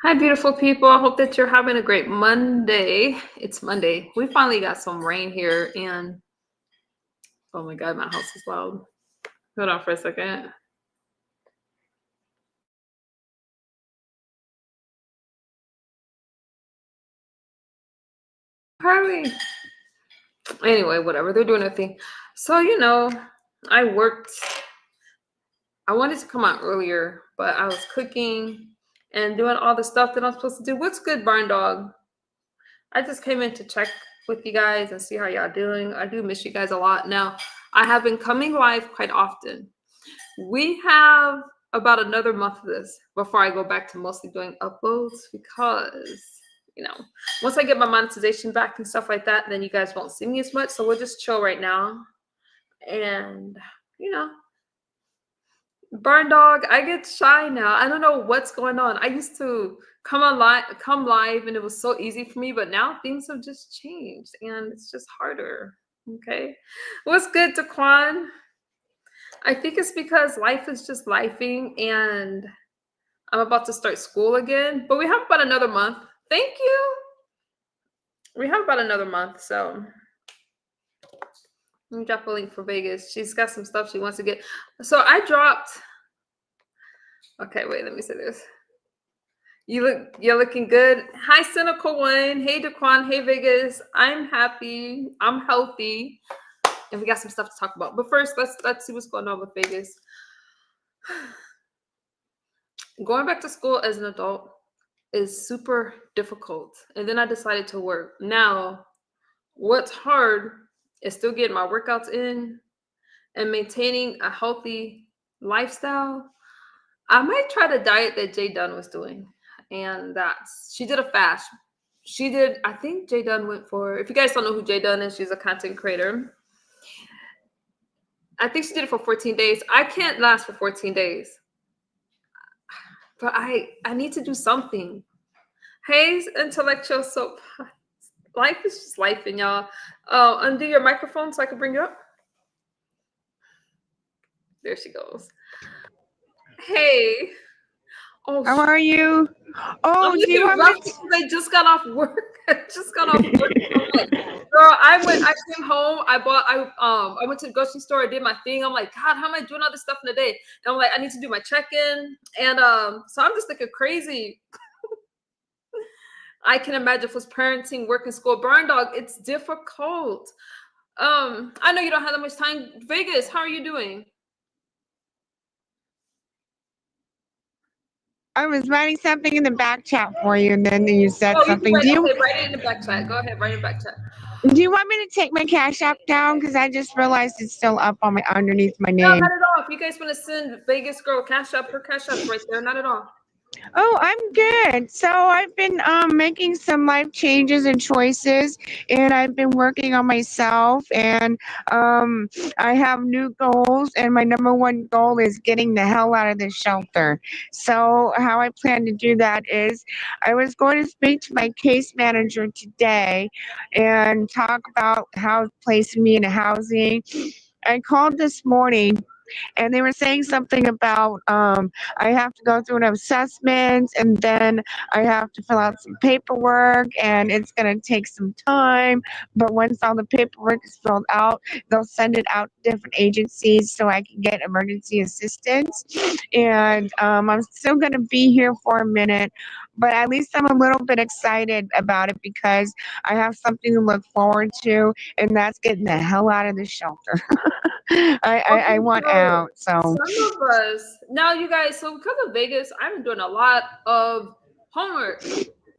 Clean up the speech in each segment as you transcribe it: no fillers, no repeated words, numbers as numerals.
Hi, beautiful people. I hope that you're having a great Monday. It's Monday. We finally got some rain here, and oh my God, my house is loud. Hold on for a second. Hurry. Anyway, whatever. They're doing their thing. So, I worked. I wanted to come out earlier, but I was cooking and doing all the stuff that I'm supposed to do. What's good, Barn Dog? I just came in to check with you guys and see how y'all doing. I do miss you guys a lot. Now, I have been coming live quite often. We have about another month of this before I go back to mostly doing uploads because, you know, once I get my monetization back and stuff like that, then you guys won't see me as much. So we'll just chill right now. And, you know, Burn Dog, I get shy now. I don't know what's going on. I used to come live, and it was so easy for me, but now things have just changed and it's just harder. Okay. What's good, Daquan? I think it's because life is just lifing and I'm about to start school again, but we have about another month. Thank you. We have about another month, so let me drop a link for Vegas. She's got some stuff she wants to get. So I dropped. Okay, wait, let me say this. You're looking good. Hi, Cynical One. Hey, Daquan. Hey, Vegas. I'm happy. I'm healthy, and we got some stuff to talk about. But first, let's see what's going on with Vegas. Going back to school as an adult is super difficult. And then I decided to work. Now, what's hard is still getting my workouts in and maintaining a healthy lifestyle. I might try the diet that Jay Dunn was doing. And she did a fast. I think Jay Dunn went for, if you guys don't know who Jay Dunn is, she's a content creator. I think she did it for 14 days. I can't last for 14 days. But I need to do something. Hey, intellectual soap. Life is just life, and y'all. Undo your microphone so I can bring you up. There she goes. Hey. Oh, how are you? Oh, I'm looking rough because I just got off work. I just got off work. Like, girl, I came home. I went to the grocery store. I did my thing. I'm like, God, how am I doing all this stuff in a day? And I'm like, I need to do my check-in. And so I'm just looking crazy. I can imagine if it's parenting, working, school, burn dog. It's difficult. I know you don't have that much time. Vegas, how are you doing? I was writing something in the back chat for you, and then you said something. Write it in the back chat. Go ahead, write it in the back chat. Do you want me to take my Cash App down? Because I just realized it's still up on underneath my name. No, not at all. If you guys want to send Vegas girl Cash App, her Cash App's right there. Not at all. Oh, I'm good. So I've been making some life changes and choices, and I've been working on myself, and I have new goals, and my number one goal is getting the hell out of this shelter. So how I plan to do that is I was going to speak to my case manager today and talk about how placing me in housing. I called this morning and they were saying something about I have to go through an assessment and then I have to fill out some paperwork and it's going to take some time. But once all the paperwork is filled out, they'll send it out to different agencies so I can get emergency assistance. And I'm still going to be here for a minute, but at least I'm a little bit excited about it because I have something to look forward to, and that's getting the hell out of the shelter. I want out. So some of us now, you guys. So because of Vegas, I'm doing a lot of homework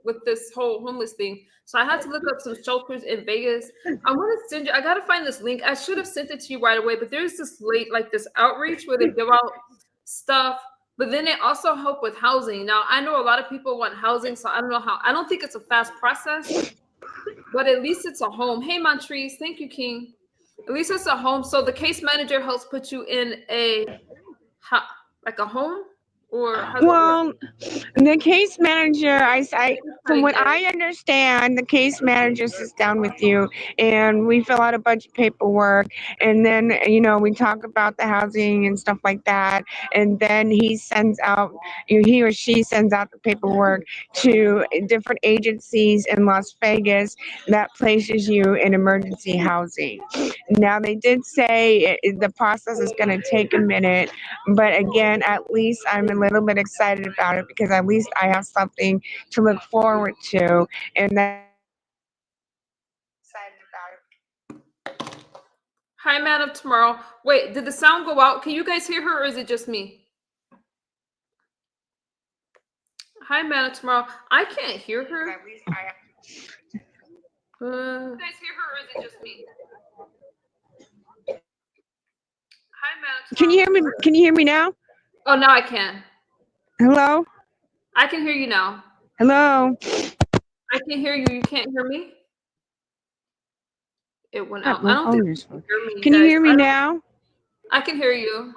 with this whole homeless thing. So I had to look up some shelters in Vegas. I want to send you. I gotta find this link. I should have sent it to you right away, but there's this this outreach where they give out stuff. But then they also help with housing. Now I know a lot of people want housing, so I don't know how. I don't think it's a fast process, but at least it's a home. Hey, Montrese, thank you, King. At least it's a home. So the case manager helps put you in a home or how's it work? Well, the case manager, from Pretty what good. I understand, the case manager sits down with you and we fill out a bunch of paperwork. And then, we talk about the housing and stuff like that. And then he or she sends out the paperwork to different agencies in Las Vegas that places you in emergency housing. Now, they did say the process is going to take a minute, but again, at least I'm a little bit excited about it because at least I have something to look forward to, and that excited about it. Hi, man of tomorrow. Wait, did the sound go out? Can you guys hear her or is it just me? Hi, man of tomorrow. I can't hear her. At least I have You guys hear her or is it just me? Hi, man of Can you tomorrow. hear me? Can you hear me now? Oh, now I can. Hello? I can hear you now. Hello? I can hear you. You can't hear me? It went out. I My don't think phone you is full. can hear me, Can you guys. hear me now? I can hear you.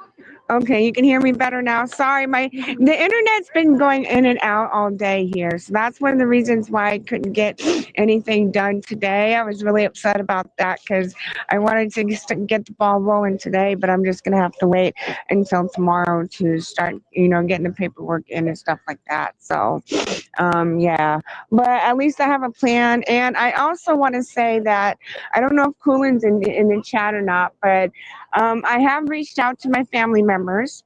Okay, you can hear me better now. Sorry, the internet's been going in and out all day here. So that's one of the reasons why I couldn't get anything done today. I was really upset about that because I wanted to get the ball rolling today, but I'm just gonna have to wait until tomorrow to start, getting the paperwork in and stuff like that. So yeah, but at least I have a plan. And I also want to say that I don't know if Coolin's in the chat or not, but I have reached out to my family members,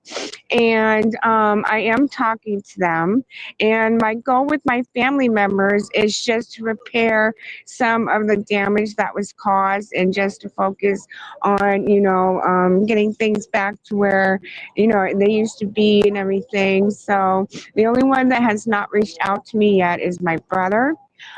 and I am talking to them. And my goal with my family members is just to repair some of the damage that was caused, and just to focus on, getting things back to where, they used to be and everything. So the only one that has not reached out to me yet is my brother.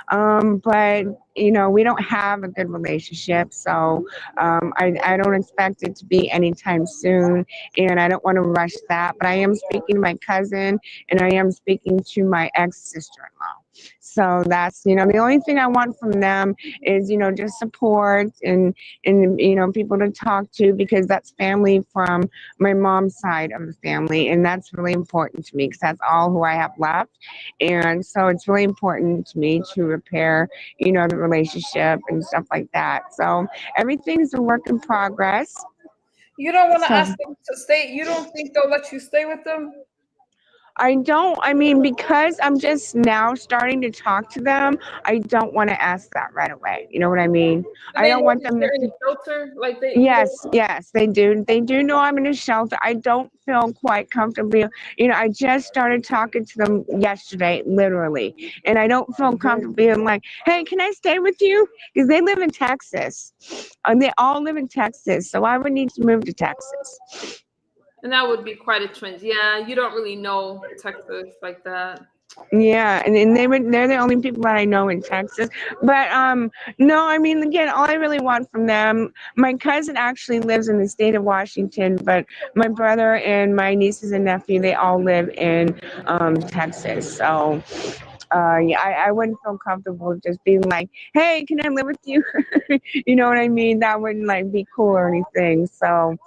But we don't have a good relationship, so I don't expect it to be anytime soon, and I don't want to rush that. But I am speaking to my cousin, and I am speaking to my ex-sister-in-law. So that's, the only thing I want from them is, just support and people to talk to, because that's family from my mom's side of the family, and that's really important to me because that's all who I have left. And so it's really important to me to repair, the relationship and stuff like that. So everything's a work in progress. You don't want to So ask them to stay. You don't think they'll let you stay with them? I mean, because I'm just now starting to talk to them, I don't want to ask that right away. You know what I mean? Do I they don't know want that them to. you're in a shelter? Like they do Yes, they? yes, they do. They do know I'm in a shelter. I don't feel quite comfortable. I just started talking to them yesterday, literally, and I don't feel comfortable being like, "Hey, can I stay with you?" Because they live in Texas, and they all live in Texas, so I would need to move to Texas. And that would be quite a trend. Yeah, you don't really know Texas like that. Yeah, and they're the only people that I know in Texas. But no, I mean, again, all I really want from them, my cousin actually lives in the state of Washington, but my brother and my nieces and nephew, they all live in Texas. So yeah, I wouldn't feel comfortable just being like, hey, can I live with you? You know what I mean? That wouldn't like be cool or anything. So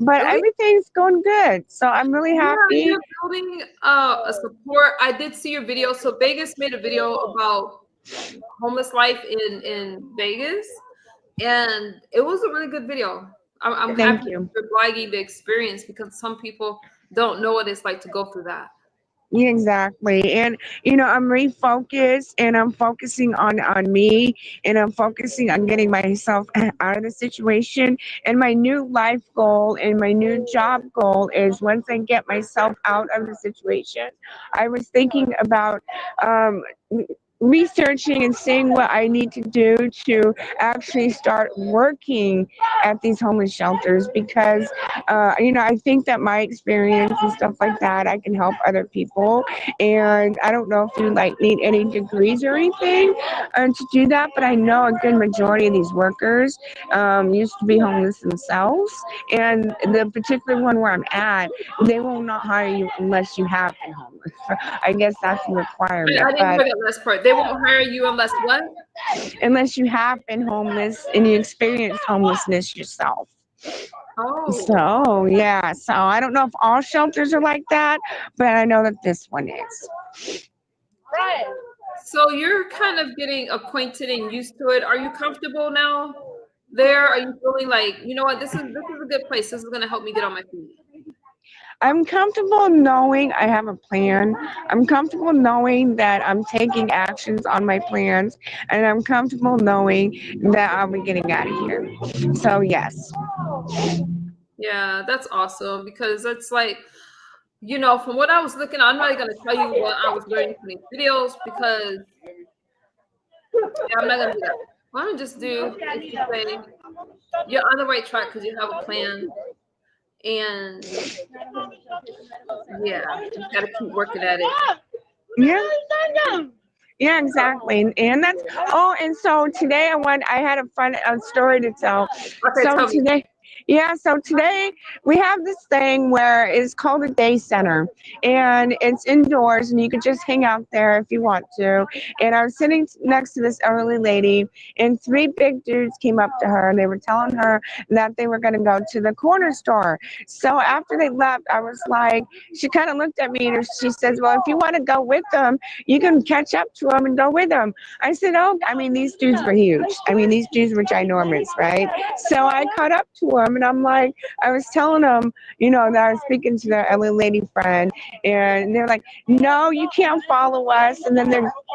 but Really? everything's going good. So I'm really Yeah, happy. you're building a support. I did see your video. So Vegas made a video about homeless life in Vegas, and it was a really good video. I'm Thank happy that you. you're blogging the experience because some people don't know what it's like to go through that. Yeah, exactly. And I'm refocused, and I'm focusing on me, and I'm focusing on getting myself out of the situation. And my new life goal and my new job goal is, once I get myself out of the situation, I was thinking about um researching and seeing what I need to do to actually start working at these homeless shelters, because I think that my experience and stuff like that, I can help other people. And I don't know if you like need any degrees or anything to do that, but I know a good majority of these workers used to be homeless themselves. And the particular one where I'm at, they will not hire you unless you have been homeless. I guess that's a requirement, I didn't but hear that last part. They won't hire you unless what? unless you have been homeless and you experienced homelessness yourself. Oh, So yeah, so I don't know if all shelters are like that, but I know that this one is. so you're kind of getting acquainted and used to it. Are you comfortable now there? Are you feeling like, you know what, this is a good place. This is gonna help me get on my feet. I'm comfortable knowing I have a plan. I'm comfortable knowing that I'm taking actions on my plans, and I'm comfortable knowing that I'll be getting out of here. So yes. Yeah, that's awesome because it's like, from what I was looking, I'm not gonna tell you what I was learning from these videos because yeah, I'm not gonna do that. What I'm gonna just do is to say you're on the right track because you have a plan, and yeah, you gotta keep working at it. Yeah. Yeah, exactly. And that's and so today I had a story to tell. Okay, So tell me. today so today we have this thing where it's called a day center, and it's indoors and you could just hang out there if you want to. And I was sitting next to this elderly lady, and three big dudes came up to her and they were telling her that they were going to go to the corner store. So after they left, I was like, she kind of looked at me and she says, well, if you want to go with them, you can catch up to them and go with them. I said, oh, I mean, these dudes were huge. I mean, these dudes were ginormous, right? So I caught up to them and I'm like, I was telling them, that I was speaking to their LA lady friend, and they're like, no, you can't follow us. And then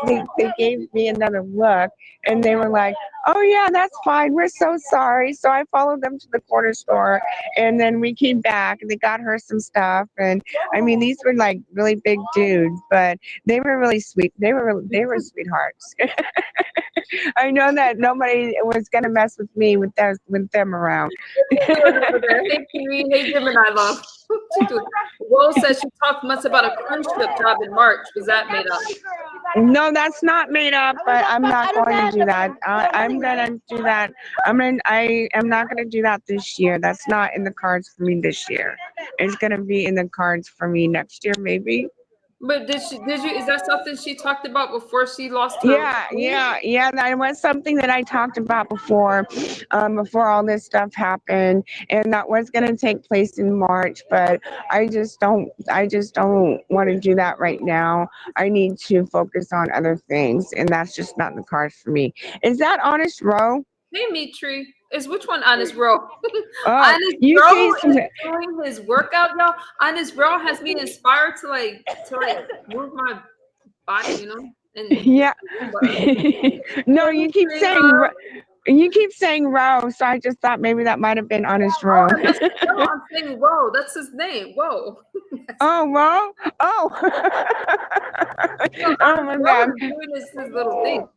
they gave me another look, and they were like, oh, yeah, that's fine. We're so sorry. So I followed them to the corner store, and then we came back and they got her some stuff. And I mean, these were like really big dudes, but they were really sweet. They were sweethearts. I know that nobody was gonna mess with me with them around. Doing over there. Hey, Kiwi. Hey, Gemini love. She doing? Will says she talked much about a cruise ship job in March. Was that made up? No, that's not made up, but I'm not going to do that. I'm gonna do that. I am not gonna do that this year. That's not in the cards for me this year. It's gonna be in the cards for me next year, maybe. But did you, is that something she talked about before she lost her Yeah, weight? yeah, yeah. That was something that I talked about before all this stuff happened, and that was going to take place in March. But I just don't want to do that right now. I need to focus on other things, and that's just not in the cards for me. Is that Honest Row? Hey, Mitri. Is which one Honest Bro? Oh, Honest you Bro see some. is doing his workout, y'all. Honest Bro has me inspired to move my body. And Yeah. No, Hey, you keep Mitri, saying love. you keep saying Row, so I just thought maybe that might have been Honest Oh, Row. I messed up. No, I'm saying Whoa. That's his name. Whoa. Oh, Row? Oh. No, Oh Honest my Bro bad. is doing his little thing.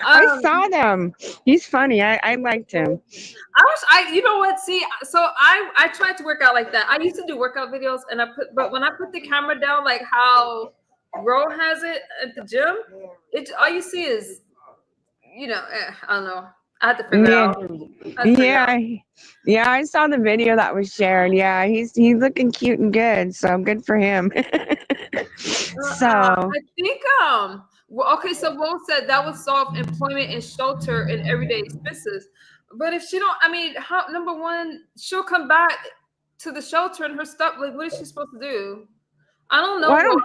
I Um, saw them. He's funny. I liked him. you know what? See, so I tried to work out like that. I used to do workout videos, and but when I put the camera down, like how Ro has it at the gym, it all you see is, I don't know. I had to figure it Yeah. out. I had to figure it out. Yeah. Yeah, I saw the video that was shared. Yeah, he's looking cute and good, so good for him. So, I think well, okay, so Will said that would solve employment and shelter and everyday expenses. But if she don't, I mean, how number one, she'll come back to the shelter and her stuff. Like, what is she supposed to do? I don't know. well, Well,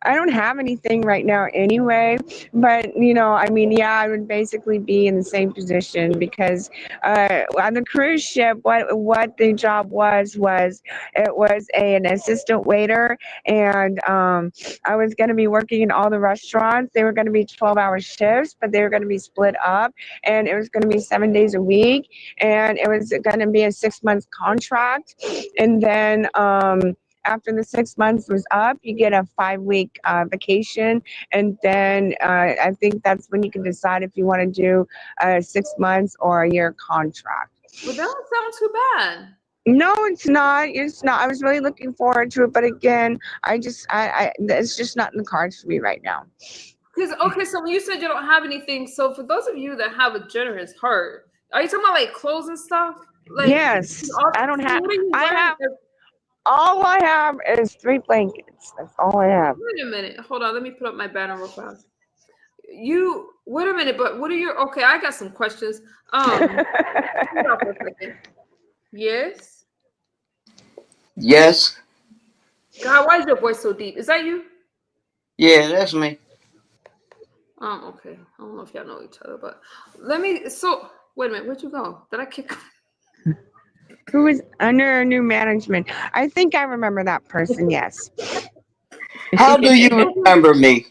I don't have anything right now anyway, but I mean, yeah, I would basically be in the same position because on the cruise ship, what the job was it was an assistant waiter, and I was going to be working in all the restaurants. They were going to be 12-hour shifts, but they were going to be split up, and it was going to be 7 days a week, and it was going to be a 6 month contract, and then after the 6 months was up, you get a 5 week vacation. And then I think that's when you can decide if you want to do 6 months or a year contract. but that don't sound too bad. No, it's not. It's not. I was really looking forward to it, but again, it's just not in the cards for me right now. Because okay, so when you said you don't have anything, so for those of you that have a generous heart, are you talking about like clothes and stuff? Like, Yes, I don't so have. what are you I wearing? have. All I have is 3 blankets. That's all I have. Wait a minute. Hold on. Let me put up my banner real fast. You wait a minute, but what are your okay? I got some questions. Hold on for a second. Yes. Yes. God, why is your voice so deep? Is that you? Yeah, that's me. Okay. I don't know if y'all know each other, but let me. So, wait a minute. Where'd you go? Did I kick? Who is under new management? I think I remember that person. Yes. How do you remember me?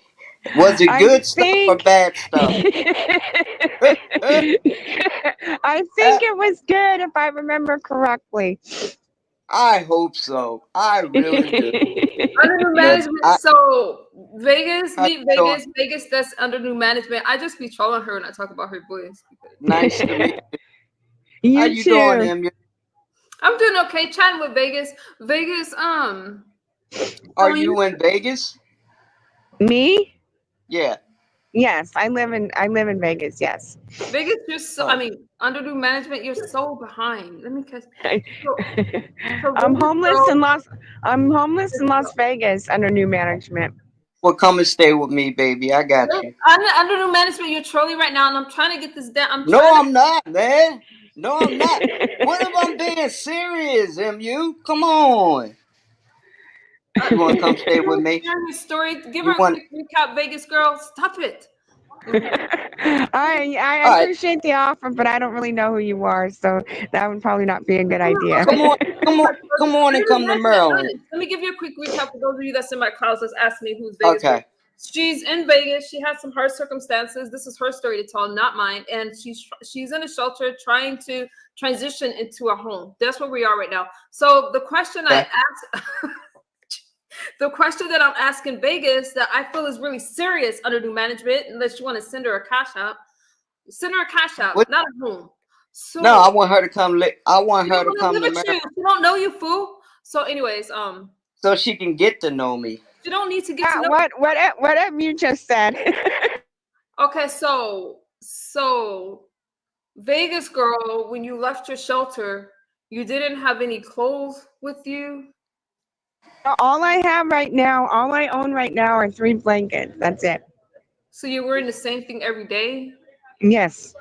Was it I good stuff or think. bad stuff? I think it was good if I remember correctly. I hope so. I really do. Under new But management. So Vegas, how you meet doing? Vegas. Vegas, that's under new management. I just be trolling her when I talk about her voice. Nice to meet you. How You you doing, too. Em? I'm doing okay. Chatting with Vegas. Vegas. Are When you you in Vegas? Me? Yeah. Yes, I live in Vegas. Yes. Vegas, you're so. I Oh. mean, under new management, you're so behind. Let me catch. So, so I'm Vegas homeless girl. in Las Vegas under new management. Well, come and stay with me, baby. I got you. Under new management, you're trolling right now, and I'm trying to get this down. I'm No, trying to. I'm not, man. No, I'm not. What if I'm being serious, MU? Come on. You want to come stay with me? Sharing your story. Give You her a want? quick recap, Vegas girl. Stop it. I All right. appreciate the offer, but I don't really know who you are, so that would probably not be a good idea. Come on. Come on. Come on and come to Maryland. Let me give you a quick recap for those of you that's in my class. Let's ask me who's Vegas. Okay. She's in Vegas. She has some hard circumstances. This is her story to tell, not mine. And she's in a shelter trying to transition into a home. That's where we are right now. So the question I Okay. asked, the question that I'm asking Vegas that I feel is really serious under new management, unless you want to send her a cash out, What? not a home. No, I So want her to come. I want she her don't to want to come live to with Maryland you. She don't know you, fool. So, anyways, so she can get to know me. she don't need to get to Yeah, know. what have you just said? Okay, so Vegas girl, when you left your shelter, you didn't have any clothes with you. All I own right now are 3 blankets. That's it. So you're wearing the same thing every day. Yes.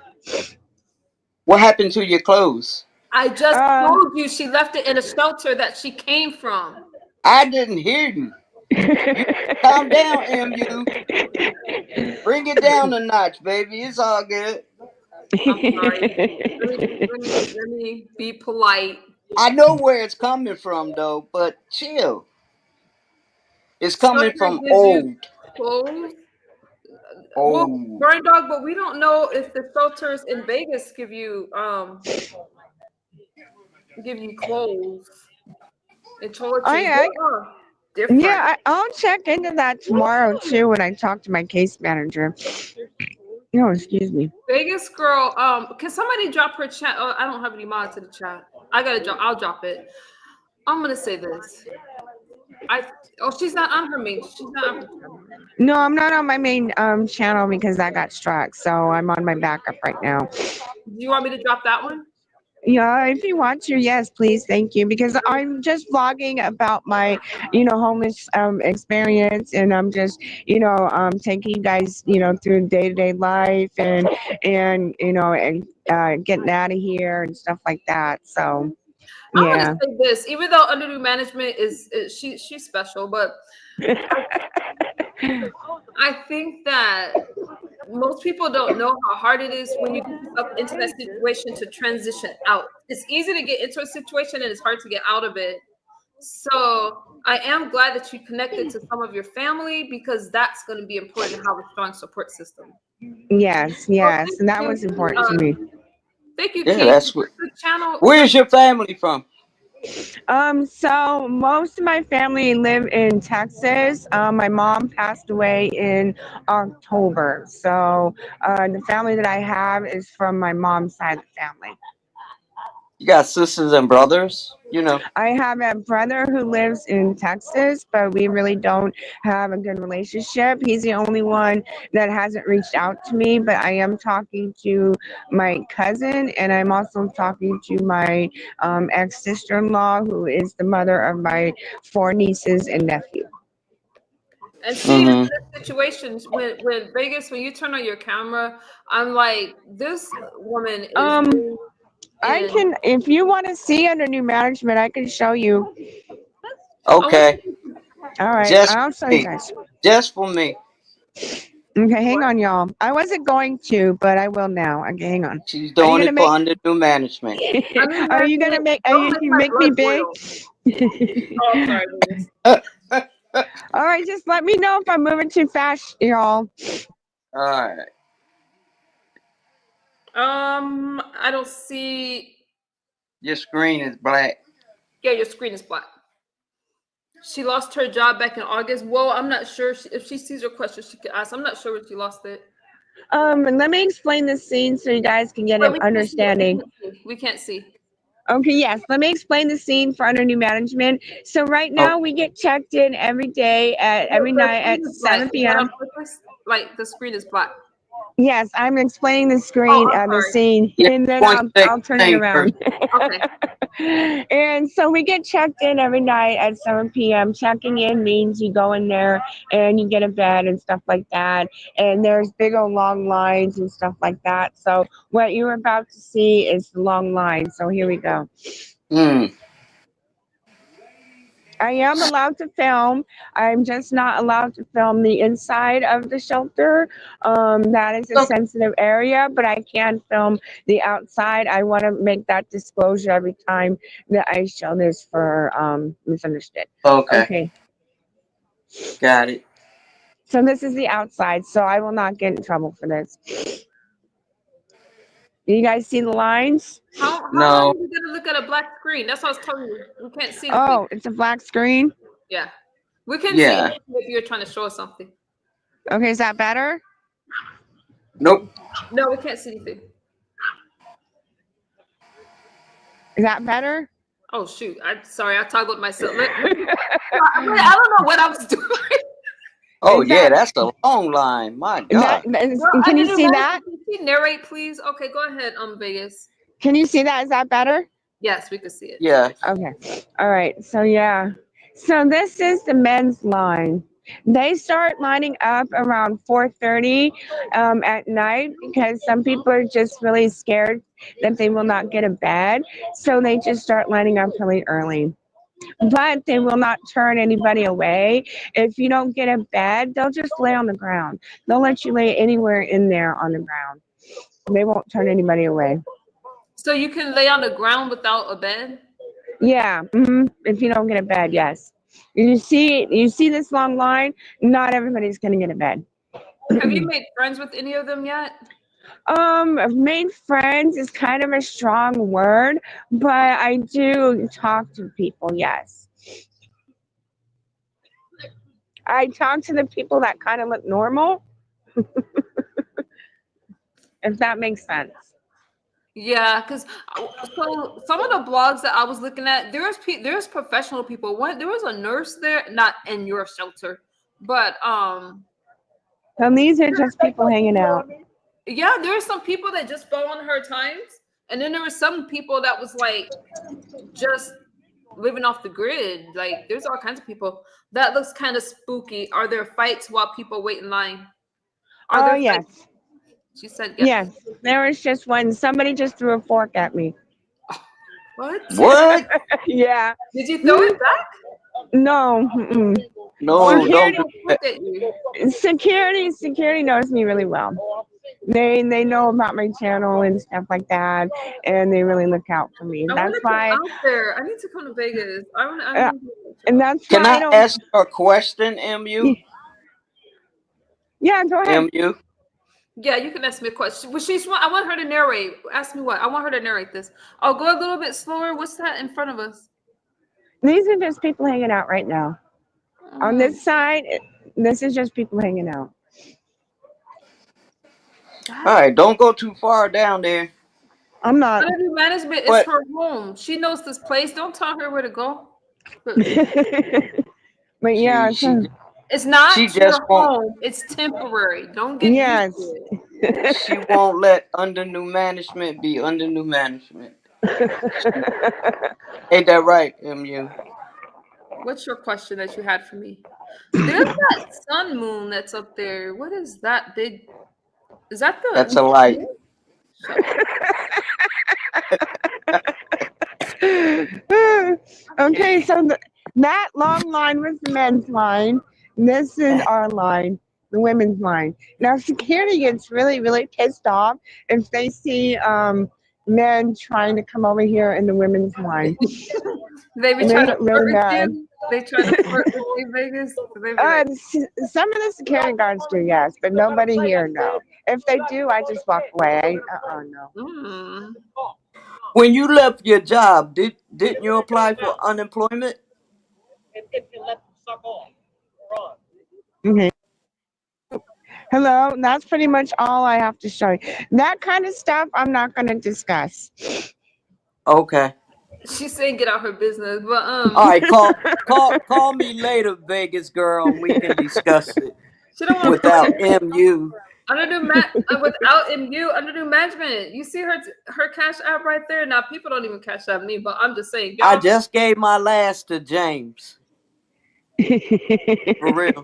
What happened to your clothes? I just Uh, told you she left it in a shelter that she came from. I didn't hear you. You calm down, MU. Bring it down a notch, baby. It's all good. I'm sorry. Let me be polite. I know where it's coming from, though, but chill. It's coming Shelter from gives you old. clothes. Well, Old. burn dog, but we don't know if the shelters in Vegas give you clothes and toiletries. I They are different. Yeah, I'll check into that tomorrow too when I talk to my case manager. No, excuse me. Vegas girl, can somebody drop her chat? Oh, I don't have any mods in the chat. I gotta drop. I'll drop it. I'm gonna say this. She's not on her main. She's not on her channel. No, I'm not on my main channel because I got struck, so I'm on my backup right now. Do you want me to drop that one? Yeah, if you want to, yes, please, thank you. Because I'm just vlogging about my, homeless experience, and I'm just, taking you guys, through day to day life and getting out of here and stuff like that. So, I'm gonna yeah. say this. Even though under new management is she's special, but I think that most people don't know how hard it is when you get yourself into that situation to transition out. It's easy to get into a situation and it's hard to get out of it. So I am glad that you connected to some of your family because that's going to be important to have a strong support system. Yes, Well, yes, and that was important to me. Thank you, Yeah, Keith. that's what. The channel. Where's your family from? So most of my family live in Texas. My mom passed away in October. So the family that I have is from my mom's side of the family. You got sisters and brothers? I have a brother who lives in Texas, but we really don't have a good relationship. He's the only one that hasn't reached out to me, but I am talking to my cousin, and I'm also talking to my ex-sister-in-law, who is the mother of my 4 nieces and nephew. And see, in Mm-hmm. this situation, when Vegas, when you turn on your camera, I'm like, this woman is Um, really I And can, if you want to see under new management, I can show you. Okay, All right, just I'll for show you me. guys. Just for me. Okay, hang on, y'all. I wasn't going to, but I will now. Okay, hang on. She's Are you doing gonna it for make? under new management. Are you gonna make? Are don't you make you my make me blood big? boil. Oh, sorry, Lucas. All right, just let me know if I'm moving too fast, y'all. All right. I don't see. Your screen is black. Yeah, your screen is black. She lost her job back in August. Well, I'm not sure if she sees your question. She could ask. I'm not sure if she lost it. And let me explain the scene so you guys can get But an we can't see it. understanding. We can't see. Okay, yes. Let me explain the scene for under new management. So right Oh, now we get checked in every day at every The night screen at is black. 7 Is that on p.m. purpose? Like the screen is black. Yes, I'm explaining the Oh, screen, I'm the sorry. scene, yeah. and then Going to say I'll turn it thing first. around. Okay. And so we get checked in every night at 7 p.m. Checking in means you go in there and you get a bed and stuff like that. And there's big old long lines and stuff like that. So what you're about to see is the long line. So here we go. Mm. I am allowed to film. I'm just not allowed to film the inside of the shelter. That is a Okay. sensitive area, but I can film the outside. I want to make that disclosure every time that I show this for misunderstood. Okay. Okay, Got it. so this is the outside, so I will not get in trouble for this. You guys see the lines? How No. long are you gonna look at a black screen? That's what I was telling you. We can't see anything. Oh, it's a black screen. Yeah. We can see Yeah. anything if you're trying to show us something. Okay, is that better? Nope. No, we can't see anything. Is that better? Oh shoot! I'm sorry. I toggled myself. I don't know what I was doing. Oh Is yeah, that- that's a long line. My God. Can you see that? Can you narrate, please? Okay, go ahead. Vegas. Can you see that? Is that better? Yes, we can see it. Yeah. Okay. All right. So yeah. So this is the men's line. They start lining up around 4:30 at night because some people are just really scared that they will not get a bed. So they just start lining up really early. But they will not turn anybody away. If you don't get a bed, they'll just lay on the ground. They'll let you lay anywhere in there on the ground. They won't turn anybody away. So you can lay on the ground without a bed? Yeah, if you don't get a bed, yes. You see this long line. Not everybody's gonna get a bed. Have you made friends with any of them yet? I've made friends is kind of a strong word, but I do talk to people. Yes, I talk to the people that kind of look normal, if that makes sense. Yeah, because so some of the blogs that I was looking at, there's professional people. There was a nurse there, not in your shelter, but So these are just people hanging out. yeah, there were some people that just fell on her times, and then there were some people that was like just living off the grid. Like there's all kinds of people. That looks kind of spooky. Are there fights while people wait in line? Are Oh there yes, fights? She said yes. yes. There was just one. Somebody just threw a fork at me. What? What? Yeah. Did you throw it back? No. No, don't do that. Look at you. Security knows me really well. They know about my channel and stuff like that, and they really look out for me. I want That's to come why, out there. I need to come to Vegas. and that's Can why I I don't. ask a question, MU? Yeah, go ahead. MU? Yeah, you can ask me a question. Well, I want her to narrate. Ask me what? I want her to narrate this. I'll go a little bit slower. What's that in front of us? These are just people hanging out right now. On this side, this is just people hanging out. All right, don't go too far down there. I'm not. Energy management is But- her home. She knows this place. Don't tell her where to go. But yeah, It's not She your just won't- home. It's temporary. Don't get yes. used to it. She won't let under new management be under new management. Ain't that right, MU? What's your question that you had for me? There's that sun moon that's up there. What is that big? Is that the? That's a light. Okay, so that long line was the men's line. This is our line, the women's line. Now, security gets really, really pissed off if they see men trying to come over here in the women's line. They be And they trying to get really flirt with mad. you. They try to flirt with you, Vegas. So they be like, Some of the security guards do, yes, but nobody here, no. If they do, I just walk away. No. mm. When you left your job, didn't you apply for unemployment? Okay. Hello, that's pretty much all I have to show you. That kind of stuff I'm not going to discuss. Okay. She's saying get out her business, but All right. Call me later, Vegas girl, and we can discuss it she don't want to without MU. under without MU under new management. You see her cash app right there. Now people don't even cash app me, but I'm just saying. I just gave my last to James. For real.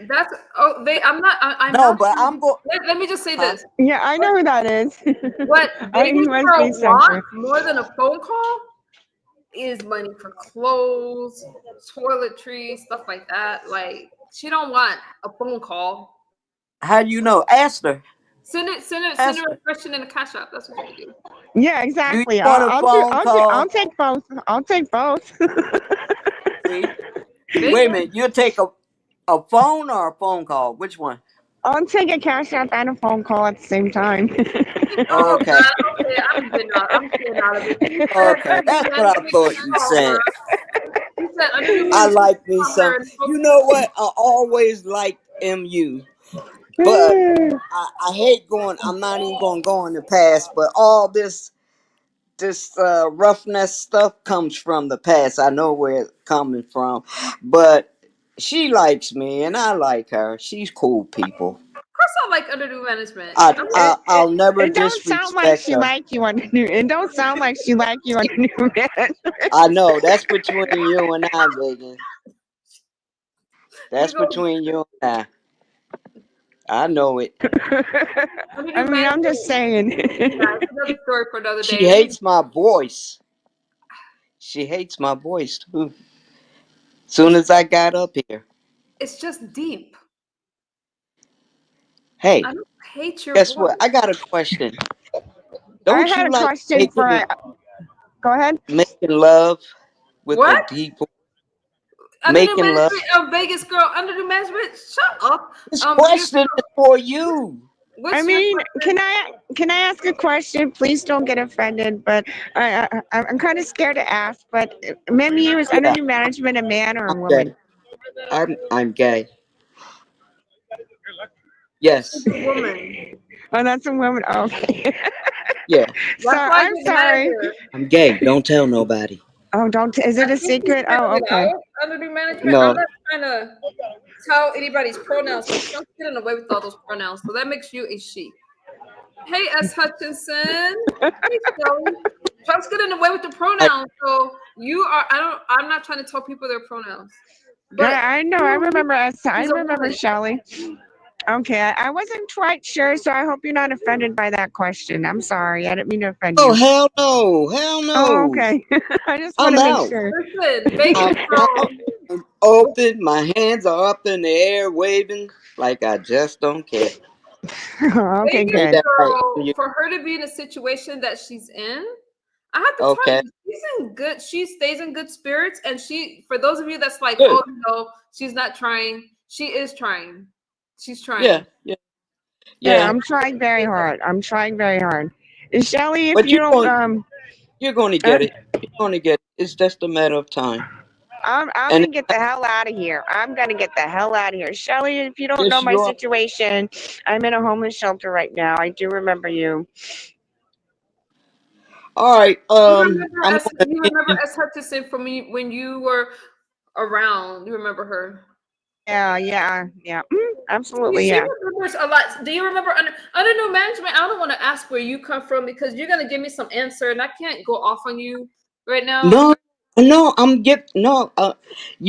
That's I'm not. I'm No, not, but I'm going. Let me just say this. Yeah, I know who that is. What Vegas He must girl be something. wants more than a phone call is money for clothes, toiletries, stuff like that. Like she don't want a phone call. How do you know? Ask her. Send her a question in a cash app. That's what you do. Yeah, exactly. want a phone call? I'll take both. I'll take both. See? Wait a minute. You'll take a phone or a phone call? Which one? I'll take a cash app and a phone call at the same time. Oh, Okay. God, okay, I'm getting out of it. Okay, that's what I thought you said. You said under I like me some. You know what? I always liked MU, but I hate going. I'm not even going to go in the past, but all this roughness stuff comes from the past. I know where it's coming from, but she likes me and I like her. She's cool people. Of course, I like under new management. I'll never It don't disrespect sound like she her. like you under new. It don't sound like she like you under new management. I know that's between you and I, Vegas. That's You go- between you and I know it. under new I mean, I'm just saying. Yeah, it's another story for another day. She hates my voice. She hates my voice too. Soon as I got up here. It's just deep. Hey, I don't hate your guess voice. what? I got a question. I Don't had you a like question for. Go ahead. making love with What? the people? Under new Making love. management, Vegas girl, under new management. Shut up. This question is for you. What's I your mean, question? can I ask a question? Please don't get offended, but I'm kind of scared to ask. But maybe you is under Yeah. new management a man or a I'm woman? gay. I'm gay. Yes. Woman. Oh, that's a woman. Oh, okay. Yeah. So That's why I'm you're sorry. manager. I'm gay. Don't tell nobody. Oh, don't. Is it a secret? Oh, okay. Under new management, No. I'm not trying to tell anybody's pronouns, but Trump's getting away with all those pronouns, so that makes you a she. Hey, S. Hutchinson. Hey, Shelly. Trump's getting away with the pronouns, so you are. I'm not trying to tell people their pronouns. But I know. I remember. I He's a remember woman. Shelly. Okay, I wasn't quite sure, so I hope you're not offended by that question. I'm sorry. I didn't mean to offend you. Oh, hell no. Hell no. Oh, okay. I just I'm want to make out. sure. Listen, Vegas I'm girl. out. I'm open. My hands are up in the air waving like I just don't care. Okay, Vegas good. that right? girl, for her to be in a situation that she's in, I have to Okay. tell you, she's in good. She stays in good spirits, and for those of you that's like, Good. oh no, she's not trying. She is trying. She's trying. Yeah. Yeah, I'm trying very hard. I'm trying very hard. And Shelly, if But you you're don't, going to get it. You're going to get it. It's just a matter of time. I'm gonna get the hell out of here. I'm gonna get the hell out of here. Shelly, if you don't Yes, know my you are. situation, I'm in a homeless shelter right now. I do remember you. All right. You I'm remember S. Hutchinson from when you were around. You remember her. Yeah. Absolutely, She yeah. remembers a lot. Do you remember under new management? I don't want to ask where you come from because you're gonna give me some answer, and I can't go off on you right now. no. You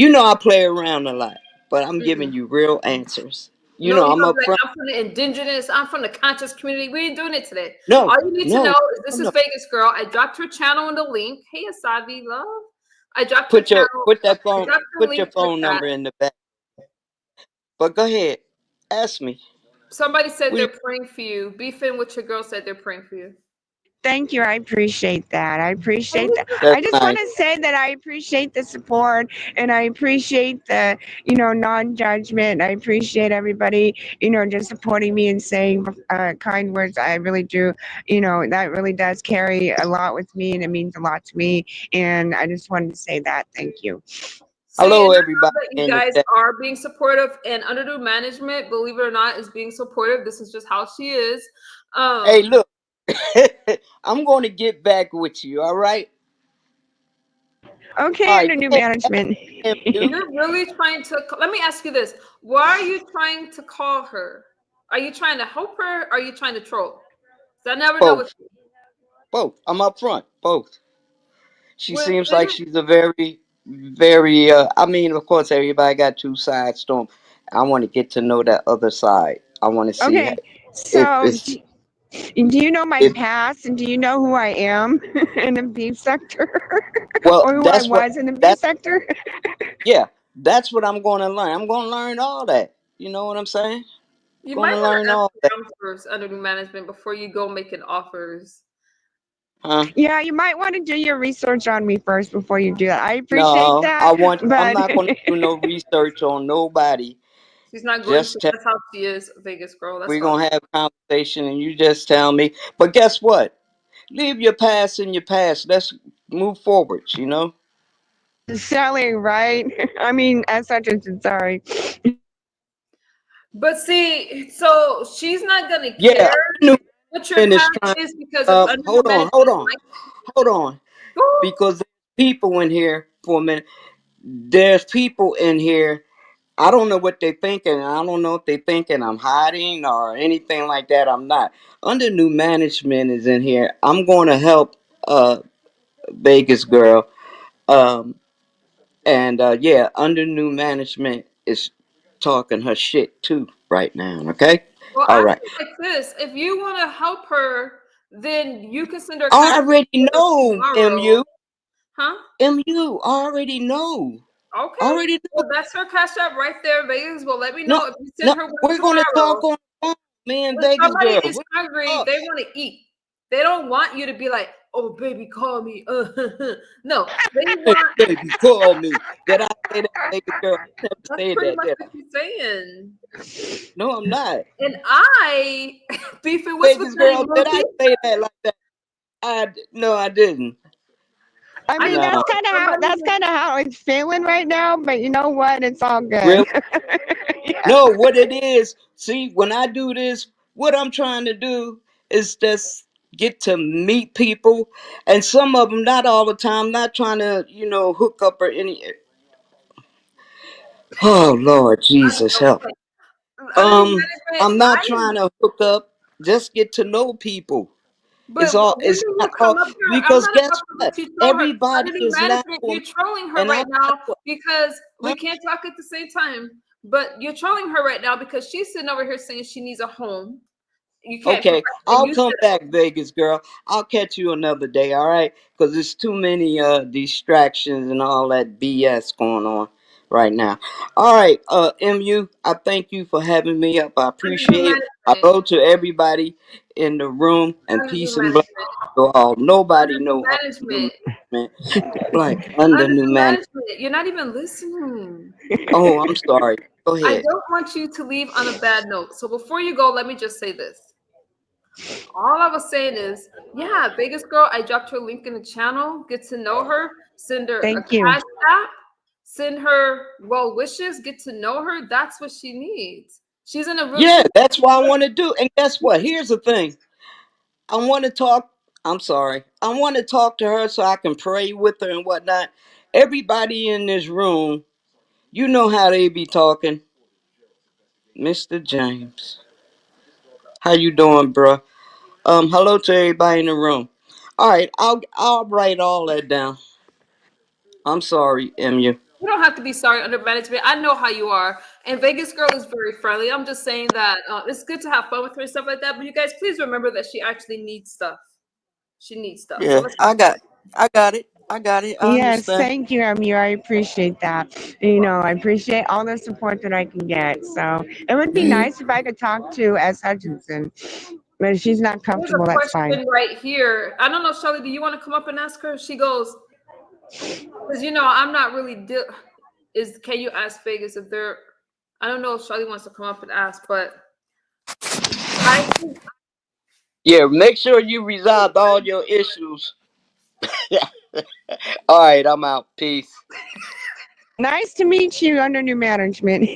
know I play around a lot, but I'm giving you real answers. You No, know, you're I'm gonna be up like, front. I'm from the indigenous, I'm from the conscious community. We ain't doing it today. No, All you need to no, know is this is no. Vegas Girl. I dropped her channel in the link. Hey, Asabi, love. I dropped her channel. I dropped her Put your link in the phone chat. number in the back. But go ahead, ask me. Somebody said What do they're praying for you. Beefing with your girl said they're praying for you. Thank you. I appreciate that. I appreciate that. That's I just want nice. to say that I appreciate the support and I appreciate the, non-judgment. I appreciate everybody, just supporting me and saying kind words. I really do. That really does carry a lot with me and it means a lot to me. And I just wanted to say that. Thank you. See, Hello, and I everybody love that you in the guys chat. are being supportive, and Underdo Management, believe it or not, is being supportive. This is just how she is. Hey, look, I'm going to get back with you. All right. Okay, All right. under new Go ahead, management. MU. You're really trying to. Let me ask you this: why are you trying to call her? Are you trying to help her? Or are you trying to troll? 'Cause I never know what. Both. Both. I'm up front. Both. She With seems like she's a very, very. I mean, of course, everybody got two sides to 'em. I want to get to know that other side. I want to see Okay, if so it's do you know my if. past and do you know who I am in the beef sector Well, or who I that's what. was in the beef That's sector? yeah. That's what I'm going to learn. I'm going to learn all that. You know what I'm saying? you Going might to want learn to ask all that. around first under new management before you go making offers. Huh? Yeah, you might want to do your research on me first before you do that. I appreciate No, that, I'm but not going to do no research on nobody. She's not going to. Just tell That's how she is, Vegas girl. That's we're how. going to have a conversation and you just tell me. But guess what? Leave your past in your past. Let's move forwards. selling, right? I mean, as such, it's sorry. But see, so she's not gonna Yeah, care New what your Man is past trying. is because if under new Hold on, management hold on, like hold on. oh, Because there's people in here for a minute. There's people in here. I don't know what they're thinking. I don't know if they're thinking I'm hiding or anything like that. I'm not. Under new management is in here. I'm going to help Vegas girl. Um, and yeah, under new management is talking her shit too right now. Okay. well, All I right. feel like this. If you want to help her, then you can send her cash I already know, tomorrow, MU. huh? MU. I already know. I Okay. already know. Well, that's her cash app right there, Vegas. Well, let me No, know if you no. send her one We're going to talk tomorrow. on the phone, me and When Vegas somebody girl. is We'll hungry, talk. they want to eat. They don't want you to be like, "Oh, baby, call me." No, they Hey, want. baby, call me. Did I say that, Vegas girl? I never That's said pretty that, much did I? what she's saying. No, I'm not. And I beefing with Vegas spaghetti girl, did I monkey. say that like that? No, I didn't. I I mean, just No. want somebody that's kind of how it's feeling right now. But you know what? It's all good. Really? No, what it is, see, when I do this, what I'm trying to do is just get to meet people. And some of them, not all the time, not trying to, hook up or any. Oh, Lord Jesus, help. okay. Under the management, I'm not trying to hook up, just get to know people. but when It's you not will come all, up here, I'm because not guess about to what? let you troll her. Everybody Under the is not management, for you're me. trolling her And right I'll now tell you, because we huh? can't talk at the same time. But you're trolling her right now because she's sitting over here saying she needs a home. You can't Okay, provide, and I'll you come said, back, Vegas girl. I'll catch you another day, all right? Because there's too many distractions and all that BS going on right now. All right, MU, I thank you for having me up. I under the appreciate it. management, Hello to everybody in the room and under the peace and blessings management, to all. under Nobody the know under new management, management. Like under under new the management. management. You're not even listening. Oh, I'm sorry. Go I ahead. don't want you to leave on a bad note. So before you go, let me just say this. All I was saying is, yeah, Vegas girl, I dropped her link in the channel. Get to know her. Send her a Thank you. cash app. Send her well wishes. Get to know her. That's what she needs. She's in a real. Yeah, that's what I want to do. And guess what? Here's the thing. I want to talk. I'm sorry. I want to talk to her so I can pray with her and whatnot. Everybody in this room, you know how they be talking. Mr. James, how you doing, bro? Hello to everybody in the room. All right, I'll write all that down. I'm sorry, MU. You don't have to be sorry under management. I know how you are. And Vegas girl is very friendly. I'm just saying that it's good to have fun with her and stuff like that. But you guys, please remember that she actually needs stuff. She needs stuff. So Yeah, let's. I got it. I got it. I Yes, understand. thank you, Amir. I appreciate that. I appreciate all the support that I can get. So it would be Mhm. nice if I could talk to S. Hutchinson, but if she's not There's a comfortable, that's fine. question right here. I don't know, Shelly. Do you want to come up and ask her? She goes, because I'm not really. Can you ask Vegas if they're? I don't know if Shelly wants to come up and ask, but I think Yeah, make sure you resolved all your issues. All right, I'm out. Peace. Nice to meet you under new management.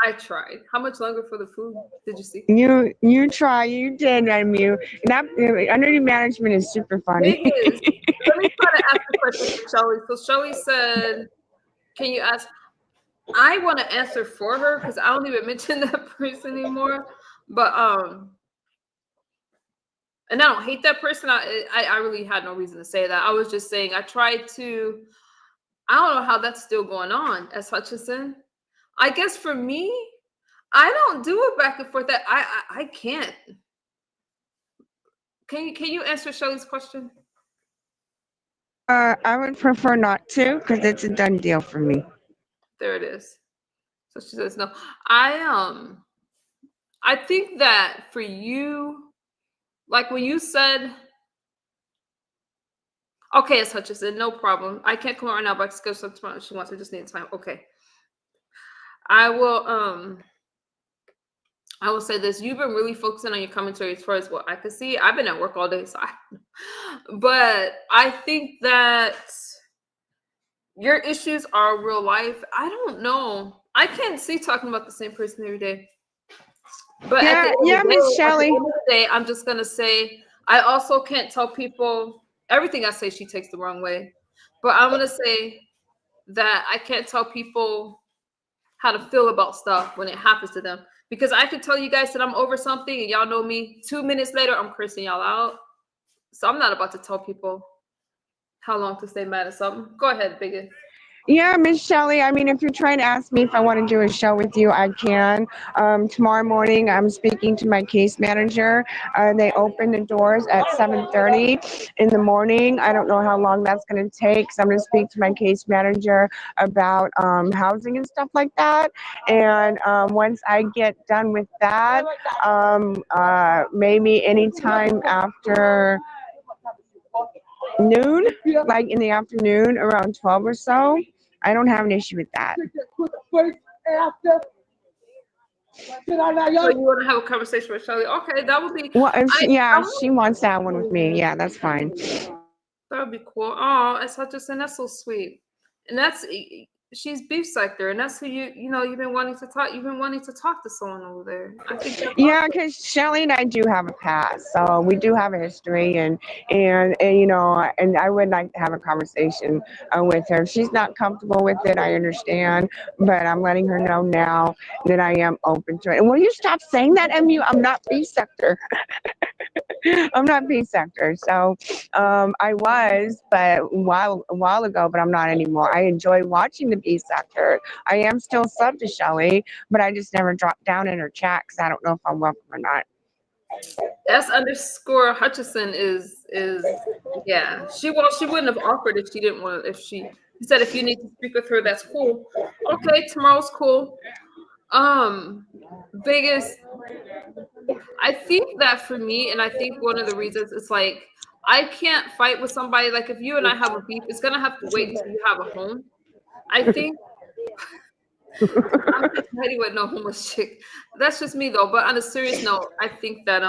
I tried. How much longer for the food? Did you see? you try, you did, Amir. That under new management is super funny. Vegas. Let me try to ask the question for Shelly. So Shelly said, "Can you ask?" I want to answer for her because I don't even mention that person anymore. But and I don't hate that person. I really had no reason to say that. I was just saying I tried to. I don't know how that's still going on, as Hutchinson. I guess for me, I don't do it back and forth. That I can't. Can you answer Shelly's question? I would prefer not to because it's a done deal for me. There it is. So she says no. I think that for you, like when you said, okay, it's Hutchinson, no problem. I can't come out right now, but I can schedule some tomorrow if she wants. I just need time. Okay. I will say this. You've been really focusing on your commentary as far as what I could see. I've been at work all day, but I think that your issues are real life. I don't know. I can't see talking about the same person every day. But at the Yeah, end of yeah, the Miss day, Shelley. I'm just gonna say I also can't tell people everything I say she takes the wrong way. But I'm gonna say that I can't tell people how to feel about stuff when it happens to them. Because I could tell you guys that I'm over something and y'all know me. 2 minutes later, I'm cursing y'all out. So I'm not about to tell people how long to stay mad at something. Go ahead, Biggest. Yeah, Miss Shelley. I mean, if you're trying to ask me if I want to do a show with you, I can. Tomorrow morning, I'm speaking to my case manager. They open the doors at 7:30 in the morning. I don't know how long that's going to take. So I'm going to speak to my case manager about housing and stuff like that. And once I get done with that, maybe anytime after noon, like in the afternoon around 12 or so. I don't have an issue with that. So you want to have a conversation with Shelly? Okay, that would be. Well, if I, she, yeah, I if she wants that one with me, yeah, that's fine. That would be cool. Oh, it's Hutchinson. That's so sweet. And she's beef sector, and that's who you've been wanting to talk. You've been wanting to talk to someone over there. I think that's Yeah, awesome. because Shelly and I do have a past, so we do have a history, and I would like to have a conversation with her. If she's not comfortable with it, I understand, but I'm letting her know now that I am open to it. And will you stop saying that, MU? I'm not beef sector. I'm not B sector. So I was, but a while ago, but I'm not anymore. I enjoy watching the B sector. I am still sub to Shelly, but I just never dropped down in her chat because I don't know if I'm welcome or not. S_Hutchison is yeah. She wouldn't have offered if she didn't want. If she said if you need to speak with her, that's cool. Okay, tomorrow's cool. Biggest. I think that for me, and I think one of the reasons it's like I can't fight with somebody. Like if you and I have a beef, it's gonna have to wait until you have a home. I think I'm just ready with no homeless chick. That's just me though. But on a serious note, I think that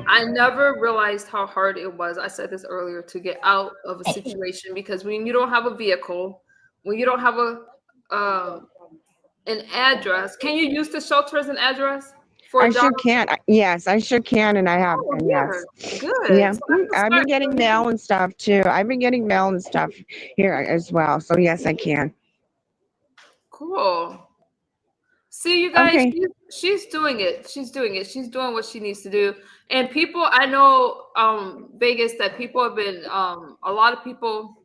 I never realized how hard it was. I said this earlier to get out of a situation because when you don't have a vehicle, when you don't have an address, can you use the shelter as an address for I a job? sure can. Yes, I sure can, and I have Oh, been. yeah, Yes. good. Yeah, So that's the I've been start. getting mail and stuff too. I've been getting mail and stuff here as well. So yes, I can. Cool. See, you guys, Okay. she's doing it. She's doing it. She's doing what she needs to do. And people, I know, Vegas, that people have been, a lot of people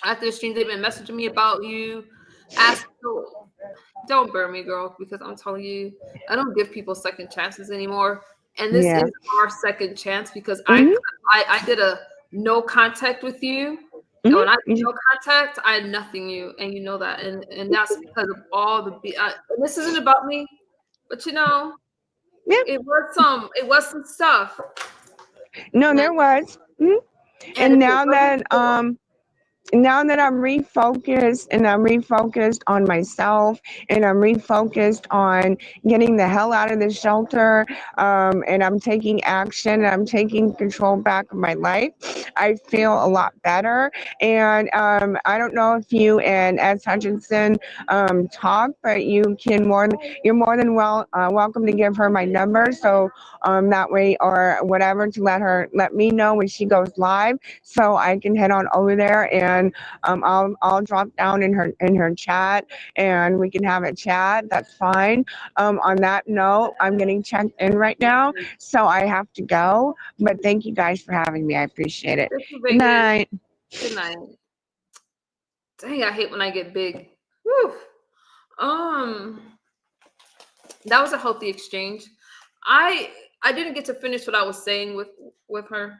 after the stream, they've been messaging me about you. Ask, don't burn me, girl, because I'm telling you, I don't give people second chances anymore. And this Yeah. is our second chance because Hmm. I did a no contact with you. And when I did Hmm. no contact, I had nothing you, and you know that. And that's because of all the and this isn't about me, but Yeah. it was some stuff. No, And, there was. Mhm. and And if it wasn't for now that I'm refocused and I'm refocused on myself and I'm refocused on getting the hell out of the shelter, and I'm taking action and I'm taking control back of my life, I feel a lot better. And I don't know if you and Ed Hutchinson talk, but you're more than welcome to give her my number, so that way or whatever, to let me know when she goes live so I can head on over there, and I'll drop down in her chat and we can have a chat. That's fine. On that note, I'm getting checked in right now, so I have to go. But thank you guys for having me. I appreciate it. Thank you, Good Vegas. night. Good night. Dang, I hate when I get big. Whew. Um, that was a healthy exchange. I I didn't get to finish what I was saying with her.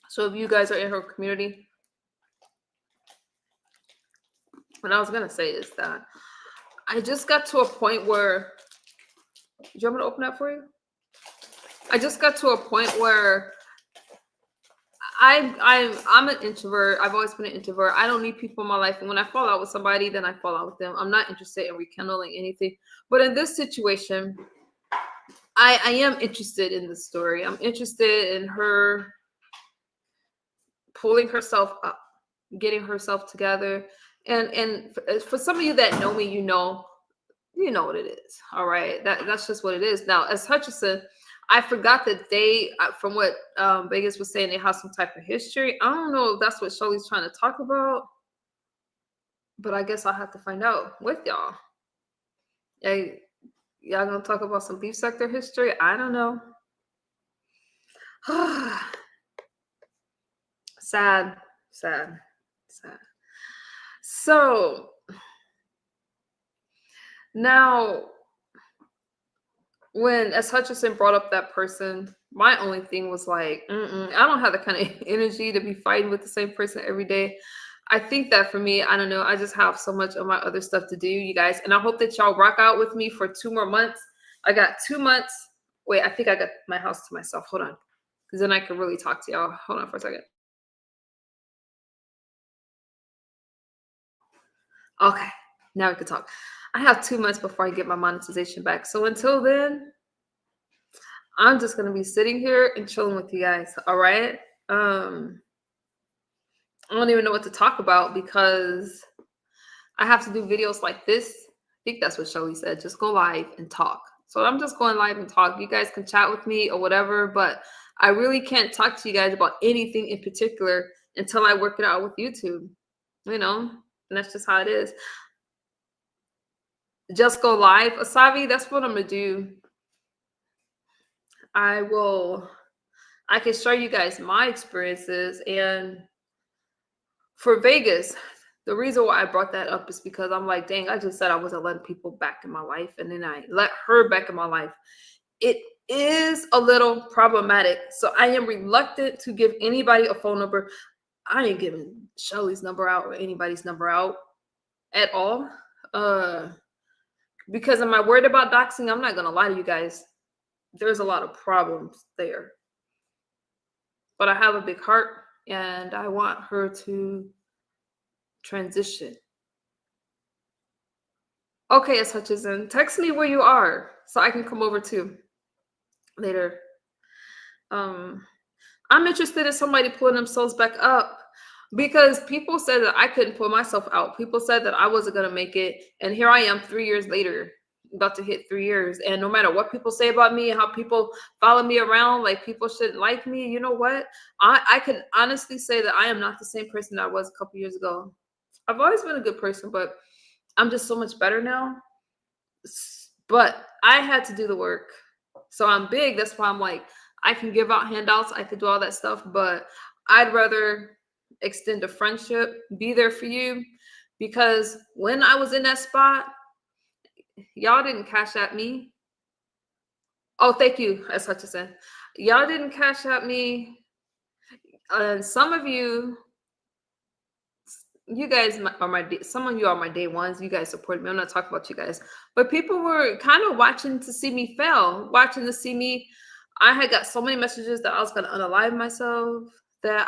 So if you guys are in her community, what I was gonna say is that I just got to a point where. Do you want me to open that for you? I just got to a point where I'm an introvert. I've always been an introvert. I don't need people in my life. And when I fall out with somebody, then I fall out with them. I'm not interested in rekindling anything. But in this situation, I am interested in the story. I'm interested in her pulling herself up, getting herself together. And for some of you that know me, you know what it is. All right, that's just what it is. Now, as Hutchinson, I forgot that they, from what Vegas was saying, they have some type of history. I don't know if that's what Shirley's trying to talk about, but I guess I'll have to find out with y'all. Hey, y'all gonna talk about some beef sector history? I don't know. Sad, sad, sad. So now, when as Hutchinson brought up that person, my only thing was like, I don't have the kind of energy to be fighting with the same person every day. I think that for me, I don't know. I just have so much of my other stuff to do, you guys. And I hope that y'all rock out with me for 2 more months. I got 2 months. Wait, I think I got my house to myself. Hold on. Because then I can really talk to y'all. Hold on for a second. Okay, now we can talk. I have 2 months before I get my monetization back. So until then, I'm just gonna be sitting here and chilling with you guys. All right. I don't even know what to talk about because I have to do videos like this. I think that's what Shelly said. Just go live and talk. So I'm just going live and talk. You guys can chat with me or whatever, but I really can't talk to you guys about anything in particular until I work it out with YouTube. And that's just how it is. Just go live. Asavi, that's what I'm gonna do. I can show you guys my experiences. And for Vegas, the reason why I brought that up is because I'm like, dang, I just said I wasn't letting people back in my life, and then I let her back in my life. It is a little problematic. So I am reluctant to give anybody a phone number. I ain't giving Shelly's number out or anybody's number out at all. Because am I worried about doxing? I'm not gonna lie to you guys. There's a lot of problems there. But I have a big heart and I want her to transition. Okay, as Hutchinson, text me where you are so I can come over too later. I'm interested in somebody pulling themselves back up because people said that I couldn't pull myself out. People said that I wasn't going to make it. And here I am 3 years later, about to hit 3 years. And no matter what people say about me and how people follow me around, like people shouldn't like me, you know what? I can honestly say that I am not the same person that I was a couple years ago. I've always been a good person, but I'm just so much better now. But I had to do the work. So I'm big. That's why I'm like, I can give out handouts. I could do all that stuff, but I'd rather extend a friendship, be there for you, because when I was in that spot, y'all didn't cash at me. Oh, thank you, as Hutchison. Y'all didn't cash at me. And some of you guys are some of you are my day ones. You guys supported me. I'm not talking about you guys, but people were kind of watching to see me fail, watching to see me. I had got so many messages that I was going to unalive myself, that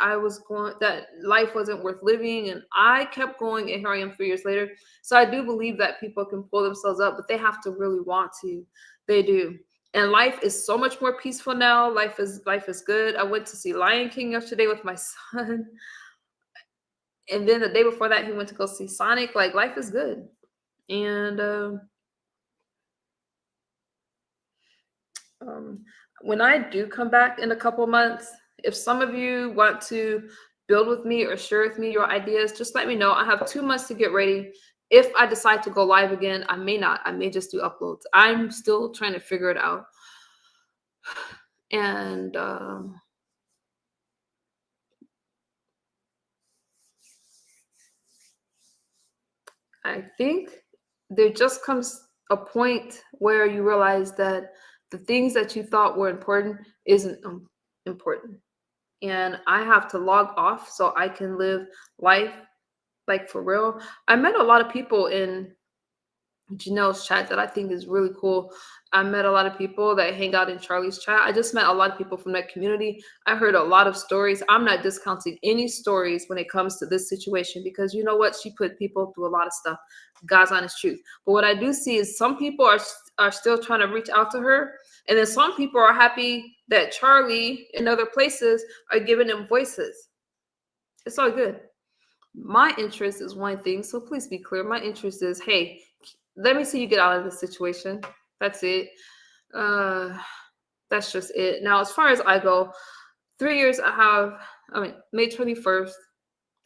that life wasn't worth living, and I kept going, and here I am 3 years later. So I do believe that people can pull themselves up, but they have to really want to. They do. And life is so much more peaceful now. Life is good. I went to see Lion King yesterday with my son. And then the day before that, he went to go see Sonic. Like, life is good. And when I do come back in a couple months, if some of you want to build with me or share with me your ideas, just let me know. I have 2 months to get ready. If I decide to go live again, I may not. I may just do uploads. I'm still trying to figure it out. And I think there just comes a point where you realize that the things that you thought were important isn't important. And I have to log off so I can live life like for real. I met a lot of people in Janelle's chat that I think is really cool. I met a lot of people that hang out in Charlie's chat. I just met a lot of people from that community. I heard a lot of stories. I'm not discounting any stories when it comes to this situation, because you know what? She put people through a lot of stuff. God's honest truth. But what I do see is some people are still trying to reach out to her. And then some people are happy that Charlie and other places are giving them voices. It's all good. My interest is one thing. So please be clear. My interest is, hey, let me see you get out of this situation. That's it. That's just it. Now, as far as I go, 3 years May 21st,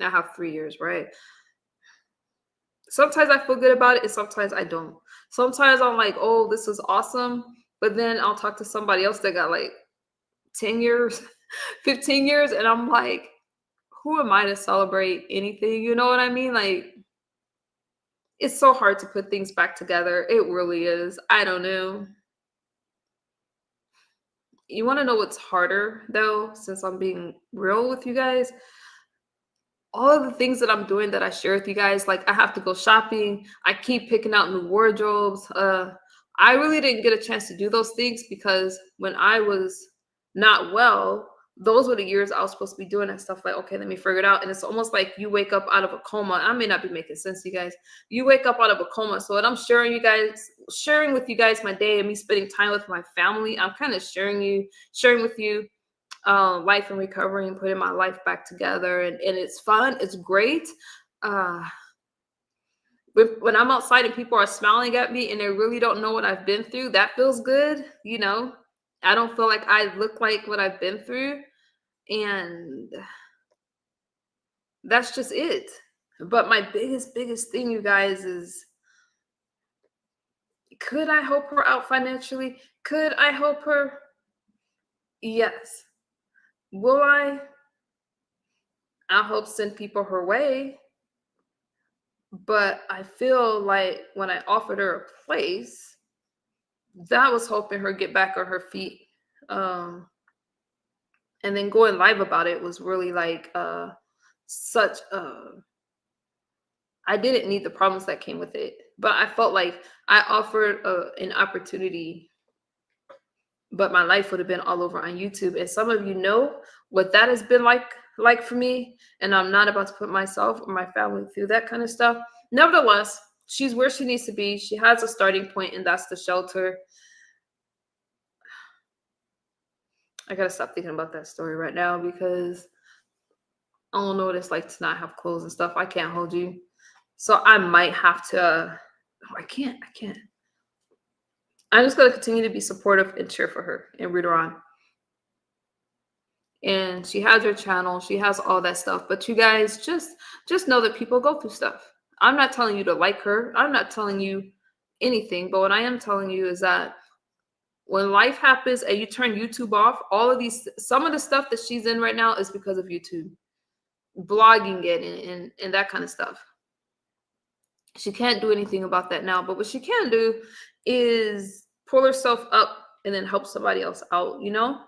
I have 3 years, right? Sometimes I feel good about it, and sometimes I don't. Sometimes I'm like, oh, this is awesome. But then I'll talk to somebody else that got like 10 years, 15 years, and I'm like, who am I to celebrate anything? You know what I mean? Like, it's so hard to put things back together. It really is. I don't know. You want to know what's harder, though, since I'm being real with you guys? All of the things that I'm doing that I share with you guys, like I have to go shopping. I keep picking out new wardrobes. I really didn't get a chance to do those things because when I was not well, those were the years I was supposed to be doing that stuff. Like, okay, let me figure it out. And it's almost like you wake up out of a coma. I may not be making sense to you guys. You wake up out of a coma. So what I'm sharing with you guys my day and me spending time with my family, I'm kind of sharing with you life and recovery and putting my life back together. And it's fun. It's great. When I'm outside and people are smiling at me and they really don't know what I've been through, that feels good. You know, I don't feel like I look like what I've been through. And that's just it. But my biggest thing, you guys, is could I help her out financially? Could I help her? Yes. Will I? I hope send people her way. But I feel like when I offered her a place, that was helping her get back on her feet. And then going live about it was really like I didn't need the problems that came with it, but I felt like I offered an opportunity, but my life would have been all over on YouTube. And some of you know what that has been like for me, and I'm not about to put myself or my family through that kind of stuff. Nevertheless, she's where she needs to be. She has a starting point, and that's the shelter. I gotta stop thinking about that story right now because I don't know what it's like to not have clothes and stuff. I can't hold you. So I might have to, I can't. I'm just going to continue to be supportive and cheer for her and root her on. And she has her channel. She has all that stuff. But you guys just know that people go through stuff. I'm not telling you to like her. I'm not telling you anything. But what I am telling you is that when life happens and you turn YouTube off, some of the stuff that she's in right now is because of YouTube. Blogging it and that kind of stuff. She can't do anything about that now, but what she can do is pull herself up and then help somebody else out, you know?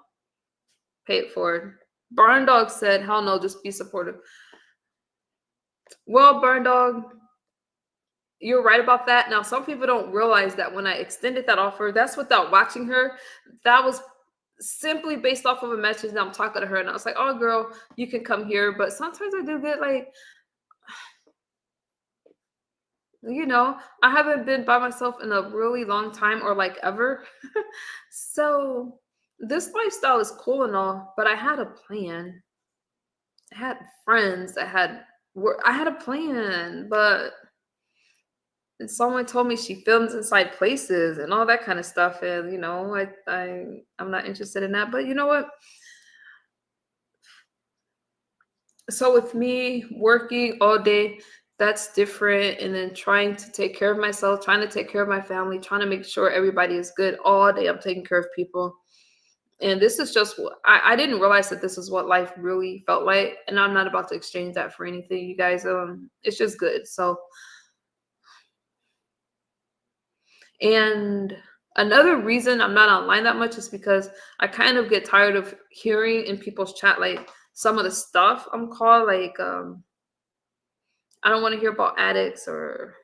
Pay it forward. Barn Dog said, hell no, just be supportive. Well, Barn Dog, you're right about that. Now, some people don't realize that when I extended that offer, that's without watching her. That was simply based off of a message that I'm talking to her. And I was like, oh, girl, you can come here. But sometimes I do get like, you know, I haven't been by myself in a really long time or like ever. So this lifestyle is cool and all, but I had a plan. I had friends. I had a plan, but someone told me she films inside places and all that kind of stuff, and you know, I'm not interested in that. But you know what? So with me working all day, that's different, and then trying to take care of myself, trying to take care of my family, trying to make sure everybody is good all day. I'm taking care of people. And this is just what I didn't realize that this is what life really felt like. And I'm not about to exchange that for anything, you guys. It's just good. So, and another reason I'm not online that much is because I kind of get tired of hearing in people's chat like some of the stuff I'm called. Like, I don't want to hear about addicts or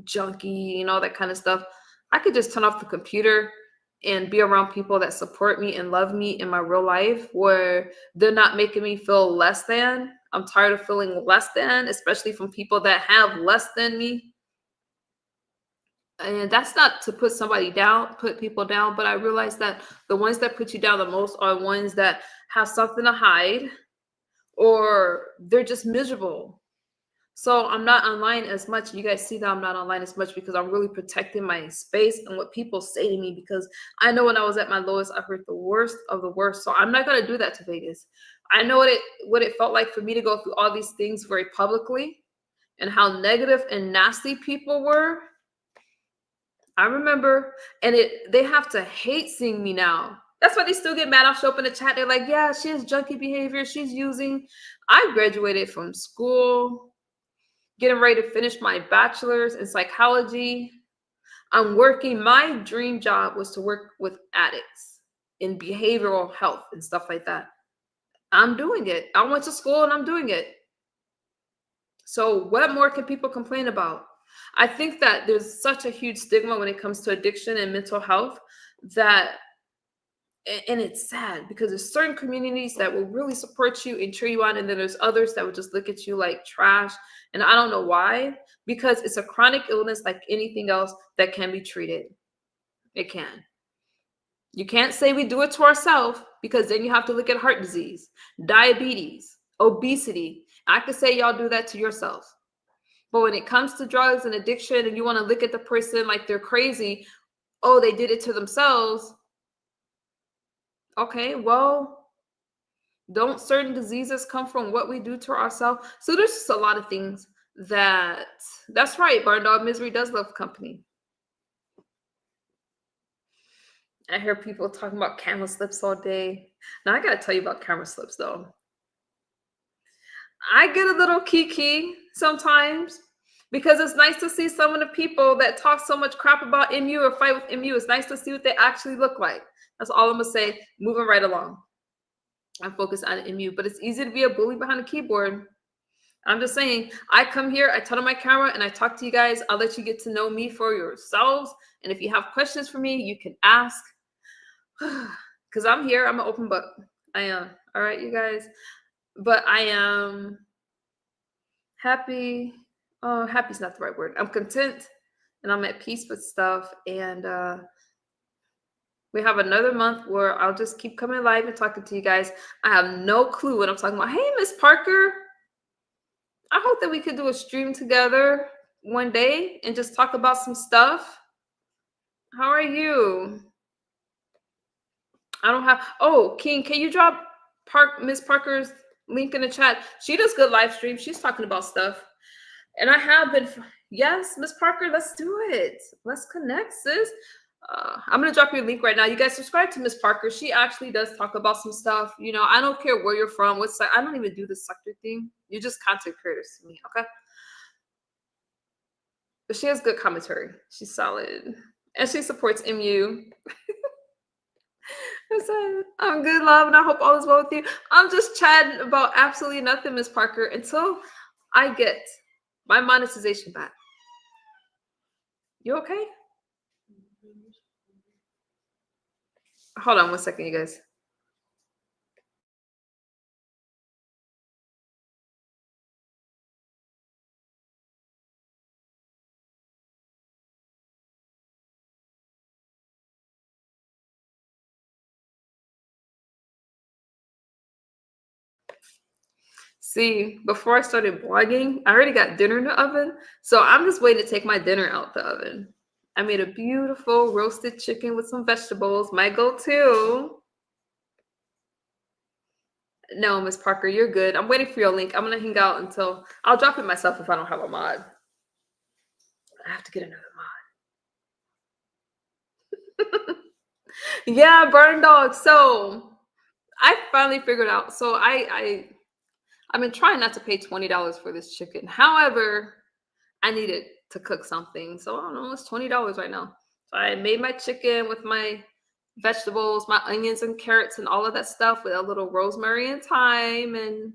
junkie and all that kind of stuff. I could just turn off the computer and be around people that support me and love me in my real life, where they're not making me feel less than. I'm tired of feeling less than, especially from people that have less than me. And that's not to put somebody down, put people down, but I realize that the ones that put you down the most are ones that have something to hide, or they're just miserable. So I'm not online as much. You guys see that I'm not online as much because I'm really protecting my space and what people say to me, because I know when I was at my lowest, I heard the worst of the worst. So I'm not going to do that to Vegas. I know what it felt like for me to go through all these things very publicly and how negative and nasty people were. I remember, and they have to hate seeing me now. That's why they still get mad. I'll show up in the chat. They're like, yeah, she has junkie behavior. She's using. I graduated from school, getting ready to finish my bachelor's in psychology. I'm working. My dream job was to work with addicts in behavioral health and stuff like that. I'm doing it. I went to school and I'm doing it. So what more can people complain about? I think that there's such a huge stigma when it comes to addiction and mental health that, and it's sad because there's certain communities that will really support you and cheer you on, and then there's others that will just look at you like trash. And I don't know why, because it's a chronic illness like anything else that can be treated. It can. You can't say we do it to ourselves, because then you have to look at heart disease, diabetes, obesity. I could say y'all do that to yourself. But when it comes to drugs and addiction and you want to look at the person like they're crazy, oh, they did it to themselves. Okay, well, don't certain diseases come from what we do to ourselves? So there's just a lot of things that's right, Barn Dog, misery does love company. I hear people talking about camera slips all day. Now I gotta tell you about camera slips though. I get a little kiki sometimes because it's nice to see some of the people that talk so much crap about MU or fight with MU. It's nice to see what they actually look like. That's all I'm gonna say. Moving right along. I focus on MU, but it's easy to be a bully behind a keyboard. I'm just saying, I come here, I turn on my camera, and I talk to you guys. I'll let you get to know me for yourselves. And if you have questions for me, you can ask. Because I'm here. I'm an open book. I am. All right, you guys. But I am happy. Oh, happy is not the right word. I'm content and I'm at peace with stuff. And we have another month where I'll just keep coming live and talking to you guys. I have no clue what I'm talking about. Hey, Miss Parker. I hope that we could do a stream together one day and just talk about some stuff. How are you? I don't have. Oh, King, can you drop Miss Parker's link in the chat? She does good live streams. She's talking about stuff. And I have been. Yes, Miss Parker, let's do it. Let's connect, sis. I'm going to drop your link right now. You guys subscribe to Miss Parker. She actually does talk about some stuff. You know, I don't care where you're from. I don't even do the sector thing. You're just content creators to me, okay? She has good commentary. She's solid. And she supports MU. I said, I'm good, love, and I hope all is well with you. I'm just chatting about absolutely nothing, Miss Parker, until I get my monetization back. You okay? Hold on 1 second, you guys. See, before I started blogging, I already got dinner in the oven. So I'm just waiting to take my dinner out the oven. I made a beautiful roasted chicken with some vegetables, my go-to. No, Miss Parker, you're good. I'm waiting for your link. I'm gonna hang out until I'll drop it myself if I don't have a mod. I have to get another mod. Yeah, burn dog. So I finally figured out. So I've been trying not to pay $20 for this chicken. However, I needed to cook something. So I don't know, it's $20 right now. So I made my chicken with my vegetables, my onions and carrots and all of that stuff with a little rosemary and thyme and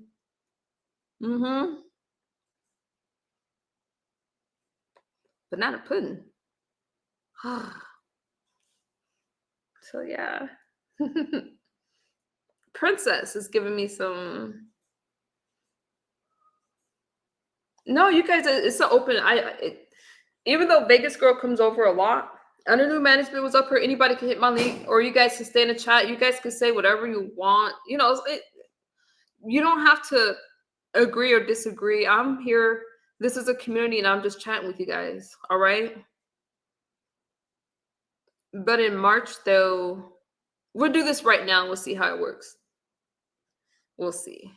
banana pudding. So yeah. Princess is giving me some. No, you guys, it's an open. Even though Vegas Girl comes over a lot, under new management was up here. Anybody can hit my link, or you guys can stay in the chat. You guys can say whatever you want. You know, you don't have to agree or disagree. I'm here. This is a community, and I'm just chatting with you guys. All right. But in March, though, we'll do this right now. We'll see how it works. We'll see.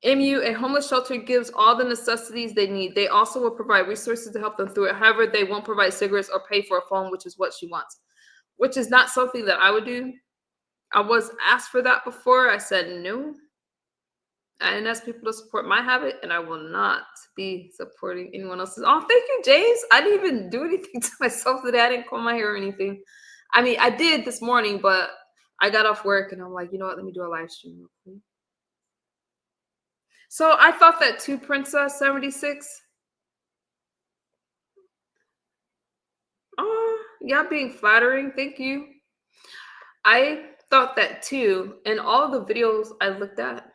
MU, a homeless shelter, gives all the necessities they need. They also will provide resources to help them through it. However, they won't provide cigarettes or pay for a phone, which is what she wants, which is not something that I would do. I was asked for that before. I said no. I didn't ask people to support my habit, and I will not be supporting anyone else's. Oh, thank you, James. I didn't even do anything to myself today. I didn't comb my hair or anything. I mean, I did this morning, but I got off work, and I'm like, you know what? Let me do a live stream real quick. So I thought that too, Princess 76. Oh, yeah, being flattering. Thank you. I thought that too. And all the videos I looked at,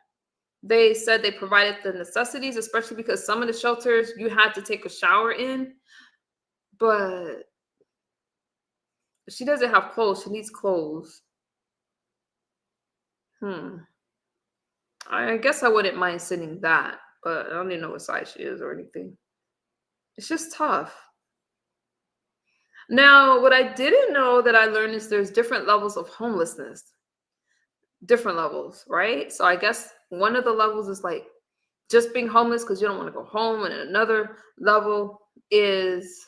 they said they provided the necessities, especially because some of the shelters you had to take a shower in. But she doesn't have clothes. She needs clothes. I guess I wouldn't mind sending that, but I don't even know what size she is or anything. It's just tough. Now, what I didn't know that I learned is there's different levels of homelessness. Different levels, right? So I guess one of the levels is like just being homeless because you don't want to go home, and another level is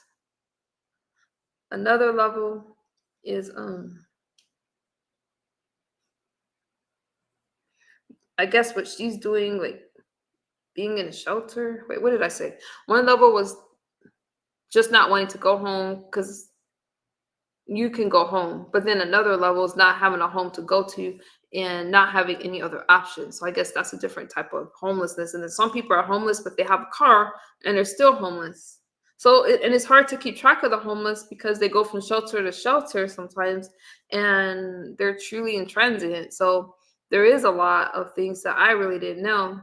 I guess what she's doing, like being in a shelter. Wait, what did I say? One level was just not wanting to go home because you can go home, but then another level is not having a home to go to and not having any other options. So I guess that's a different type of homelessness. And then some people are homeless, but they have a car and they're still homeless. So and it's hard to keep track of the homeless because they go from shelter to shelter sometimes, and they're truly in transit. So there is a lot of things that I really didn't know,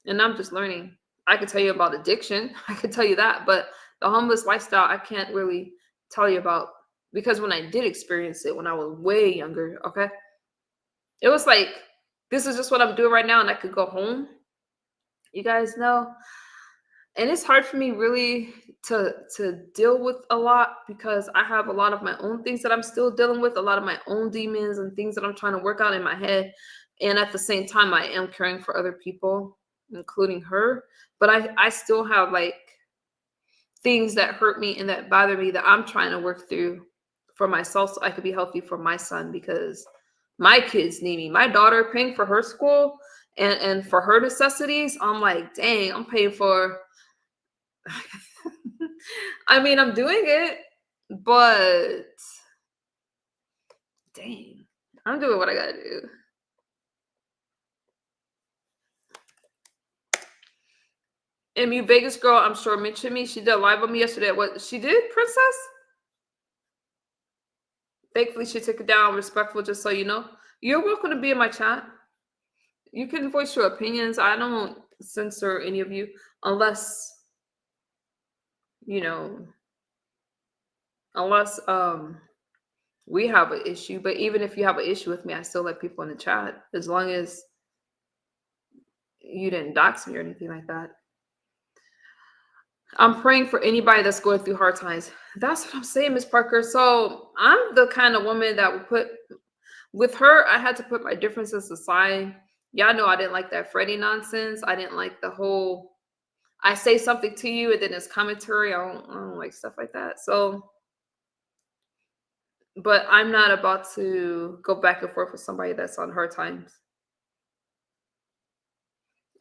and I'm just learning. I could tell you about addiction. I could tell you that, but the homeless lifestyle, I can't really tell you about, because when I did experience it when I was way younger, okay, it was like, this is just what I'm doing right now, and I could go home. You guys know. And it's hard for me really to deal with a lot because I have a lot of my own things that I'm still dealing with, a lot of my own demons and things that I'm trying to work out in my head. And at the same time, I am caring for other people, including her. But I still have like things that hurt me and that bother me that I'm trying to work through for myself so I could be healthy for my son, because my kids need me. My daughter, paying for her school and for her necessities, I'm like, dang, I'm paying for I mean, I'm doing it, but dang, I'm doing what I gotta do. MU Vegas girl, I'm sure mentioned me. She did a live on me yesterday. What she did, Princess? Thankfully, she took it down. Respectful, just so you know. You're welcome to be in my chat. You can voice your opinions. I don't censor any of you unless, you know, unless we have an issue. But even if you have an issue with me, I still let people in the chat as long as you didn't dox me or anything like that. I'm praying for anybody that's going through hard times. That's what I'm saying, Miss Parker. So I'm the kind of woman that would put, with her, I had to put my differences aside. Y'all know I didn't like that Freddie nonsense. I didn't like the whole, I say something to you and then it's commentary. I don't like stuff like that. So, but I'm not about to go back and forth with somebody that's on hard times.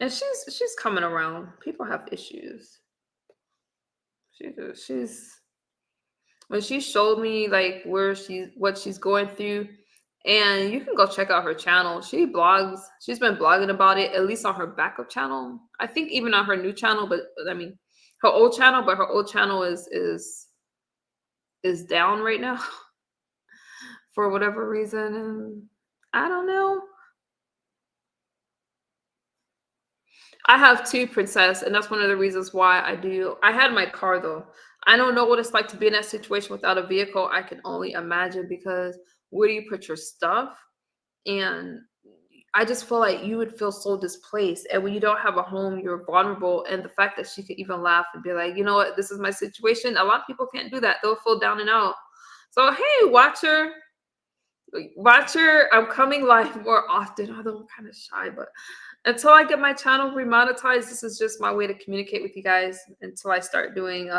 And she's coming around. People have issues. She's when she showed me like what she's going through, and you can go check out her channel. She blogs. She's been blogging about it, at least on her backup channel. I think even on her new channel, but I mean her old channel, but her old channel is down right now for whatever reason. And I don't know. I have two, Princess, and that's one of the reasons why I do. I had my car though. I don't know what it's like to be in that situation without a vehicle. I can only imagine, because where do you put your stuff? And I just feel like you would feel so displaced. And when you don't have a home, you're vulnerable. And the fact that she could even laugh and be like, you know what, this is my situation. A lot of people can't do that. They'll feel down and out. So, hey, watcher, I'm coming live more often, although I'm kind of shy, but until I get my channel remonetized, this is just my way to communicate with you guys until I start doing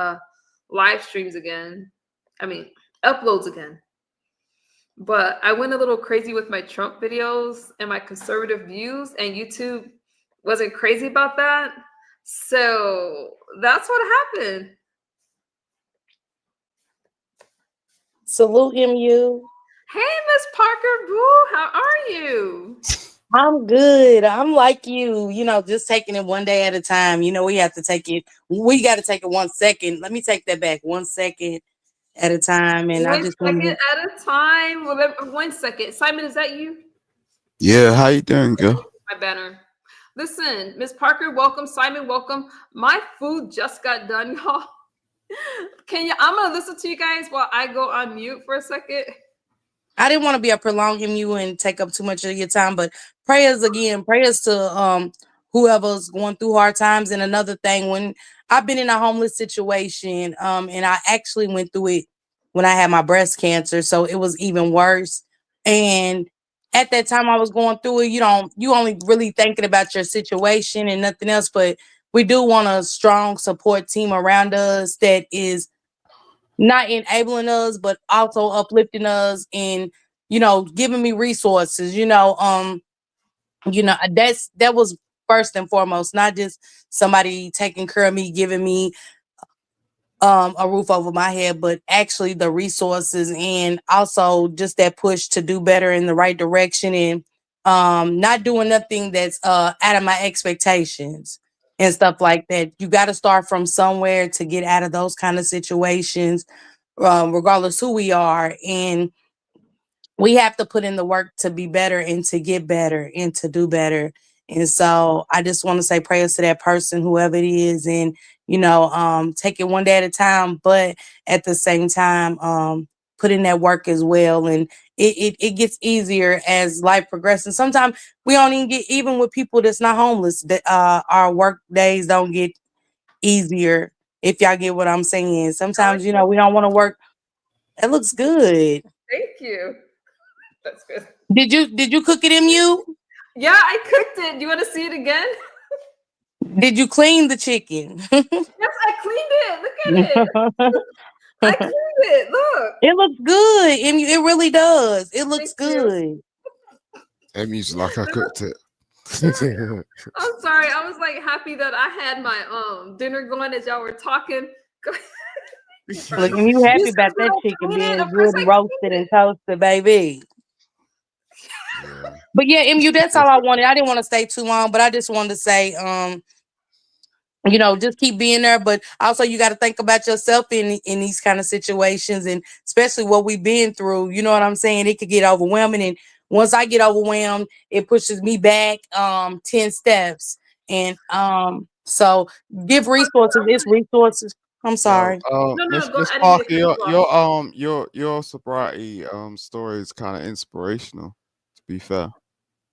live streams again. I mean, uploads again. But I went a little crazy with my Trump videos and my conservative views, and YouTube wasn't crazy about that. So that's what happened. Salute MU. Hey, Miss Parker Boo, how are you? I'm good. I'm like you, just taking it one day at a time. We have to take it. We got to take it 1 second. Let me take that back. 1 second at a time. And I just want to. 1 second at a time. Well, 1 second. Simon, is that you? Yeah, how you doing, girl? My banner. Listen, Miss Parker, welcome. Simon, welcome. My food just got done, y'all. I'm gonna listen to you guys while I go on mute for a second. I didn't want to be a prolonging you and take up too much of your time, but prayers to whoever's going through hard times. And another thing, when I've been in a homeless situation, and I actually went through it when I had my breast cancer, so it was even worse. And at that time I was going through it, you only really thinking about your situation and nothing else, but we do want a strong support team around us that is not enabling us, but also uplifting us and, giving me resources, that was first and foremost, not just somebody taking care of me, giving me a roof over my head, but actually the resources, and also just that push to do better in the right direction, and not doing nothing that's out of my expectations and stuff like that. You got to start from somewhere to get out of those kind of situations, regardless who we are. And we have to put in the work to be better and to get better and to do better. And so I just want to say prayers to that person, whoever it is, and, take it one day at a time, but at the same time, put in that work as well. And it gets easier as life progresses. Sometimes we don't even get, even with people that's not homeless, that our work days don't get easier, if y'all get what I'm saying. Sometimes, we don't want to work. It looks good. Thank you. That's good. Did you cook it, MU? Yeah, I cooked it. Do you want to see it again? Did you clean the chicken? Yes, I cleaned it. Look at it. I cleaned it. Look. It looks good. MU, it really does. It looks Thank you. good. Emmy's like I cooked it. I'm sorry. I was like happy that I had my dinner going as y'all were talking. Look, and you happy You said about you that don't chicken clean it. being Of course good and I roasted clean and it. toasted, baby. Yeah. But yeah, MU, that's all That's I wanted. I didn't want to stay too long, but I just wanted to say, just keep being there. But also you got to think about yourself in these kind of situations, and especially what we've been through. You know what I'm saying? It could get overwhelming. And once I get overwhelmed, it pushes me back 10 steps. And so give resources, it's resources. I'm yo, sorry. No, no, Miss no, go. Miss I didn't mean to Parker, cut you off. your sobriety story is kind of inspirational, to be fair.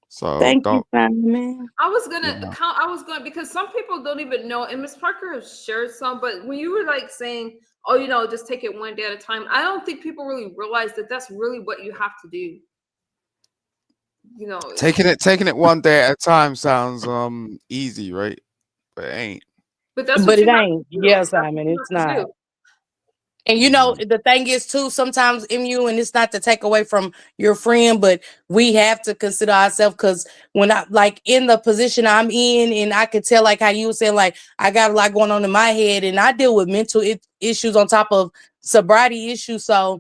So Thank you, don't, Simon. I was gonna yeah. count. I was going because some people don't even know, and Miss Parker has shared some. But when you were like saying, "Oh, just take it one day at a time," I don't think people really realize that that's really what you have to do. You know, Taking it one day at a time sounds easy, right? But it ain't. but that's But what it you have ain't. to do. Yeah, That's what Simon, you it's have to not. do. And Mhm. the thing is too, sometimes MU, and it's not to take away from your friend, but we have to consider ourselves, because when I like in the position I'm in, and I could tell like how you were saying, like I got a lot going on in my head, and I deal with mental issues on top of sobriety issues. So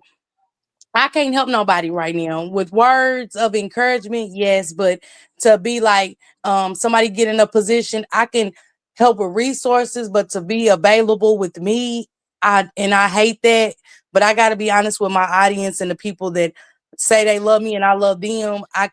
I can't help nobody right now with words of encouragement, yes, but to be like somebody get in a position, I can help with resources, but to be available with me, I hate that. But I gotta be honest with my audience and the people that say they love me and I love them. I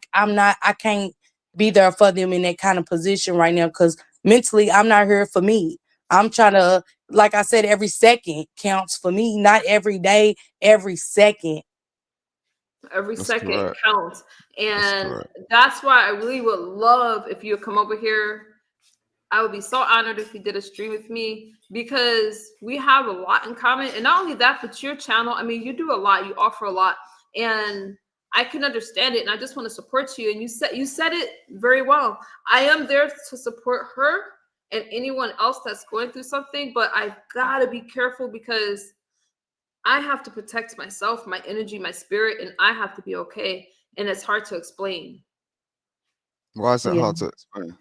can't be there for them in that kind of position right now, because mentally I'm not here for me. I'm trying to, like I said, every second counts for me, not every day, every second. Every That's second correct. counts, That's and correct. that's why I really would love if you would come over here. I would be so honored if you did a stream with me, because we have a lot in common. And not only that, but your channel, I mean, you do a lot, you offer a lot, and I can understand it. And I just want to support you. And you said it very well. I am there to support her and anyone else that's going through something, but I've got to be careful because I have to protect myself, my energy, my spirit, and I have to be okay. And it's hard to explain. Why is it Yeah. hard to explain?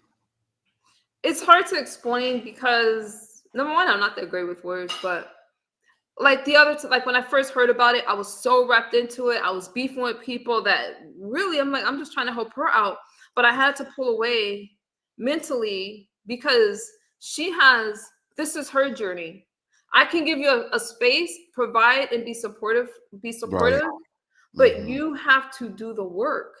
It's hard to explain because number one, I'm not that great with words, but like like when I first heard about it, I was so wrapped into it. I was beefing with people that really, I'm like, I'm just trying to help her out. But I had to pull away mentally because this is her journey. I can give you a space, provide and be Right. supportive, but Hmm. you have to do the work.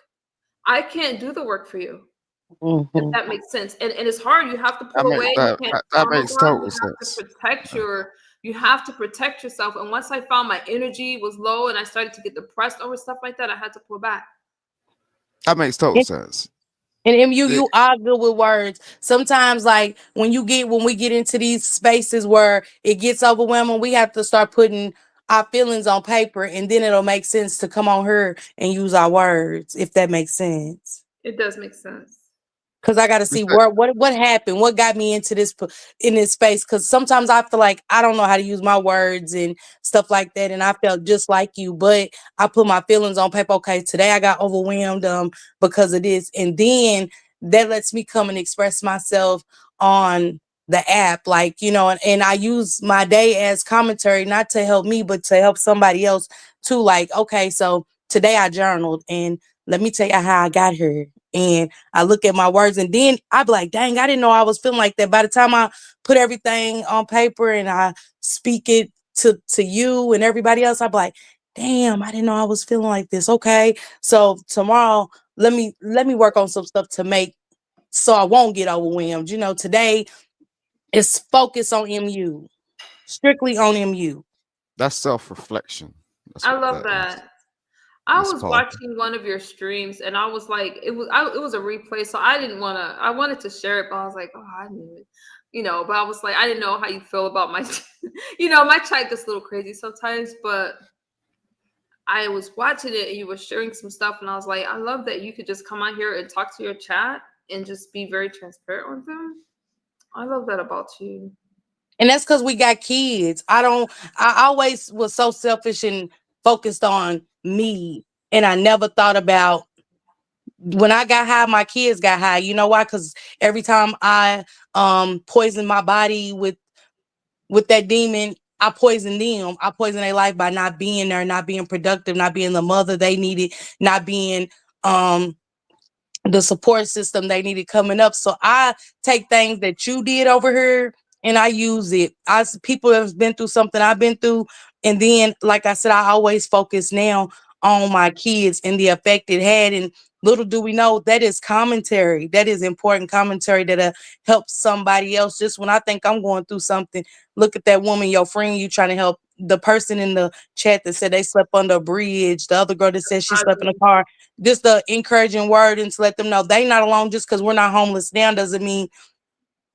I can't do the work for you, if Mhm. that makes sense. And it's hard. You have to That pull away. makes You that can't that, that trauma makes bond. total You have to sense. protect Yeah. you have to protect yourself. And once I found my energy was low and I started to get depressed over stuff like that, I had to pull back. That makes total sense. And MU, It, you are good with words. Sometimes, like when we get into these spaces where it gets overwhelming, we have to start putting our feelings on paper, and then it'll make sense to come on here and use our words, if that makes sense. It does make sense. Cause I got to you see said, what happened, what got me into in this space. Cause sometimes I feel like I don't know how to use my words and stuff like that, and I felt just like you. But I put my feelings on paper. Okay, today I got overwhelmed because of this, and then that lets me come and express myself on the app, like and I use my day as commentary, not to help me, but to help somebody else too. Like, okay, so today I journaled, and let me tell you how I got here. And I look at my words, and then I be like, dang, I didn't know I was feeling like that. By the time I put everything on paper and I speak it to you and everybody else, I be like, damn, I didn't know I was feeling like this. Okay. So tomorrow, let me work on some stuff to make so I won't get overwhelmed. Today it's focus on MU, strictly on MU. that's self-reflection. That's I what love that is, that. I Miss was Parker. watching one of your streams and I was like, it was a replay, so I wanted to share it, but I was like, oh, I knew it, but I was like, I didn't know how you feel about my, my chat gets a little crazy sometimes, but I was watching it and you were sharing some stuff, and I was like, I love that you could just come on here and talk to your chat and just be very transparent with them. I love that about you. And that's because we got kids. I always was so selfish and focused on me. And I never thought about when I got high, my kids got high. You know why? Because every time I poisoned my body with that demon, I poison them. I poison their life by not being there, not being productive, not being the mother they needed, not being um the support system they needed coming up. So I take things that you did over here and I use it. People have been through something I've been through. And then, like I said, I always focus now on my kids and the effect it had. And little do we know that is commentary. That is important commentary that helps somebody else. Just when I think I'm going through something, look at that woman, your friend, you trying to help. The person in the chat that said they slept under a bridge, the other girl that said she slept in a car, just the encouraging word and to let them know they not alone. Just because we're not homeless now doesn't mean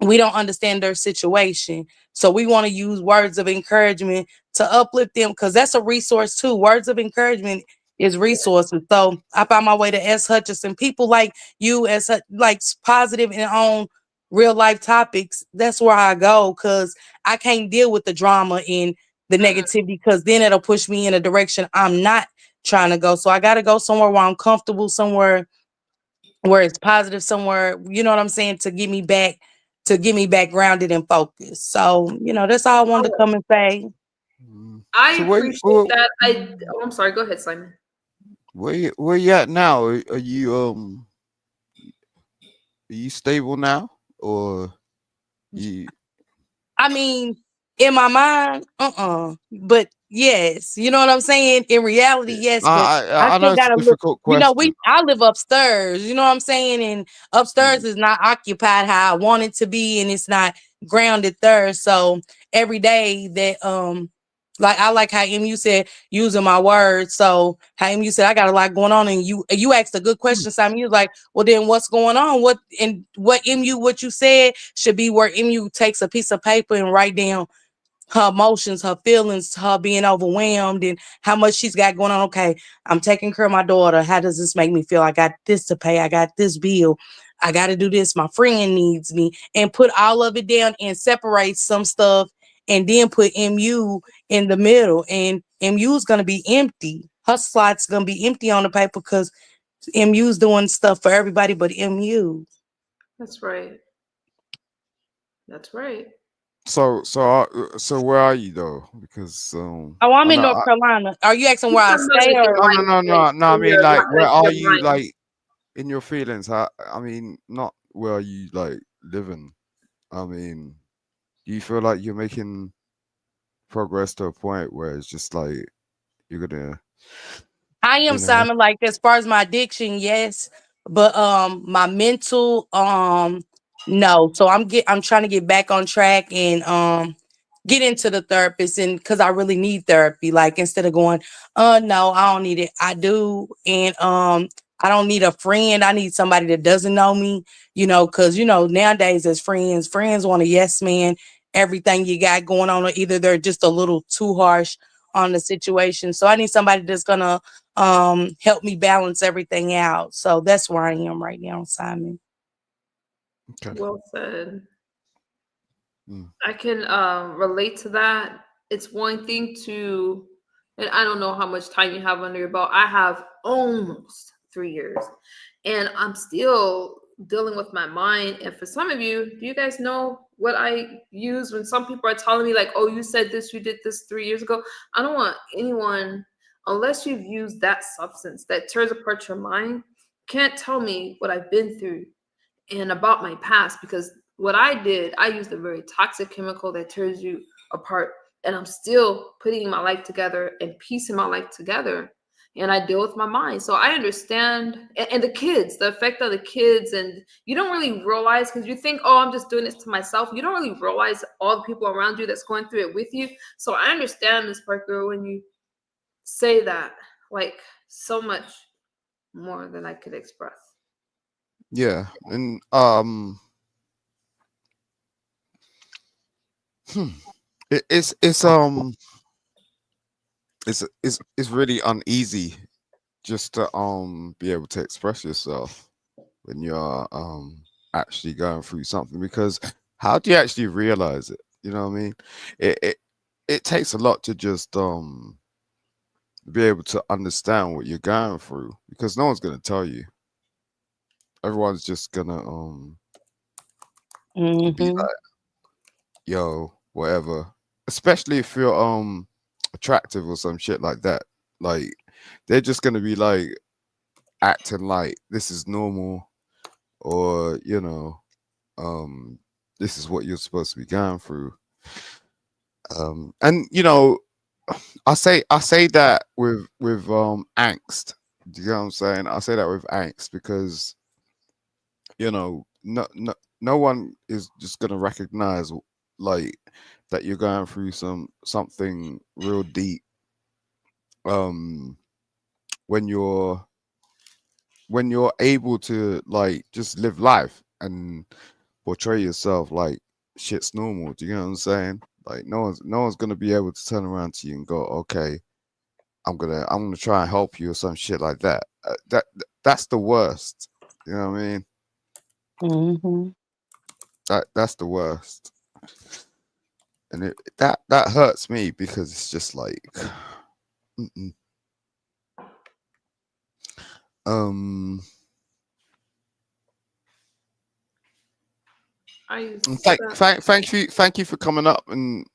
we don't understand their situation. So we want to use words of encouragement to uplift them because that's a resource too. Words of encouragement is resources. So I found my way to S. Hutchinson. People like you as like positive and on real life topics. That's where I go because I can't deal with the drama and the negativity because then it'll push me in a direction I'm not trying to go. So I got to go somewhere where I'm comfortable, somewhere where it's positive, somewhere, you know what I'm saying, to get me back grounded and focused. So, that's all I wanted to come and say. I So appreciate that. I'm sorry. Go ahead, Simon. where you at now? Are you stable now, or you? I mean, in my mind, but yes, you know what I'm saying? In reality, yes, but I I know still it's a gotta look, difficult question. I live upstairs, you know what I'm saying? And upstairs is not occupied how I want it to be, and it's not grounded there. So every day that like I like how MU said using my words. So how MU said I got a lot going on, and you asked a good question, Simon. You was like, well, then what's going on? What what you said should be where MU takes a piece of paper and write down her emotions, her feelings, her being overwhelmed, and how much she's got going on. Okay, I'm taking care of my daughter. How does this make me feel? I got this to pay. I got this bill. I got to do this. My friend needs me. And put all of it down and separate some stuff and then put MU in the middle. And MU is going to be empty. Her slot's going to be empty on the paper because MU's doing stuff for everybody but MU. That's right. That's right. So where are you though? Because Oh, I'm I in know. North Carolina. Are you asking He's where I talking about stay like your or? No, no, no, mindset, no, no. I in mean, your like, where are your you, mind. like, in your feelings? I mean, not where are you, like, living. I mean, do you feel like you're making progress to a point where it's just like you're gonna, I am you know? Simon, like as far as my addiction, yes. But my mental, no. So I'm trying to get back on track and get into the therapist and because I really need therapy. Like instead of going, no, I don't need it. I do. And I don't need a friend. I need somebody that doesn't know me, because nowadays as friends want a yes man, everything you got going on, or either they're just a little too harsh on the situation. So I need somebody that's gonna help me balance everything out. So that's where I am right now, Simon. Okay. Well said. Mm. I can relate to that. It's one thing to, and I don't know how much time you have under your belt. I have almost 3 years, and I'm still dealing with my mind. And for some of you, do you guys know what I use when some people are telling me, like, oh, you said this, you did this 3 years ago? I don't want anyone, unless you've used that substance that tears apart your mind, can't tell me what I've been through and about my past, because what I did, I used a very toxic chemical that tears you apart. And I'm still putting my life together and piecing my life together. And I deal with my mind. So I understand. And the kids, the effect of the kids. And you don't really realize, because you think, oh, I'm just doing this to myself. You don't really realize all the people around you that's going through it with you. So I understand, Ms. Parker, when you say that, like, so much more than I could express. Yeah, and it, it's really uneasy just to be able to express yourself when you're actually going through something, because how do you actually realize it? You know what I mean? It takes a lot to just be able to understand what you're going through, because no one's gonna tell you. Everyone's just gonna be Mm-hmm. like, yo, whatever, especially if you're attractive or some shit like that. Like they're just gonna be like acting like this is normal, or this is what you're supposed to be going through. And I say that with angst. Do you know what I'm saying? I say that with angst because no one is just gonna recognize like that you're going through something real deep um when you're able to like just live life and portray yourself like shit's normal. Do you know what I'm saying? Like no one's gonna be able to turn around to you and go, okay, I'm gonna try and help you or some shit like that. That's the worst. You know what I mean? Mm-hmm. That's the worst, and that hurts me because it's just like, mm-mm. um, I used and to, thank you for coming up and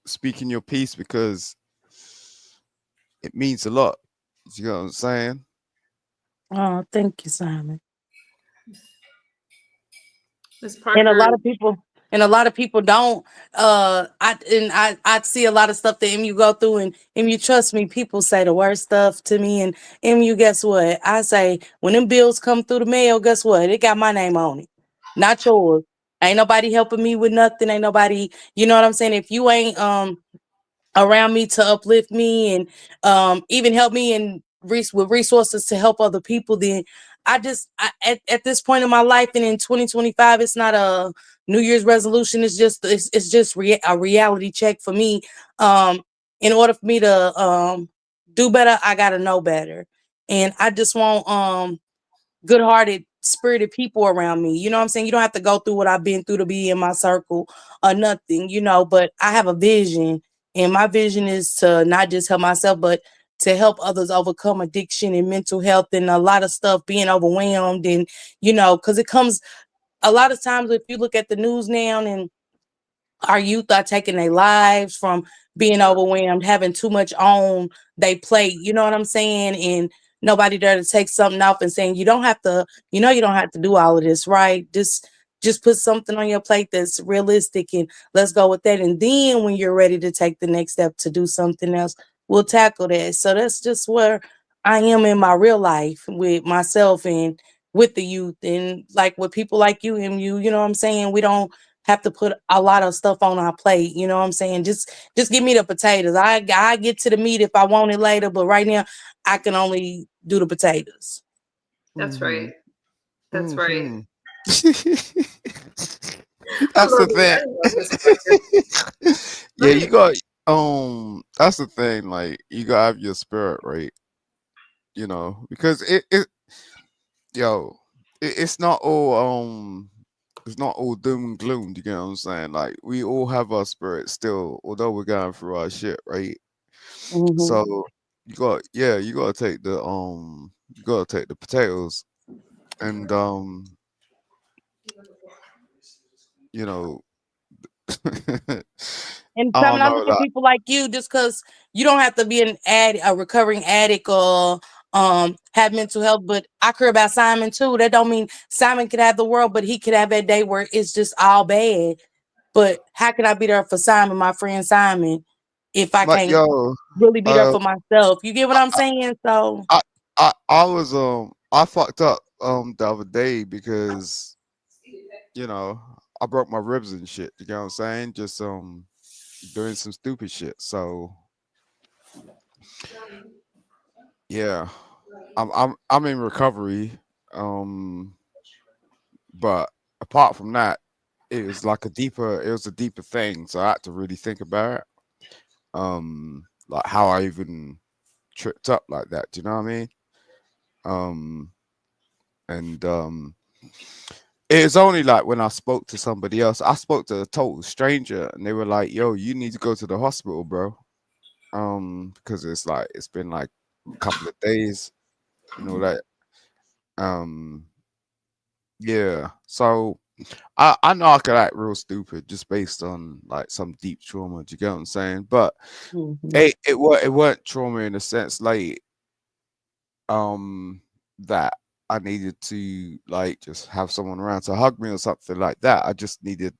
speaking your piece because it means a lot. You know what I'm saying? Oh, thank you, Simon. Miss And a Parker. lot of people don't I see a lot of stuff that MU go through, and MU, trust me, people say the worst stuff to me, and MU, guess what? I say when them bills come through the mail, guess what? It got my name on it, not yours. Ain't nobody helping me with nothing. Ain't nobody, you know what I'm saying? If you ain't around me to uplift me and even help me in with resources to help other people, then at this point in my life and in 2025, it's not a New Year's resolution. It's just a reality check for me. In order for me to do better, I gotta know better, and I just want good-hearted, spirited people around me. You know what I'm saying? You don't have to go through what I've been through to be in my circle or nothing, but I have a vision, and my vision is to not just help myself, but to help others overcome addiction and mental health and a lot of stuff, being overwhelmed. And, because it comes a lot of times, if you look at the news now, and our youth are taking their lives from being overwhelmed, having too much on they plate, you know what I'm saying? And nobody there to take something off and saying, you don't have to, you don't have to do all of this, right? Just put something on your plate that's realistic, and let's go with that. And then when you're ready to take the next step to do something else, we'll tackle that. So that's just where I am in my real life with myself and with the youth, and like with people like you and you know what I'm saying? We don't have to put a lot of stuff on our plate. You know what I'm saying? Just give me the potatoes. I get to the meat if I want it later, but right now I can only do the potatoes. That's right. Hmm. That's right. Hmm. I That's the love you. thing. I love Miss Parker. Yeah, Right. you got that's the thing, like you gotta have your spirit right, because it yo, it's not all doom and gloom, do you get what I'm saying? Like we all have our spirit still, although we're going through our shit, right? Hmm. So you gotta take the potatoes and you know I And don't Simon, I know, look at like people like you, just because you don't have to be a recovering addict, or have mental health. But I care about Simon too. That don't mean Simon could have the world, but he could have that day where it's just all bad. But how can I be there for Simon, my friend Simon, if I like can't yo, really be there uh for myself? You get what I'm saying? So, I I fucked up the other day because I broke my ribs and shit. You know what I'm saying? Just doing some stupid shit. So yeah, I'm in recovery. Um, but apart from that, it was a deeper thing. So I had to really think about it. Like how I even tripped up like that. Do you know what I mean? Um, and It's only like when I spoke to somebody else. I spoke to a total stranger, and they were like, "Yo, you need to go to the hospital, bro." Because it's been like a couple of days, that. Um, yeah. So I know I could act real stupid just based on like some deep trauma. Do you get what I'm saying? But Mhm. it weren't trauma in the sense like um that I needed to like just have someone around to hug me or something like that. I just needed,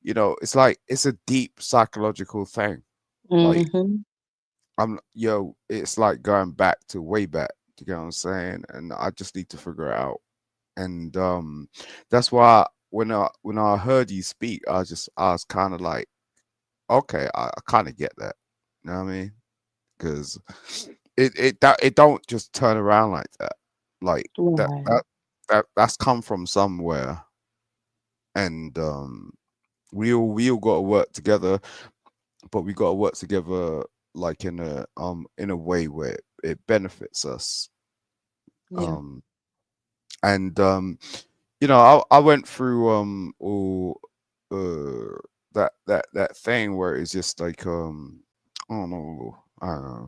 it's like it's a deep psychological thing. Like Mhm. it's like going back to way back. Do you get what I'm saying? And I just need to figure it out. And that's why when I heard you speak, I was kind of like, okay, I kind of get that. You know what I mean? Because it don't just turn around like that. Like that Right. that that's come from somewhere, and we all got to work together, but we got to work together like in a way where it benefits us. Yeah. Um, and I went through all that thing where it's just like I don't know, uh,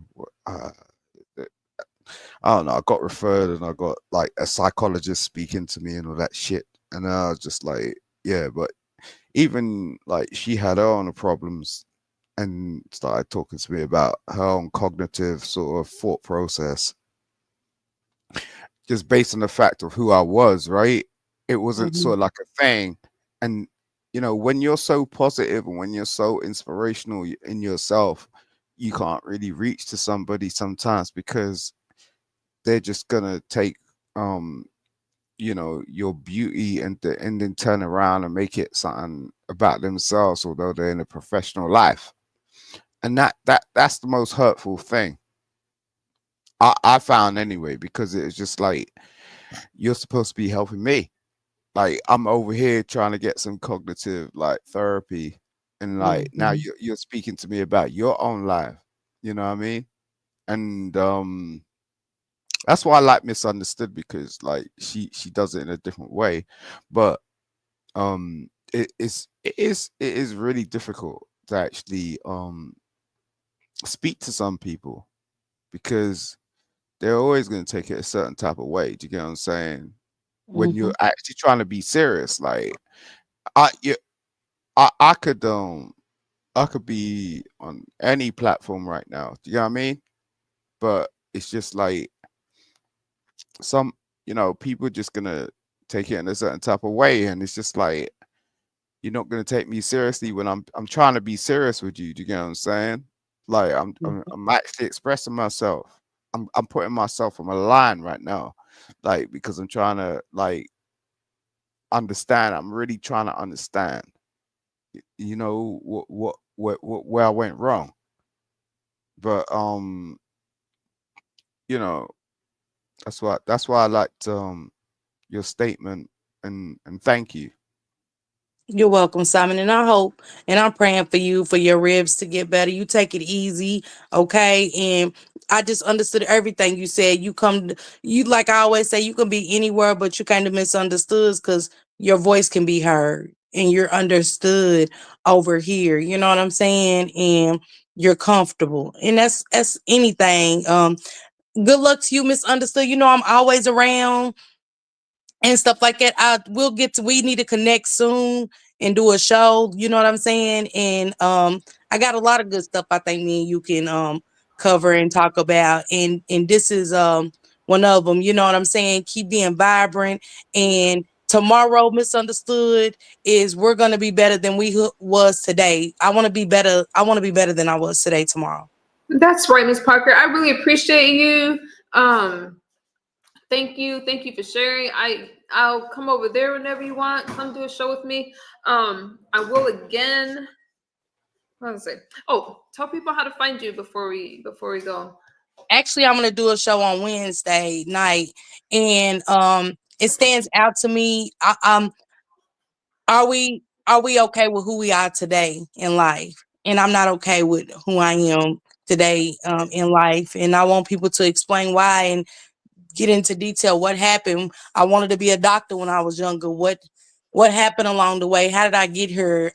I don't know. I got referred and I got like a psychologist speaking to me and all that shit. And I was just like, yeah, but even like she had her own problems and started talking to me about her own cognitive sort of thought process, just based on the fact of who I was, right? It wasn't Mhm. sort of like a thing. And, when you're so positive and when you're so inspirational in yourself, you can't really reach to somebody sometimes because they're just gonna take um your beauty and then turn around and make it something about themselves, although they're in a professional life. And that's the most hurtful thing I found anyway, because it's just like you're supposed to be helping me. Like I'm over here trying to get some cognitive like therapy, and like now Mhm. you're speaking to me about your own life. You know what I mean? And that's why I like Misunderstood, because like she does it in a different way, but it is really difficult to actually speak to some people because they're always going to take it a certain type of way. Do you get what I'm saying? When you're Mhm. actually trying to be serious, like I yeah, I could be on any platform right now. Do you know what I mean? But it's just like some people just gonna take it in a certain type of way, and it's just like you're not gonna take me seriously when I'm trying to be serious with you. Do you get what I'm saying? Like I'm actually expressing myself. I'm putting myself on the line right now, like because I'm trying to like understand. I'm really trying to understand. Where I went wrong. But you know that's why I liked your statement, and thank you. You're welcome, Simon. And I hope and I'm praying for you for your ribs to get better. You take it easy, okay? And I just understood everything you said. You like I always say, you can be anywhere, but you kind of misunderstood because your voice can be heard and you're understood over here. You know what I'm saying? And you're comfortable. And that's anything. Good luck to you, misunderstood. You know, I'm always around and stuff like that. We need to connect soon and do a show, you know what I'm saying? And I got a lot of good stuff I think me and you can cover and talk about. And this is one of them, you know what I'm saying? Keep being vibrant, and tomorrow, misunderstood, is we're going to be better than was today. I want to be better. I want to be better than I was today tomorrow. That's right, Miss Parker. I really appreciate you. Um, thank you for sharing. I'll come over there whenever you want. Come do a show with me. I will again. What was I say? Oh, tell people how to find you before we go. Actually, I'm gonna do a show on Wednesday night, and it stands out to me. Are we okay with who we are today in life? And I'm not okay with who I am today in life, and I want people to explain why and get into detail what happened. I wanted to be a doctor when I was younger. What happened along the way? How did I get here?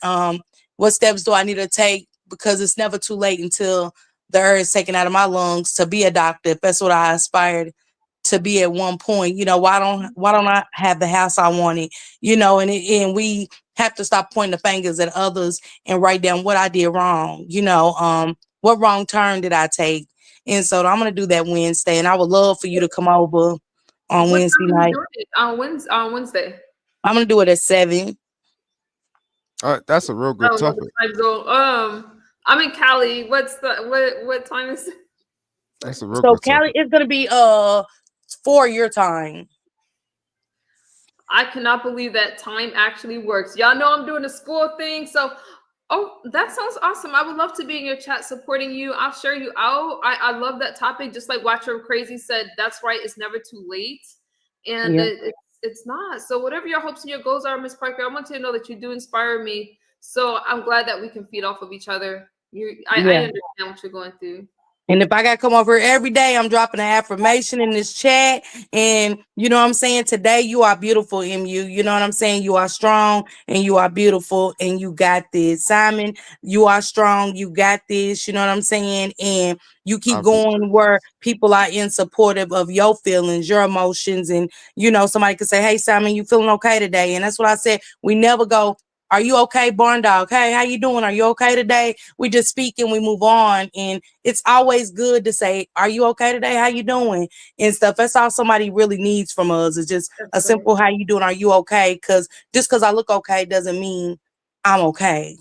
What steps do I need to take? Because it's never too late until the air is taken out of my lungs to be a doctor. If that's what I aspired to be at one point. You know, why don't I have the house I wanted? You know, and we have to stop pointing the fingers at others and write down what I did wrong. You know, what wrong turn did I take? And so I'm gonna do that Wednesday, and I would love for you to come over on What Wednesday time are you night. doing it? On Wednesday. I'm gonna do it at 7. That's a real good Oh, well, the topic. time zone. I'm in Cali. What's the what time is it? That's a real So good Callie, topic. it's gonna be 4 your time. I cannot believe that time actually works. Y'all know I'm doing a school thing, so oh, that sounds awesome. I would love to be in your chat supporting you. I'll share you out. I love that topic. Just like Watcher Crazy said, that's right. It's never too late, and Yeah. it's not. So whatever your hopes and your goals are, Miss Parker, I want you to know that you do inspire me. So I'm glad that we can feed off of each other. I Yeah. understand what you're going through. And if I gotta come over here every day, I'm dropping an affirmation in this chat. And you know what I'm saying? Today you are beautiful, MU. You know what I'm saying? You are strong and you are beautiful and you got this. Simon, you are strong, you got this, you know what I'm saying? And you keep I appreciate going where people are in supportive of your feelings, your emotions, and you know, somebody could say, hey Simon, you feeling okay today? And that's what I said. We never go, are you okay, Barn Dog? Hey, how you doing? Are you okay today? We just speak and we move on. And it's always good to say, are you okay today? How you doing? And stuff. That's all somebody really needs from us. Is just a That's right. simple how you doing? Are you okay? Because just because I look okay doesn't mean I'm okay.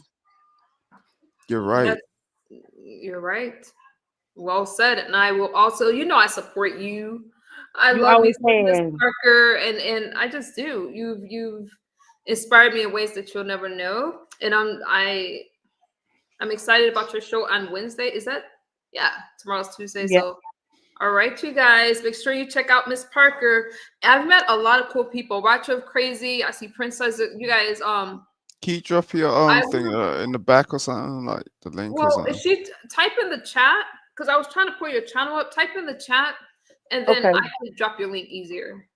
you're right. You're right. Well said. And I will also, I support you. I You love you, always Miss have. Parker, and I just do. You've inspired me in ways that you'll never know. And I'm excited about your show on Wednesday. Is that tomorrow's Tuesday. Yeah. So all right, you guys, make sure you check out Miss Parker. I've met a lot of cool people. Watcher of Crazy. I see Princess. You guys, Can you drop your I thing in the back or something, like the link or well, if something? she type in the chat, because I was trying to pull your channel up, type in the chat, and then Okay. I can drop your link easier.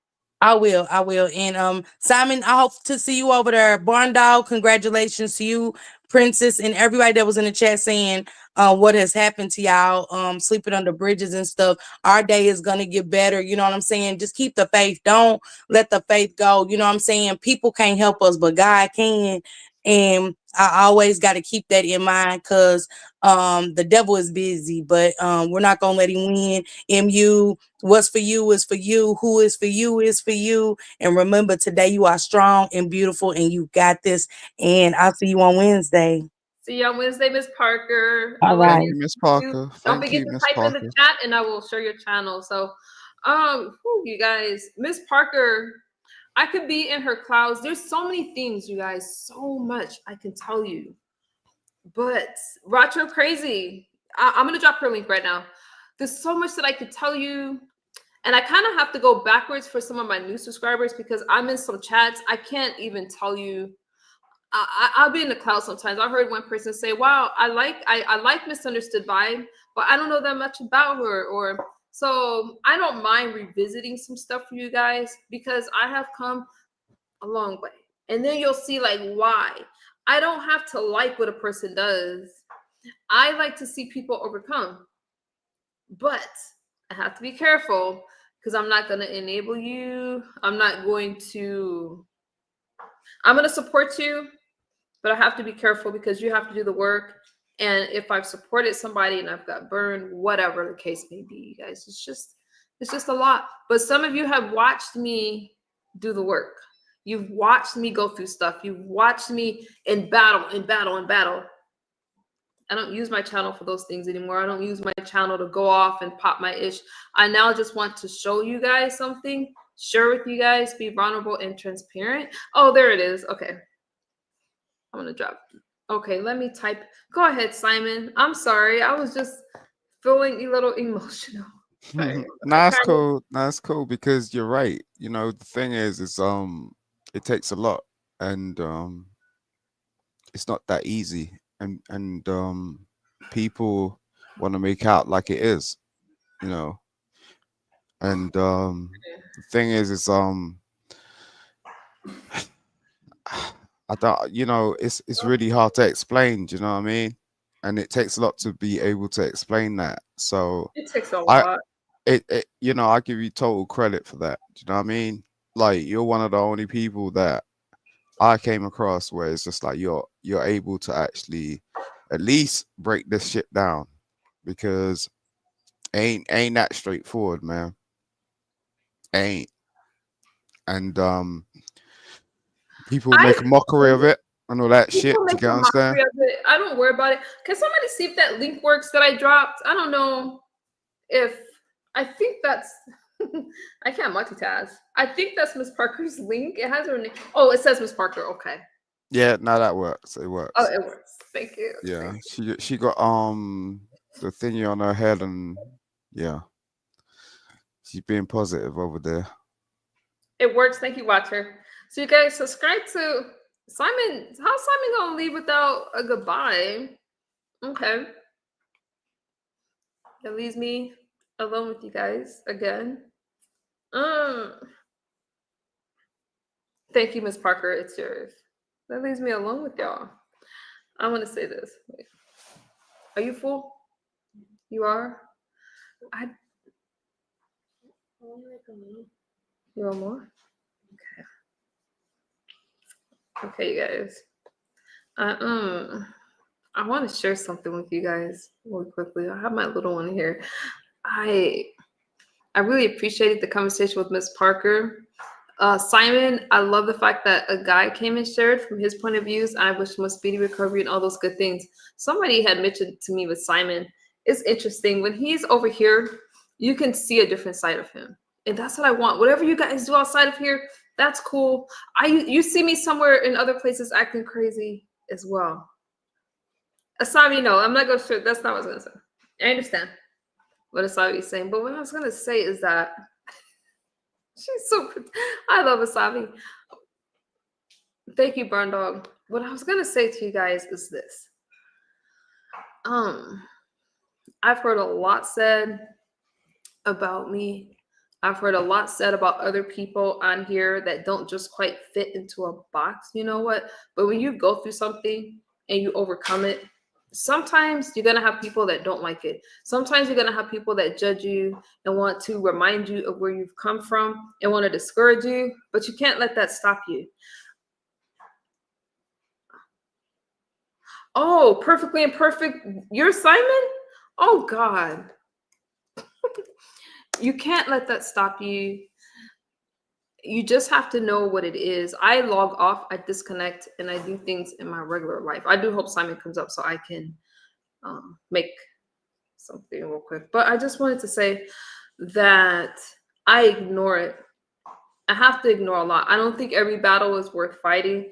I will. And Simon, I hope to see you over there. Barn Dog, congratulations to you, Princess, and everybody that was in the chat saying what has happened to y'all, sleeping under bridges and stuff. Our day is gonna get better. You know what I'm saying? Just keep the faith. Don't let the faith go. You know what I'm saying? People can't help us, but God can. And I always got to keep that in mind because the devil is busy, but we're not gonna let him win. MU, what's for you is for you. Who is for you is for you. And remember, today you are strong and beautiful and you got this. And I'll see you on Wednesday. See you on Wednesday, Miss Parker. I All love right. Thank you, Miss you. Parker. Don't Thank forget you, to Miss type in the Parker. chat, and I will share your channel. So, you guys, Miss Parker, I could be in her clouds. There's so many things, you guys, so much I can tell you. But Retro Crazy, I'm gonna drop her link right now. There's so much that I could tell you, and I kind of have to go backwards for some of my new subscribers because I'm in some chats. I can't even tell you. I'll be in the cloud sometimes. I heard one person say, "Wow, I like Misunderstood Vibe, but I don't know that much about her." Or so I don't mind revisiting some stuff for you guys because I have come a long way, and then you'll see like why. I don't have to like what a person does. I like to see people overcome, but I have to be careful because I'm not going to enable you. I'm going to support you, but I have to be careful because you have to do the work. And if I've supported somebody and I've got burned, whatever the case may be, you guys, it's just a lot. But some of you have watched me do the work. You've watched me go through stuff. You've watched me in battle. I don't use my channel for those things anymore. I don't use my channel to go off and pop my ish. I now just want to show you guys something, share with you guys, be vulnerable and transparent. Oh, there it is. Okay. I'm going to drop. Okay, let me type. Go ahead, Simon. I'm sorry. I was just feeling a little emotional. That's cool. That's cool because you're right. You know, the thing is it takes a lot, and it's not that easy, and people want to make out like it is, you know. And the thing is I don't, it's really hard to explain. Do you know what I mean? And it takes a lot to be able to explain that. So It takes a I lot. you know, I give you total credit for that. Do you know what I mean? Like you're one of the only people that I came across where it's just like you're able to actually at least break this shit down because ain't that straightforward, man. Ain't. And people I make a mockery of it and all that shit. People Do make you get a what I'm saying? mockery of it. I don't worry about it. Can somebody see if that link works that I dropped? I don't know if I think that's I can't multitask. I think that's Miss Parker's link. It has her name. Oh, it says Miss Parker. Okay. Yeah, no, that works. It Oh, works. it works. Thank you. Yeah. Thank She got the thingy on her head and yeah. She's being positive over there. you. It works. Thank you, Watcher. So you guys subscribe to Simon. How's Simon gonna leave without a goodbye? Okay. That leaves me alone with you guys again. Um, thank you, Miss Parker. It's yours. That leaves me alone with y'all. I want to say this. Wait. Are you full? You are? I You want more? Okay. Okay, you guys. I want to share something with you guys really quickly. I have my little one here. I really appreciated the conversation with Miss Parker. Simon, I love the fact that a guy came and shared from his point of views. I wish him a speedy recovery and all those good things. Somebody had mentioned to me with Simon, it's interesting. When he's over here, you can see a different side of him. And that's what I want. Whatever you guys do outside of here, that's cool. You see me somewhere in other places acting crazy as well. Asabi, no, I'm not going to. That's not what I was going to say. I understand what Asabi is saying. But what I was going to say is that she's so. I love Asabi. Thank you, Burn Dog. What I was going to say to you guys is this. I've heard a lot said about me. I've heard a lot said about other people on here that don't just quite fit into a box. You know what? But when you go through something and you overcome it, sometimes you're going to have people that don't like it. Sometimes you're going to have people that judge you and want to remind you of where you've come from and want to discourage you, but you can't let that stop you. Oh, perfectly imperfect. You're Simon? Oh, God. You can't let that stop you. You just have to know what it is. I log off, I disconnect, and I do things in my regular life. I do hope Simon comes up so I can make something real quick. But I just wanted to say that I ignore it. I have to ignore a lot. I don't think every battle is worth fighting.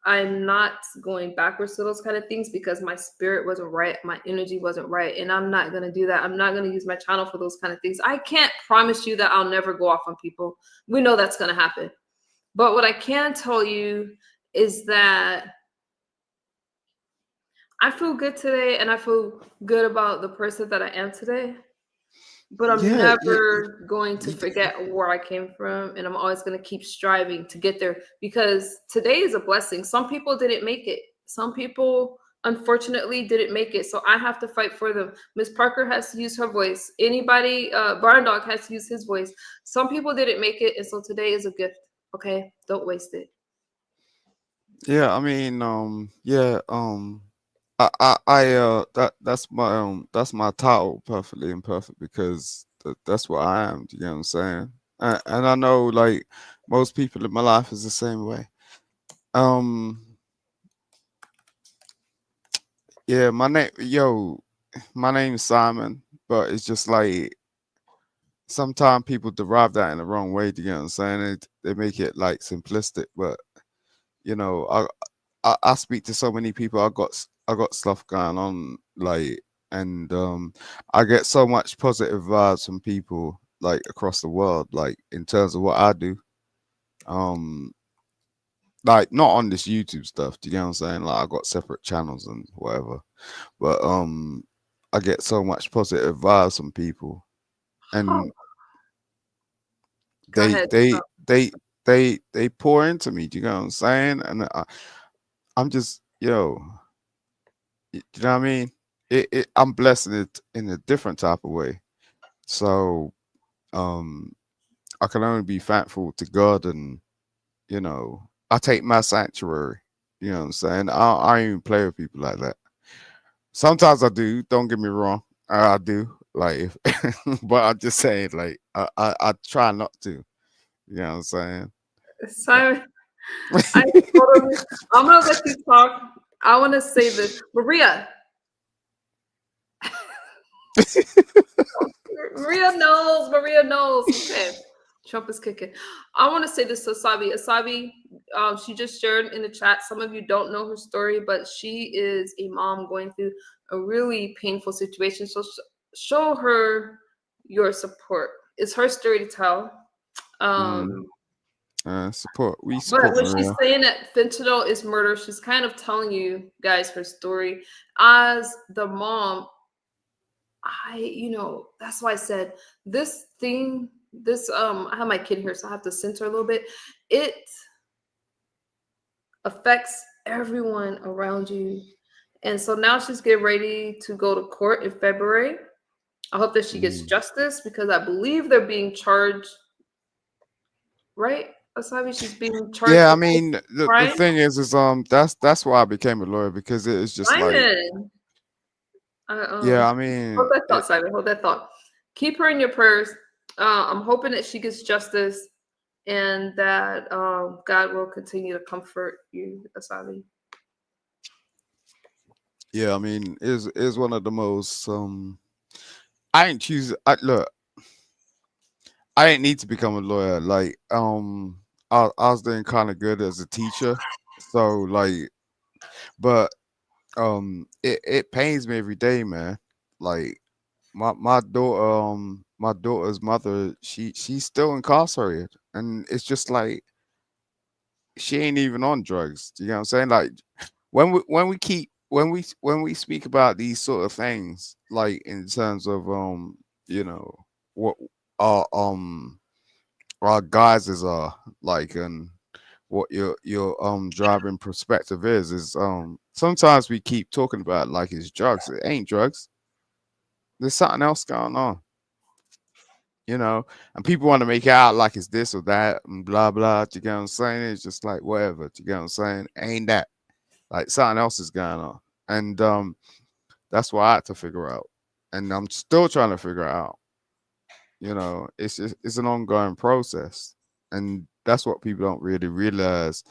I'm not going backwards to those kind of things because my spirit wasn't right, my energy wasn't right, and I'm not going to do that. I'm not going to use my channel for those kind of things. I can't promise you that I'll never go off on people. We know that's going to happen. But what I can tell you is that I feel good today and I feel good about the person that I am today. But I'm never going to forget where I came from, and I'm always going to keep striving to get there because today is a blessing. Some people didn't make it. Some people, unfortunately, didn't make it. So I have to fight for them. Miss Parker has to use her voice. Anybody, Barn Dog has to use his voice. Some people didn't make it, and so today is a gift. Okay, don't waste it. Yeah, I mean, that's my title, perfectly imperfect, because that's what I am. Do you get what I'm saying? And I know, like, most people in my life is the same way. Yeah, my name's Simon, but it's just like sometimes people derive that in the wrong way. Do you get what I'm saying? They make it like simplistic, but you know, I speak to so many people. I got stuff going on, like, and I get so much positive vibes from people like across the world, like in terms of what I do. Like not on this YouTube stuff. Do you get what I'm saying? Like I got separate channels and whatever, but I get so much positive vibes from people, and Go they ahead. they pour into me. Do you know what I'm saying? And I'm just yo. You know what I mean? I'm blessed in it in a different type of way. So I can only be thankful to God, and I take my sanctuary. You know what I'm saying? I don't even play with people like that. Sometimes I do. Don't get me wrong. I do. Like, but I'm just saying, like, I try not to. You know what I'm saying? Simon, I totally. I'm gonna let you talk. I want to say this, Maria. Maria knows. Maria knows. Okay. Trump is kicking. I want to say this to Asabi. Asabi, she just shared in the chat. Some of you don't know her story, but she is a mom going through a really painful situation. So show her your support. It's her story to tell. Support. We But support when she's Maria. saying that fentanyl is murder, she's kind of telling you guys her story. As the mom, that's why I said this thing, I have my kid here, so I have to censor a little bit. It affects everyone around you. And so now she's getting ready to go to court in February. I hope that she gets justice because I believe they're being charged, right? Asabi, she's being charged. Yeah, I with mean, the crime. thing is that's why I became a lawyer, because it is just like, Simon. yeah, I mean, Hold that thought, Simon. Hold that thought. Keep her in your prayers. I'm hoping that she gets justice and that God will continue to comfort you, Asabi. yeah, I mean, is one of the most I ain't choose. Look, I didn't need to become a lawyer. Like, I was doing kind of good as a teacher, so like, but it pains me every day, man. Like, my daughter, my daughter's mother, she's still incarcerated, and it's just like she ain't even on drugs. Do you know what I'm saying? Like, when we speak about these sort of things, like in terms of what our our guises are like, and what your driving perspective is sometimes we keep talking about it like it's drugs. It ain't drugs. There's something else going on, and people want to make it out like it's this or that and blah blah. Do you get what I'm saying? It's just like whatever. Do you get what I'm saying? Ain't that like something else is going on? And that's what I had to figure out, and I'm still trying to figure it out. It's an ongoing process, and that's what people don't really realize.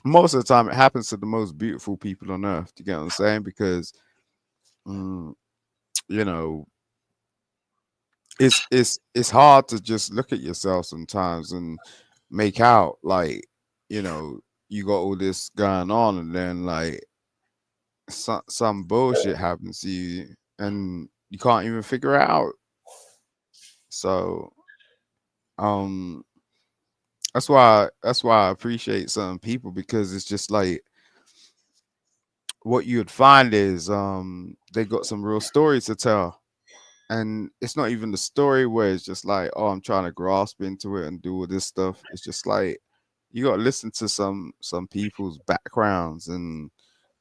Most of the time, it happens to the most beautiful people on earth. Do you get what I'm saying? Because mm, you know, it's hard to just look at yourself sometimes and make out like you got all this going on, and then like some bullshit happens to you, and you can't even figure it out. So um that's why I appreciate some people, because it's just like what you'd find is they got some real stories to tell, and it's not even the story where it's just like, oh, I'm trying to grasp into it and do all this stuff. It's just like you got to listen to some people's backgrounds and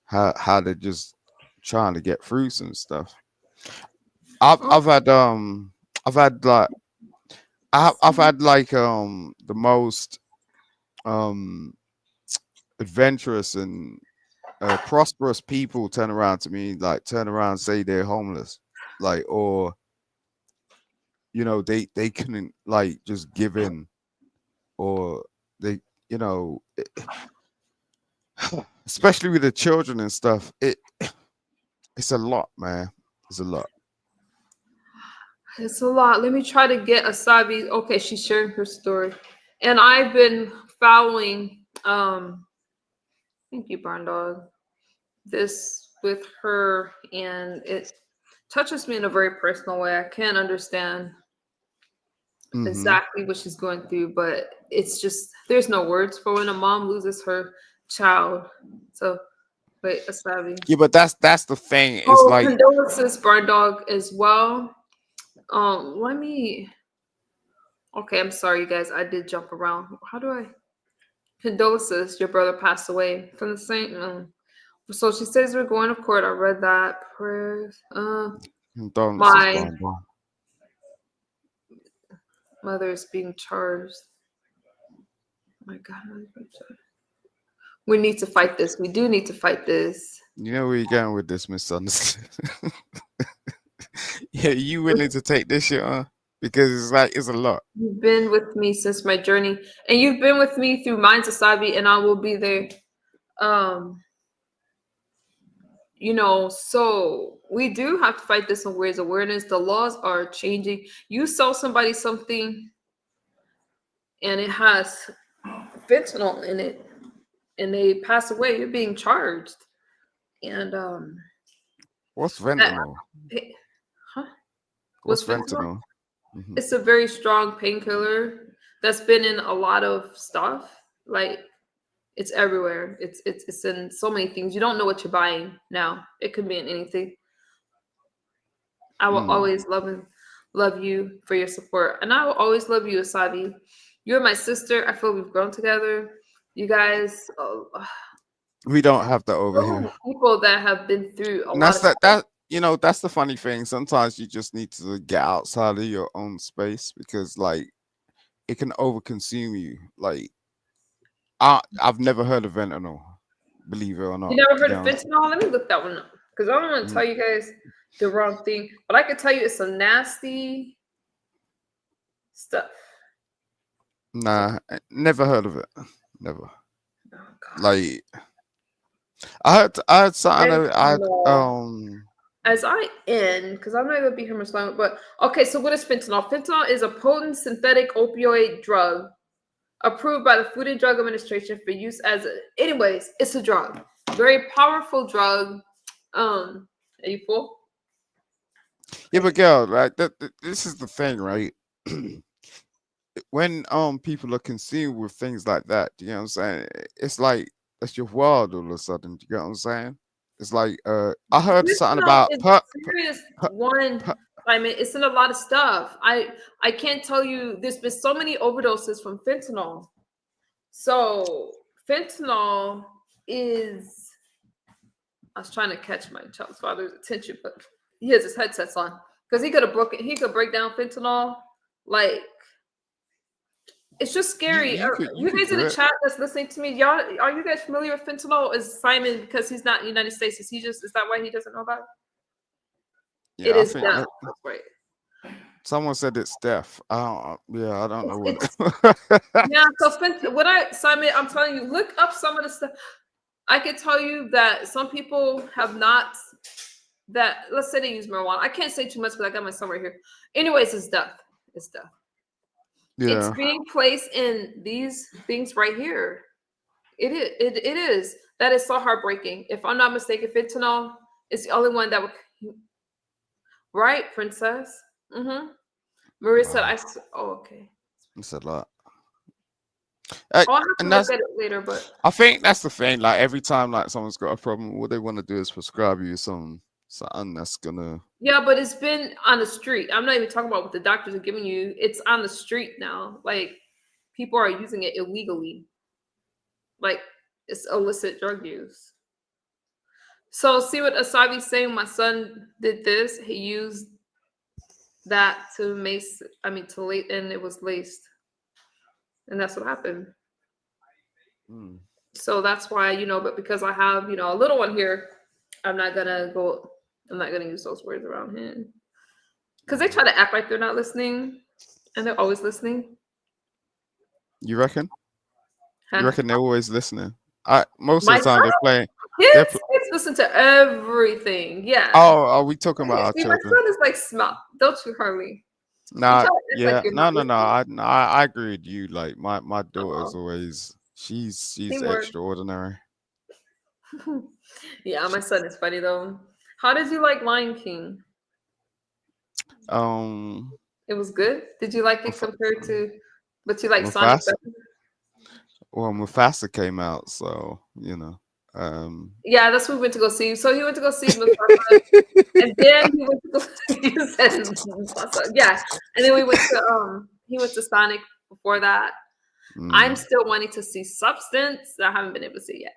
how they're just trying to get through some stuff. I've had like I've had like the most um adventurous and prosperous people turn around to me, like turn around and say they're homeless, like, or they couldn't like just give in, or they you know especially with the children and stuff. It's a lot, man. It's a lot. It's a lot. Let me try to get Asabi. Okay, she's sharing her story. And I've been following, thank you, Barn Dog, this with her, and it touches me in a very personal way. I can't understand exactly what she's going through, but it's just, there's no words for when a mom loses her child. So, wait, Asabi. Yeah, but that's the thing. It's Oh, like, condolences, Barn Dog, as well. Let me. Okay, I'm sorry, you guys. I did jump around. How do I? Condolences, your brother passed away from the same. So she says we're going to court. I read that. Prayers. condolences, My Bon Bon. mother is being charged. My God. We need to fight this. We do need to fight this. You know where you're going with this misunderstanding. Yeah, you willing to take this shit on? Because it's like it's a lot. You've been with me since my journey, and you've been with me through Minds of Sabi, and I will be there. So we do have to fight this and raise awareness. The laws are changing. You sell somebody something, and it has fentanyl in it, and they pass away, you're being charged. And What's fentanyl? huh? What's What's fentanyl? fentanyl? Mhm. It's a very strong painkiller that's been in a lot of stuff. Like it's everywhere. It's in so many things. You don't know what you're buying now. It could be in anything. I will always love you for your support, and I will always love you, Asabi. You're my sister. I feel we've grown together. You guys, We don't have that over here. people that have been through a And lot that's of that stuff. that's the funny thing. Sometimes you just need to get outside of your own space because like it can overconsume you. Like I've never heard of fentanyl, believe it or not. You never heard you of know. fentanyl? Let me look that one up because I don't want to tell you guys the wrong thing, but I can tell you it's some nasty stuff. Nah, never heard of it. Never. Oh, God. Like I heard something. Fentanyl. As I end, because I'm not going to be here much longer, but okay, so what is fentanyl? Fentanyl is a potent synthetic opioid drug approved by the Food and Drug Administration for use as anyways, it's a drug. Very powerful drug. Are you full? Yeah, but girl, right? This is the thing, right? When people are consumed with things like that, you know what I'm saying? It's like that's your world all of a sudden. You get what I'm saying? It's like I heard something Fentanyl about is a serious one. I mean, it's in a lot of stuff. I can't tell you. There's been so many overdoses from fentanyl. So fentanyl is. I was trying to catch my child's father's attention, but he has his headsets on because he could have broken. He could break down fentanyl like. It's just scary. you You could guys in do the it. chat that's listening to me, y'all, are you guys familiar with fentanyl? Is Simon because he's not in the United States? Is that why he doesn't know about it? Yeah, It I is think death. That's right. someone said it's death. I don't know what. Yeah. So Simon, I'm telling you, look up some of the stuff. I can tell you that some people have not. That let's say they use marijuana. I can't say too much because I got my son right here. Anyways, it's death. It's death. It's Yeah. being placed in these things right here. It is. That is so heartbreaking. If I'm not mistaken, fentanyl is the only one that would. Right, princess. Mm-hmm. Marissa, Wow. okay. It's a lot. I'll have to And look that's at it later, but I think that's the thing. Like every time like someone's got a problem, what they want to do is prescribe you something that's gonna. yeah, but it's been on the street. I'm not even talking about what the doctors are giving you. It's on the street now. Like people are using it illegally. Like it's illicit drug use. So see what Asabi's saying. My son did this. He used that to late, and it was laced, and that's what happened. So that's why but because I have a little one here, I'm not gonna use those words around him because they try to act like they're not listening, and they're always listening. You reckon? Huh? You reckon they're always listening? Most My of the time son? they're playing. Kids listen to everything. Yeah. Oh, are we talking about our See, my children? son is like smart. Don't you, Harley? Nah, You try to act yeah, like you're no. not I agree with you. Like my daughter's Uh-oh. always she's Teamwork. extraordinary. Yeah, my son is funny though. How did you like Lion King? It was good. Did you like it compared to? But you like Sonic Mufasa. better? Well, Mufasa came out, so Yeah, that's what we went to go see. So he went to go see Mufasa, and then he went to go see Mufasa. Yeah, and then we went to he went to Sonic before that. I'm still wanting to see Substance. I haven't been able to see it yet.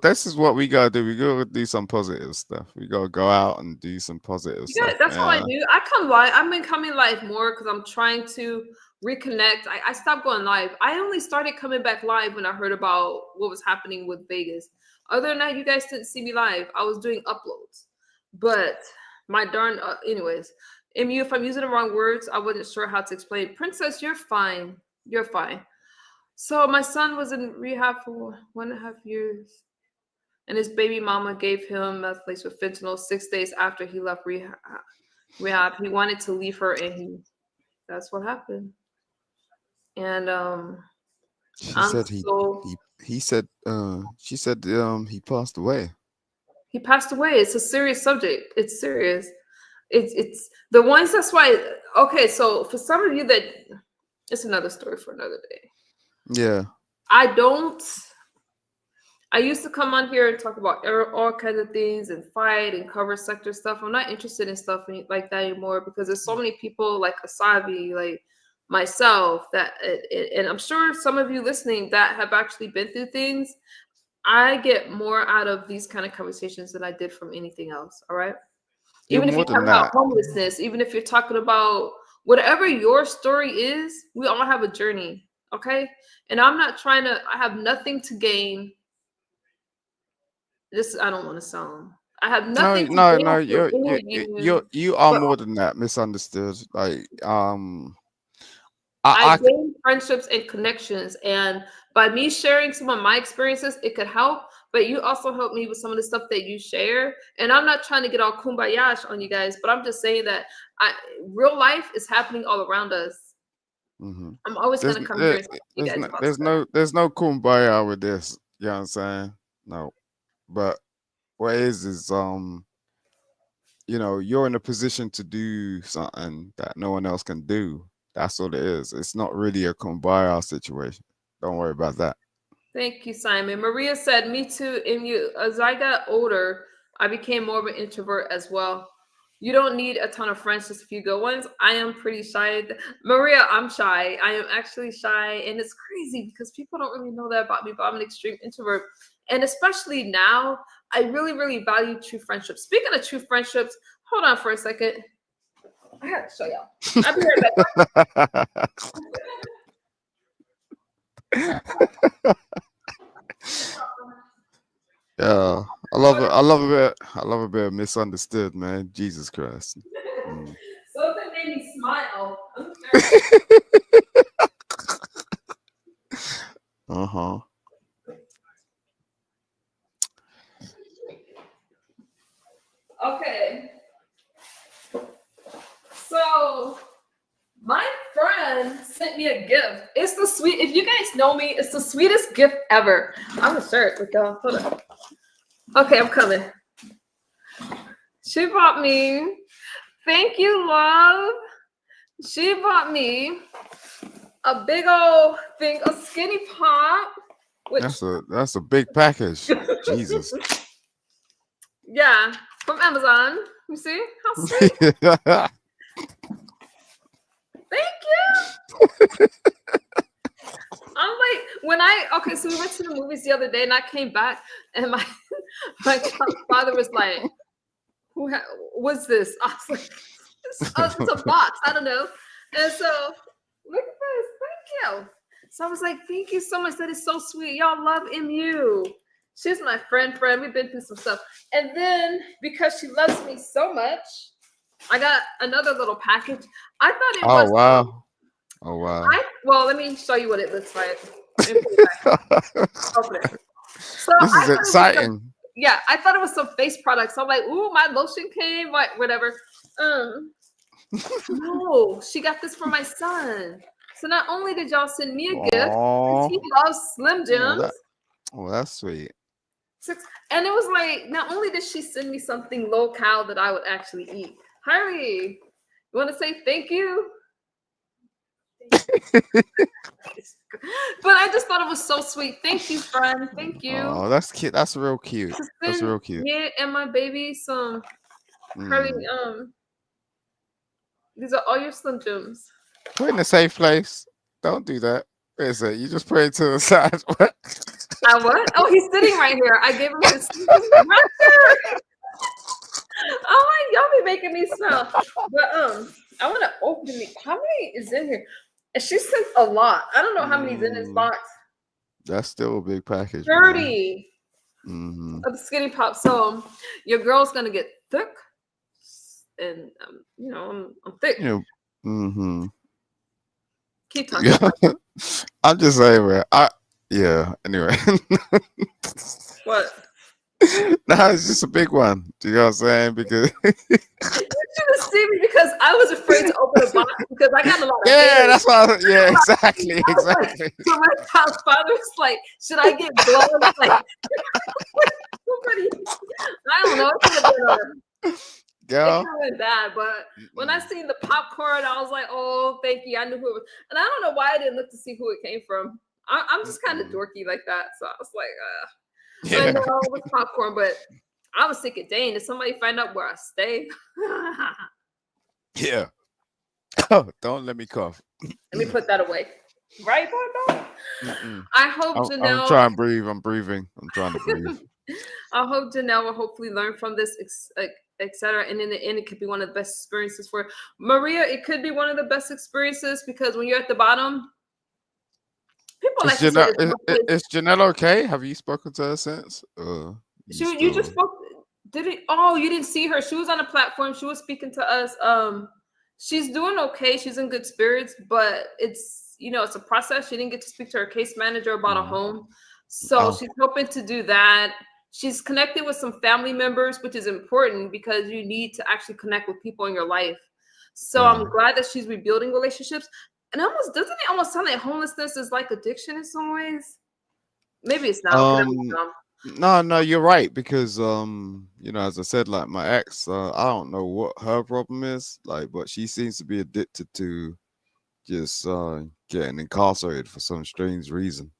this is what we gotta do. We gotta do some positive stuff. We gotta go out and do some positive Yeah, stuff. that's all I Yeah. do. I come live. I've been coming live more because I'm trying to reconnect. I stopped going live. I only started coming back live when I heard about what was happening with Vegas. Other than that, you guys didn't see me live. I was doing uploads. But my darn, anyways, MU, if I'm using the wrong words, I wasn't sure how to explain. Princess, you're fine. You're fine. So my son was in rehab for 1.5 years, and his baby mama gave him meth laced with fentanyl 6 days after he left rehab. He wanted to leave her, and that's what happened. And She I'm said so he said she said he passed away. he passed away. It's a serious subject. It's serious. It's the ones. That's why. Okay, so for some of you that, it's another story for another day. Yeah. I used to come on here and talk about all kinds of things and fight and cover sector stuff. I'm not interested in stuff like that anymore because there's so many people like Asavi, like myself, that, and I'm sure some of you listening that have actually been through things. I get more out of these kind of conversations than I did from anything else. All right. You're Even if more you're talking than about that. homelessness, even if you're talking about whatever your story is, we all have a journey. Okay. And I'm not trying to, I have nothing to gain. This, I don't want to sound, I have No, nothing to no, gain no. from any of you, You are but more than that. Misunderstood. Like I I gain friendships and connections. And by me sharing some of my experiences, it could help. But you also help me with some of the stuff that you share. And I'm not trying to get all kumbaya on you guys, but I'm just saying that real life is happening all around us. mhm. I'm always There's going to come here and talk to you there's guys no about stuff. there's no kumbaya with this. You know what I'm saying? No. But what is you're in a position to do something that no one else can do. That's what it is. It's not really a kumbaya situation. Don't worry about that. Thank you, Simon. Maria said, me too. And you, as I got older, I became more of an introvert as well. You don't need a ton of friends, just a few good ones. I am pretty shy. Maria, I'm shy. I am actually shy. And it's crazy because people don't really know that about me, but I'm an extreme introvert. And especially now, I really, really value true friendships. Speaking of true friendships, hold on for a second. I have to show y'all. I'll be right back. Yeah, I love it. I love a bit. I love a bit of misunderstood, man. Jesus Christ. Mm. Something made me smile. Uh-huh. Okay. So my friend sent me a gift. It's the sweet. If you guys know me, it's the sweetest gift ever. I'm gonna share it with y'all. Hold on. Okay, I'm coming. She bought me. Thank you, love. She bought me a big old thing, a skinny pop. Which, That's a big package. Jesus. yeah, from Amazon. You see how sweet? Thank you. I'm like, okay, so we went to the movies the other day and I came back and my father was like, what's this? I was like, it's a box. I don't know. And so, look at this. Thank you. So I was like, thank you so much. That is so sweet. Y'all love MU. She's my friend. We've been through some stuff. And then, because she loves me so much, I got another little package. I thought it was. Oh wow. Oh wow. Well, let me show you what it looks like. Open it. So This is exciting. Yeah, I thought it was some face products. So I'm like, ooh, my lotion came, whatever. No, she got this for my son. So not only did y'all send me a gift, he loves Slim Jims. Oh, that's sweet. And it was like, not only did she send me something low-cal that I would actually eat. Harry, you want to say thank you? But I just thought it was so sweet. Thank you, friend. Thank you. Oh, that's cute. That's real cute. That's real cute. Yeah, and my baby some Harry, these are all your Slim Jims. Put it in a safe place. Don't do that. Wait a second. You just put it to the side. What? I what? Oh, he's sitting right here. I gave him his right there. Oh my, y'all be making me smell. But I want to open it. How many is in here? And she sent a lot. I don't know how many's in this box. That's still a big package. Man. 30 Mm-hmm. of the Skinny Pop. So your girl's gonna get thick, and you know I'm thick. Yeah. Mm-hmm. Keep talking. Yeah. I'm just saying, man. Yeah. Anyway. What? No, it's just a big one. Do you know what I'm saying? Because You should have seen me because I was afraid to open the box because I got a lot of yeah, haters. that's why. Yeah, exactly, I was like, exactly. so my child's father was like, should I get gloves? Like, somebody, I don't know. It could have Girl. been bad, but when I seen the popcorn, I was like, oh, thank you. I knew who it was. And I don't know why I didn't look to see who it came from. I'm just kind of dorky like that. So I was like, I know it was popcorn, but I was thinking, dang, did somebody find out where I stay? Yeah. Oh, don't let me cough. Let me put that away. Right, Bobo? Mm-mm. I hope I'm Janelle. trying to breathe. I'm breathing. I'm trying to breathe. I hope Janelle will hopefully learn from this, etc. And in the end, it could be one of the best experiences for Maria. It could be one of the best experiences because when you're at the bottom, people like to say Is Janelle okay? Have you spoken to her since? you just spoke. Did it? Oh, you didn't see her. She was on a platform. She was speaking to us. She's doing okay. She's in good spirits, but it's it's a process. She didn't get to speak to her case manager about a home, so she's hoping to do that. She's connected with some family members, which is important because you need to actually connect with people in your life. So I'm glad that she's rebuilding relationships. And doesn't it almost sound like homelessness is like addiction in some ways? Maybe it's not. No, you're right because as I said, like my ex, I don't know what her problem is, like, but she seems to be addicted to just getting incarcerated for some strange reason.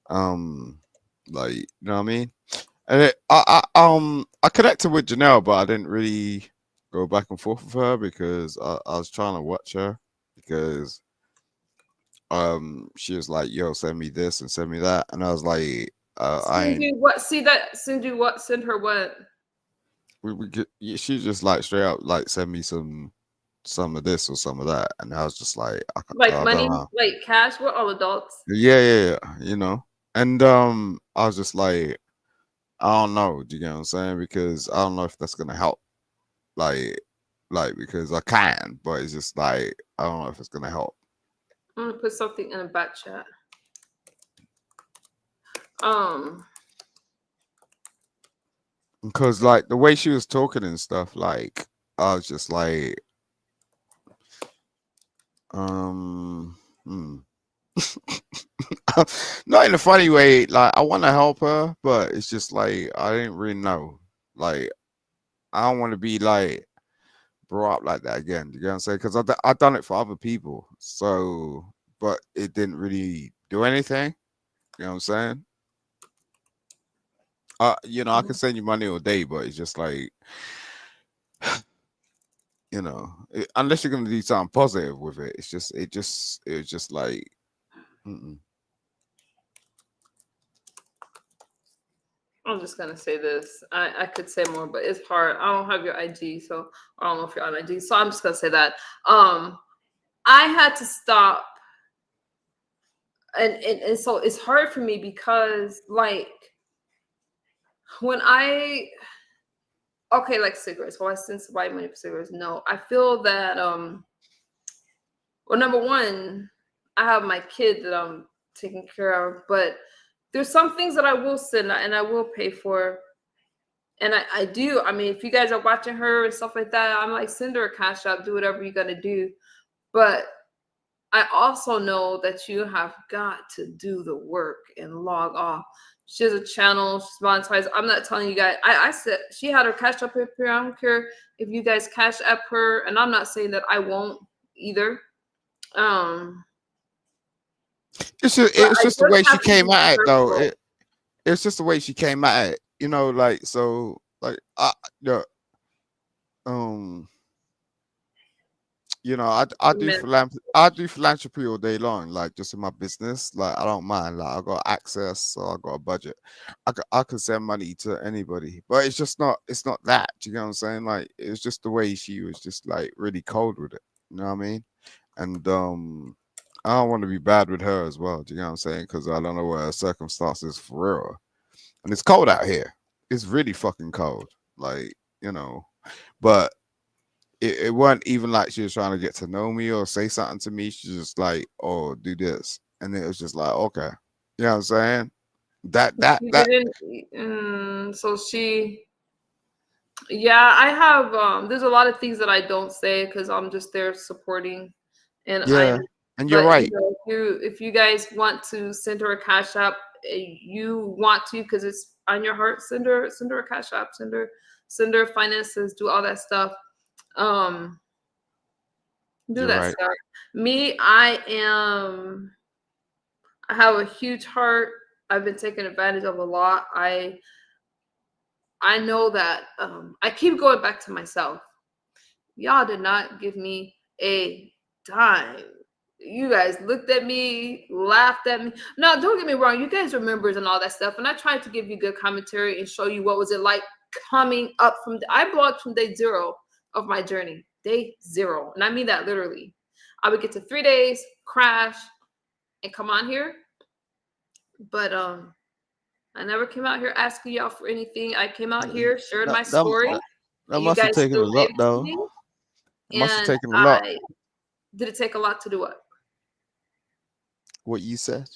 Like, you know what I mean? And I connected with Janelle, but I didn't really go back and forth with her because I was trying to watch her because she was like, yo, send me this and send me that, and I was like, send you what? See that? Send you what? Send her what? we get, she just like straight up like send me some of this or some of that, and I was just like, like I money, don't know. like cash. We're all adults. Yeah, and I was just like, I don't know, do you get what I'm saying? Because I don't know if that's gonna help, like because I can, but it's just like I don't know if it's gonna help. I'm gonna put something in the back chat. Because like the way she was talking and stuff, like I was just like, not in a funny way. Like I want to help her, but it's just like I didn't really know. Like I don't want to be like brought up like that again. You know what I'm saying? Because I done it for other people, so but it didn't really do anything. You know what I'm saying? I can send you money all day, but it's just like, unless you're gonna do something positive with it, it's just like, I'm just gonna say this. I could say more, but it's hard. I don't have your IG, so I don't know if you're on IG. So I'm just gonna say that. I had to stop, and so it's hard for me because like when like cigarettes. Will I send somebody money for cigarettes? No. I feel that well, number one, I have my kid that I'm taking care of, but there's some things that I will send and I will pay for. And I do. I mean, if you guys are watching her and stuff like that, I'm like, send her a cash app, do whatever you gotta do. But I also know that you have got to do the work and log off. She has a channel, she's monetized. I'm not telling you guys. I said she had her cash app here. I don't care if you guys cash app her, and I'm not saying that I won't either. It's just the way she came at it, though. It's just the way she came at it, like so, like You know, I do Amen. I do philanthropy all day long, like just in my business. Like I don't mind. Like I got access, so I got a budget. I can send money to anybody, but it's not that. Do you know what I'm saying? Like it's just the way she was just like really cold with it. You know what I mean? And I don't want to be bad with her as well. Do you know what I'm saying? Because I don't know what her circumstances for real. And it's cold out here. It's really fucking cold. Like, you know, but it wasn't even like she was trying to get to know me or say something to me. She's just like, oh, do this. And it was just like, okay. You know what I'm saying? You didn't. So she. Yeah, I have. There's a lot of things that I don't say because I'm just there supporting, and yeah. And you're But you right. know, if you guys want to send her a cash app, you want to because it's on your heart. Send her a cash app. Send her finances. Do all that stuff. Um, do You're that right. stuff. Me, I have a huge heart. I've been taken advantage of a lot. I know that I keep going back to myself. Y'all did not give me a dime. You guys looked at me, laughed at me. No, don't get me wrong. You guys are members and all that stuff. And I tried to give you good commentary and show you what was it like coming up from. I blogged from day 0 of my journey. Day 0, and I mean that literally. I would get to 3 days, crash, and come on here. But I never came out here asking y'all for anything. I came out here, shared my story, That and you must have guys taken a still lot gave it to though. me. It must have And taken a lot. did it take a lot to do what? What you said.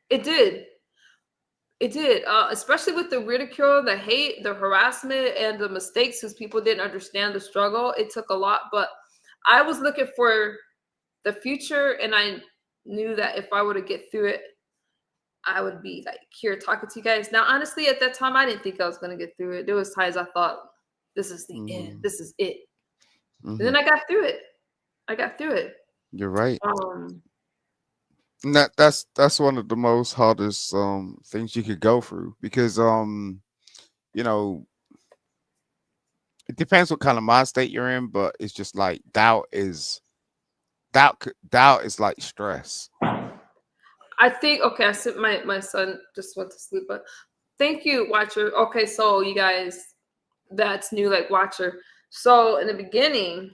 It did. It did. Especially with the ridicule, the hate, the harassment, and the mistakes, because people didn't understand the struggle. It took a lot, but I was looking for the future, and I knew that if I were to get through it, I would be like here talking to you guys. Now, honestly, at that time, I didn't think I was going to get through it. There was times I thought, this is the end. This is it. And then I got through it. You're right. Um, And that's one of the most hardest things you could go through because you know, it depends what kind of mind state you're in, but it's just like doubt is like stress. I think okay. I said my son just went to sleep, but thank you, Watcher. Okay, so you guys, that's new, like Watcher. So in the beginning,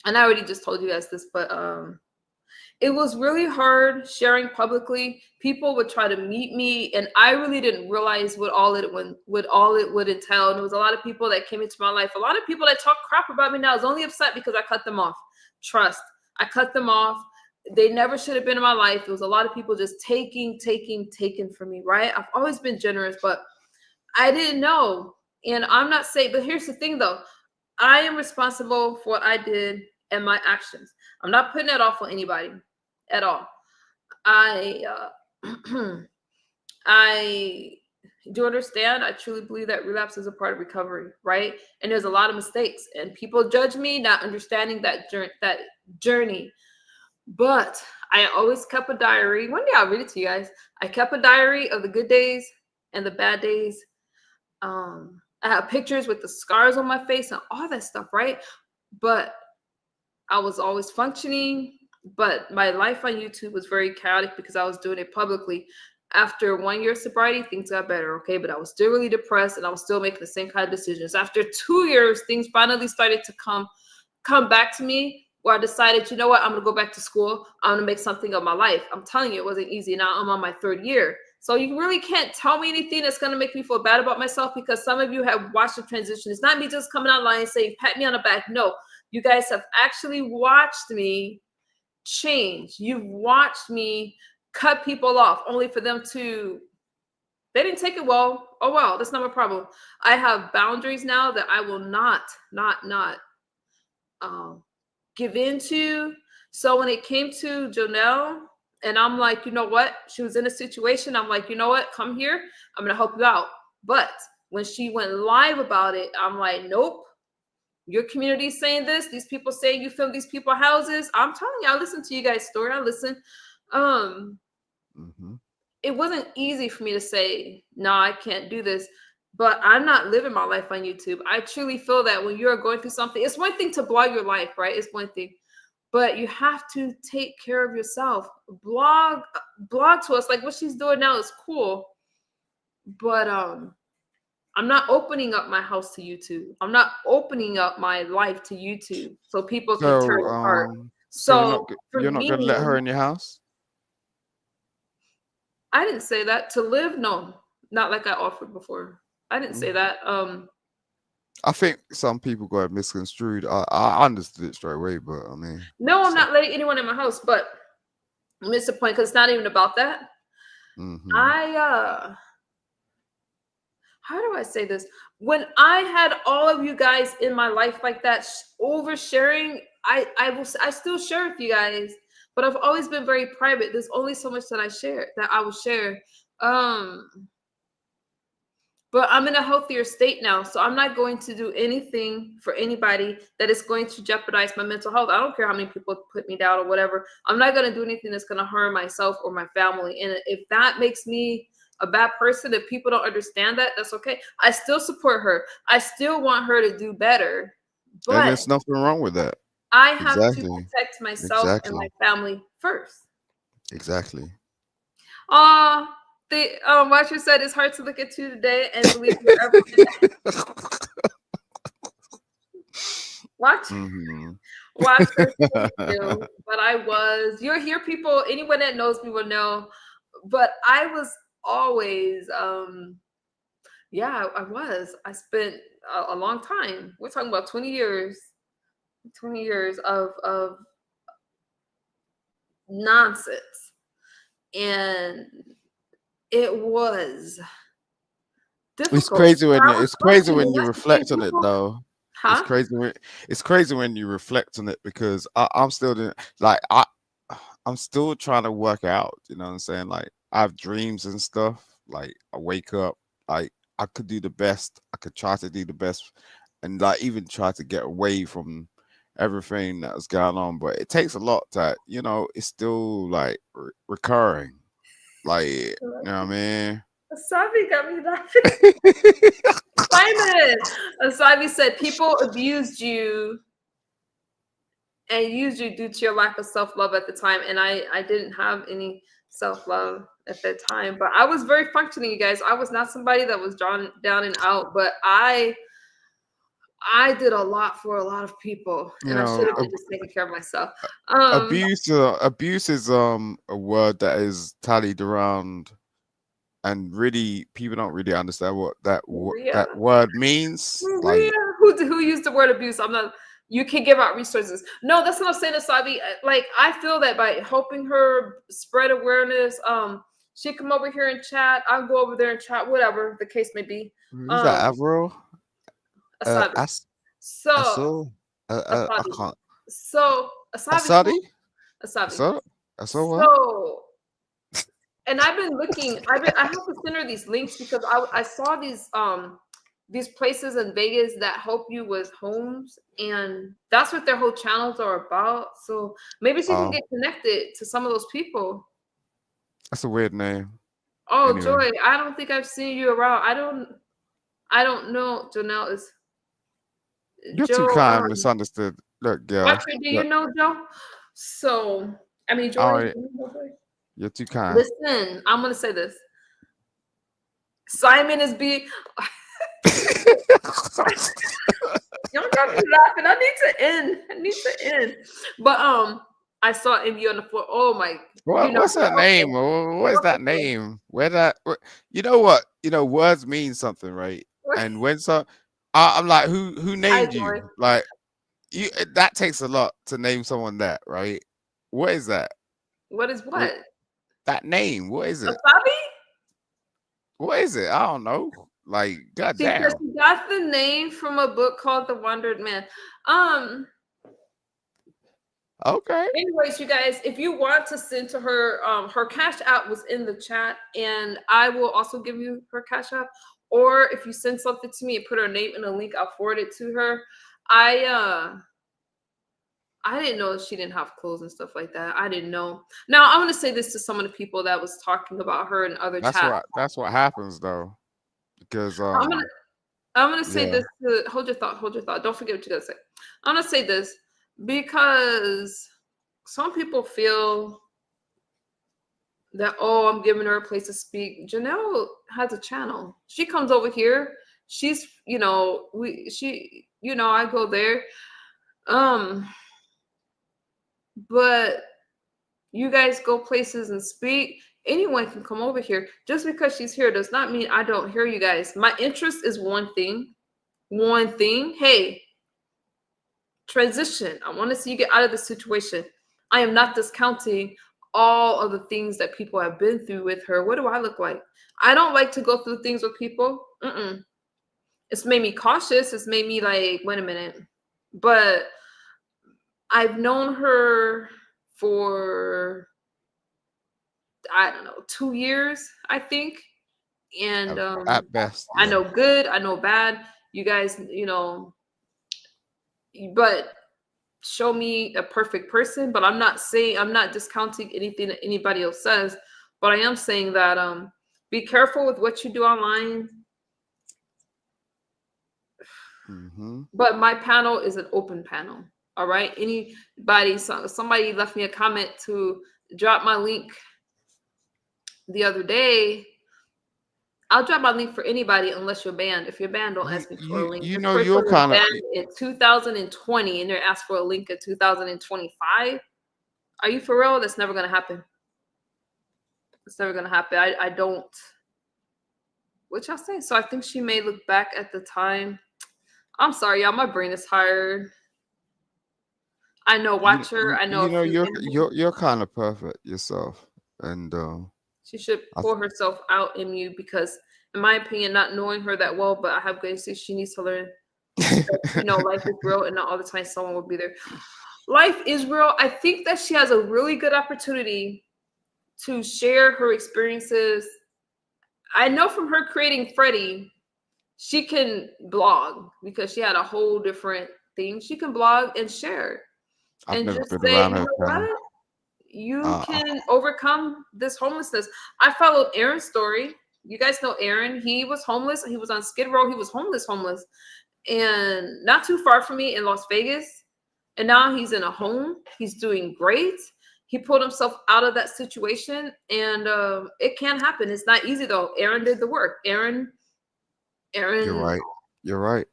and I already just told you guys this, but it was really hard sharing publicly. People would try to meet me, and I really didn't realize what all it would entail. And there was a lot of people that came into my life. A lot of people that talk crap about me now is only upset because I cut them off. Trust, I cut them off. They never should have been in my life. It was a lot of people just taking from me, right? I've always been generous, but I didn't know. And I'm not saying, but here's the thing though. I am responsible for what I did and my actions. I'm not putting that off on anybody at all. I I do understand. I truly believe that relapse is a part of recovery, right? And there's a lot of mistakes, and people judge me not understanding that journey. But I always kept a diary. One day I'll read it to you guys. I kept a diary of the good days and the bad days. I have pictures with the scars on my face and all that stuff, right? But I was always functioning. But my life on YouTube was very chaotic because I was doing it publicly. After 1 year of sobriety, things got better, okay? But I was still really depressed and I was still making the same kind of decisions. After 2 years, things finally started to come back to me where I decided, you know what, I'm gonna go back to school. I'm gonna make something of my life. I'm telling you, it wasn't easy. Now I'm on my 3rd year. So you really can't tell me anything that's gonna make me feel bad about myself because some of you have watched the transition. It's not me just coming online saying, pat me on the back. No, you guys have actually watched me change. You've watched me cut people off only for them to, they didn't take it well. Oh, well, that's not my problem. I have boundaries now that I will not give into. So when it came to Jonelle, and I'm like, you know what? She was in a situation. I'm like, you know what? Come here. I'm going to help you out. But when she went live about it, I'm like, nope. Your community is saying this. These people saying you filmed these people houses. I'm telling you, I listen to you guys' story. I listen. It wasn't easy for me to say, no, I can't do this. But I'm not living my life on YouTube. I truly feel that when you're going through something, it's one thing to blog your life, right? It's one thing. but you have to take care of yourself. Blog to us. Like what she's doing now is cool, but I'm not opening up my house to YouTube. I'm not opening up my life to YouTube so people can turn So apart. so So for you're not gonna let her me, in your house? I didn't say that. To live, no, not like I offered before. I didn't say Mm. that. I think some people got it misconstrued. I understood it straight away, but I mean, No, I'm so, not letting anyone in my house, but I missed the point because it's not even about that. mhm. How do I say this? When I had all of you guys in my life like that, oversharing, I still share with you guys, but I've always been very private. There's only so much that I will share. But I'm in a healthier state now, so I'm not going to do anything for anybody that is going to jeopardize my mental health. I don't care how many people put me down or whatever. I'm not going to do anything that's going to harm myself or my family. And if that makes me a bad person, if people don't understand that, that's okay. I still support her. I still want her to do better, And but there's nothing wrong with that. I have to Exactly. protect myself and Exactly. my family first. Exactly. The watcher said it's hard to look at you today and believe you're ever watch. Mhm. Watcher, thank you. But I was, you're here, people. Anyone that knows me will know. But I was always, yeah, I was. I spent a long time. We're talking about 20 years, 20 years of nonsense. And it was difficult. It's crazy when I was it's crazy when questioning, you that's the thing, reflect on it people, though. huh? It's crazy when you reflect on it because I'm still doing I'm still trying to work out, you know what I'm saying? Like I have dreams and stuff. Like I wake up, like I could do the best. I could try to do the best and like even try to get away from everything that's going on. But it takes a lot that, it's still like recurring. Like, you know what I mean? Asabi got me laughing. Simon, Asabi said people abused you and used you due to your lack of self-love at the time, and I didn't have any self-love at that time, but I was very functioning, you guys. I was not somebody that was drawn down and out, but I did a lot for a lot of people, You and I should know, have been just taking care of myself. um abuse is a word that is tallied around and really people don't really understand what Maria, that word means. Maria, Like, who used the word abuse? I'm not. You can give out resources. No, that's what I'm saying, Asabi. Like, I feel that by helping her spread awareness, she come over here and chat. I'll go over there and chat, whatever the case may be. who's that? Avril? Asabi. As So Aso? I Asabi. can't. So Asabi. Asadi? Asabi. Aso what? So, and I've been looking. I have to send her these links because I saw these places in Vegas that help you with homes, and that's what their whole channels are about. So maybe she can Oh, get connected to some of those people. that's a weird name. Oh, Anyway, Joy, I don't think I've seen you around. I don't know. Janelle is you're too Joe. kind, misunderstood. Look, girl. Watcher, do you Look, know Joe? So I mean, Joy. oh, you're too kind. Listen, I'm gonna say this. Simon is being. Y'all got me laughing. I need to end. But I saw MU on the floor. Oh my, What's that okay. name? What is that name? You know what? Words mean something, right? And when I'm like, who Hi, named you? Joy. Like, that takes a lot to name someone that, right? What is that? What is What what? that name? What is it? Asabi? What is it? I don't know. Like, She said goddamn. she got the name from a book called The Wandered Man. Okay. Anyways, you guys, if you want to send to her, her Cash App was in the chat, and I will also give you her Cash App. Or if you send something to me and put her name in a link, I'll forward it to her. I didn't know she didn't have clothes and stuff like that. I didn't know. Now I'm gonna say this to some of the people that was talking about her in other chats. That's what happens though. Because I'm gonna say yeah. this to hold your thought. Don't forget what you gotta say. I'm gonna say this because some people feel that, oh, I'm giving her a place to speak. Janelle has a channel. She comes over here. She's, I go there. But you guys go places and speak. Anyone can come over here. Just because she's here does not mean I don't hear you guys. My interest is one thing. Hey, transition. I want to see you get out of this situation. I am not discounting all of the things that people have been through with her. What do I look like? I don't like to go through things with people. It's made me cautious. It's made me like, wait a minute. But I've known her for, I don't know, 2 years, I think. And at best, I know good, I know bad. You guys, but show me a perfect person. But I'm not discounting anything that anybody else says. But I am saying that be careful with what you do online. But my panel is an open panel. All right. Somebody left me a comment to drop my link the other day. I'll drop my link for anybody unless you're banned. If you're banned, don't ask me for a link. You This know, person you're was kind of banned in 2020 and they're asked for a link in 2025. Are you for real? That's never gonna happen. It's never gonna happen. I don't. What y'all say? So I think she may look back at the time. I'm sorry, y'all. My brain is tired. I know. Watch her. I know. You know, you're kind of perfect yourself, and she should pour herself out in you because, in my opinion, not knowing her that well, but I have good to she needs to learn. Life is real, and not all the time someone will be there. Life is real. I think that she has a really good opportunity to share her experiences. I know from her creating Freddie, she can blog because she had a whole different thing. She can blog and share. I've and never just been say, around you her. know what? You can overcome this homelessness. I followed Aaron's story. You guys know Aaron. He was homeless. He was on Skid Row. He was homeless. And not too far from me in Las Vegas. And now he's in a home. He's doing great. He pulled himself out of that situation. And it can happen. It's not easy, though. Aaron did the work. Aaron. You're right.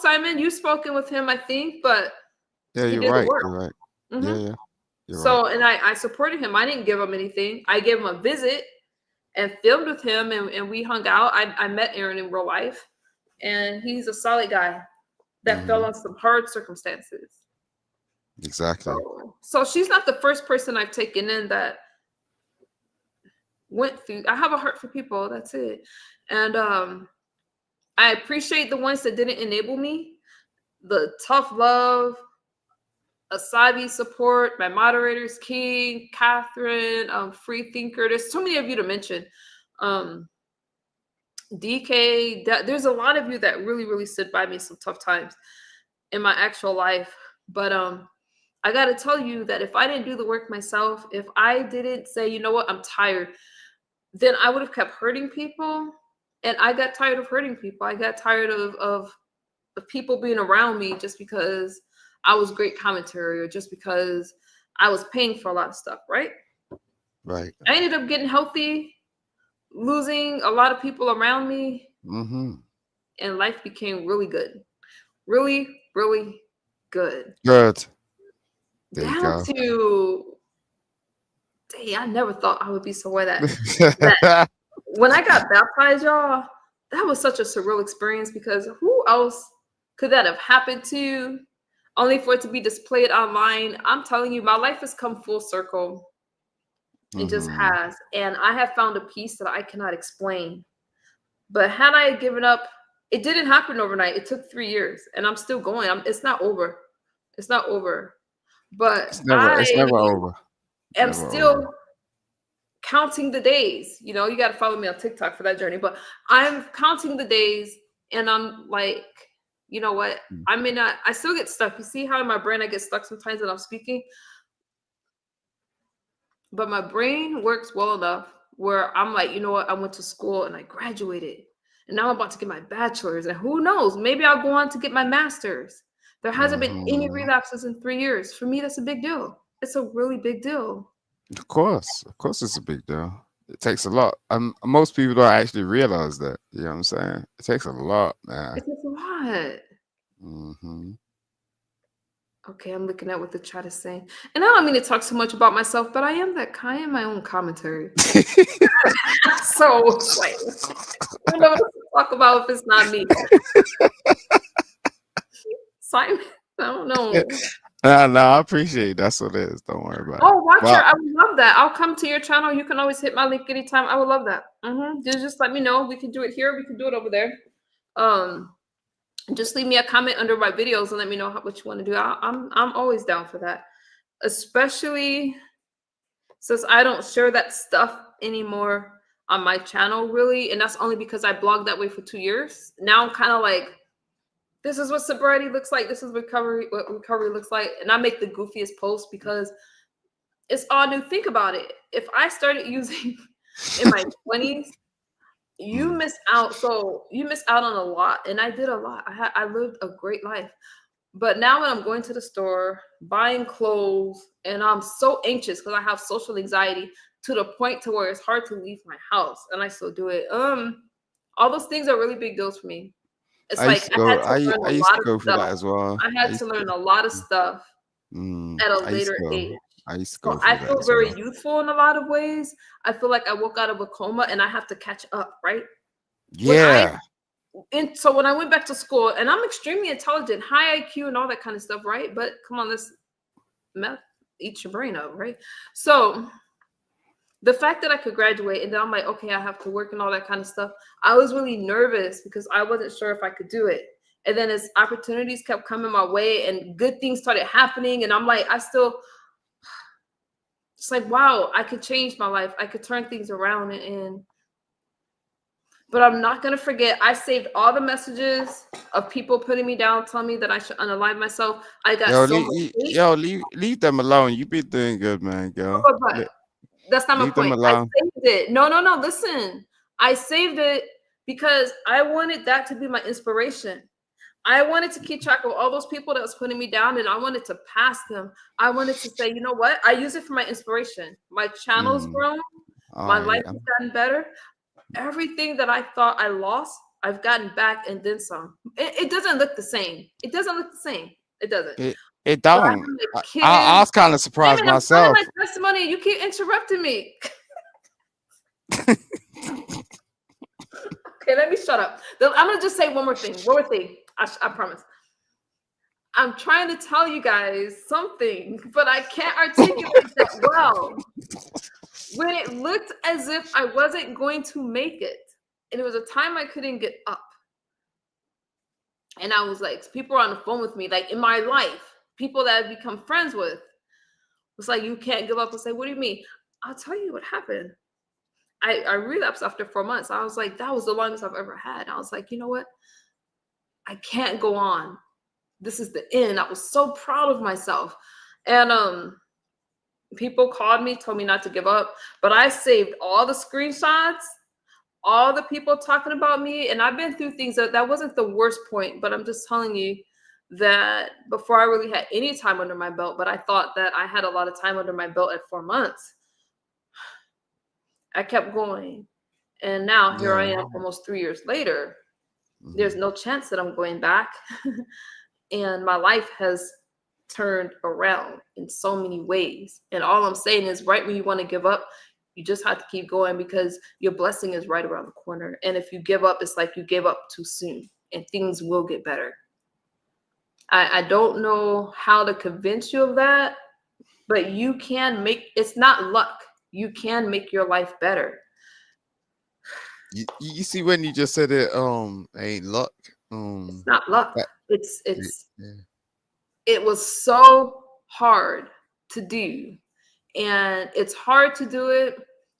Simon, you've spoken with him, I think, but Yeah, you're right. Yeah. So, and I supported him. I didn't give him anything. I gave him a visit and filmed with him, and we hung out. I met Aaron in real life, and he's a solid guy that fell on some hard circumstances. Exactly. So she's not the first person I've taken in that went through. I have a heart for people. That's it. And I appreciate the ones that didn't enable me. The tough love, Asabi support, my moderators, King, Catherine, Free Thinker. There's too many of you to mention. DK, there's a lot of you that really, really stood by me some tough times in my actual life. But I got to tell you that if I didn't do the work myself, if I didn't say, you know what, I'm tired, then I would have kept hurting people. And I got tired of hurting people. I got tired of people being around me just because I was great commentary or just because I was paying for a lot of stuff, right? Right. I ended up getting healthy, losing a lot of people around me, and life became really good. Really, really good. Good. There you Down go. to, dang, I never thought I would be somewhere that when I got baptized, y'all, that was such a surreal experience because who else could that have happened to? Only for it to be displayed online. I'm telling you, my life has come full circle. It just has. And I have found a peace that I cannot explain. But had I given up, it didn't happen overnight. It took 3 years and I'm still going. It's not over. It's not over. But it's never over. I'm still counting the days. You got to follow me on TikTok for that journey. But I'm counting the days and I'm like, you know what? I still get stuck. You see how in my brain I get stuck sometimes when I'm speaking? But my brain works well enough where I'm like, you know what? I went to school and I graduated. And now I'm about to get my bachelor's. And who knows? Maybe I'll go on to get my master's. There hasn't been any relapses in 3 years. For me, that's a big deal. it's a really big deal. Of course, it's a big deal. It takes a lot. Most people don't actually realize that. You know what I'm saying? It takes a lot, man. It's a lot. Hmm. Okay, I'm looking at what the chat is saying. And I don't mean to talk so much about myself, but I am that kind of my own commentary. So it's like, I don't know what to talk about if it's not me. Simon, I don't know. No, I appreciate it. That's what it is. Don't worry about it. Oh, Watcher, Well, I would love that. I'll come to your channel. You can always hit my link anytime. I would love that. Just let me know. We can do it here. We can do it over there. Just leave me a comment under my videos and let me know what you want to do. I'm always down for that, especially since I don't share that stuff anymore on my channel really, and that's only because I blogged that way for 2 years. Now I'm kind of like, this is what sobriety looks like. This is what recovery looks like, and I make the goofiest posts because it's all new. Think about it. If I started using in my 20s, you miss out. So you miss out on a lot, and I did a lot. I lived a great life. But now when I'm going to the store, buying clothes, and I'm so anxious because I have social anxiety to the point to where it's hard to leave my house, and I still do it. All those things are really big deals for me. It's I like used to I go. had to learn I a used lot to of go through stuff. that as well. I had to learn a lot of stuff at a I used later to go. age. I used to So go I through that feel as very well. youthful in a lot of ways. I feel like I woke out of a coma and I have to catch up, right? Yeah. And so when I went back to school, and I'm extremely intelligent, high IQ and all that kind of stuff, right? But come on, let's eat your brain up, right? So the fact that I could graduate and then I'm like, okay, I have to work and all that kind of stuff. I was really nervous because I wasn't sure if I could do it. And then as opportunities kept coming my way and good things started happening, and I'm like, it's like, wow, I could change my life. I could turn things around but I'm not going to forget. I saved all the messages of people putting me down, telling me that I should unalive myself. I got Yo, so much hate. leave them alone. You be doing good, man, girl. But that's not my Leave them point. I alone. saved it. No. Listen, I saved it because I wanted that to be my inspiration. I wanted to keep track of all those people that was putting me down, and I wanted to pass them. I wanted to say, you know what? I use it for my inspiration. My channel's grown. My life has gotten better. Everything that I thought I lost, I've gotten back and then some. It doesn't look the same. It doesn't look the same. It doesn't. It But I don't. have my I kids. was kind of Damn surprised it, I'm telling myself. my testimony and you keep interrupting me. Okay, let me shut up. I'm gonna just say one more thing. I promise. I'm trying to tell you guys something, but I can't articulate that well. When it looked as if I wasn't going to make it, and it was a time I couldn't get up, and I was like, people were on the phone with me, like in my life, people that I've become friends with, was like, you can't give up. I say, what do you mean? I'll tell you what happened. I relapsed after 4 months. I was like, that was the longest I've ever had. I was like, you know what? I can't go on. This is the end. I was so proud of myself. And people called me, told me not to give up, but I saved all the screenshots, all the people talking about me, and I've been through things that wasn't the worst point, but I'm just telling you that before I really had any time under my belt, but I thought that I had a lot of time under my belt at 4 months. I kept going. And now here I am almost 3 years later. There's no chance that I'm going back. And my life has turned around in so many ways. And all I'm saying is, right when you want to give up, you just have to keep going because your blessing is right around the corner. And if you give up, it's like you gave up too soon and things will get better. I don't know how to convince you of that, but you can it's not luck. You can make your life better. You see when you just said it, ain't luck. It's not luck. Yeah. It was so hard to do. And it's hard to do it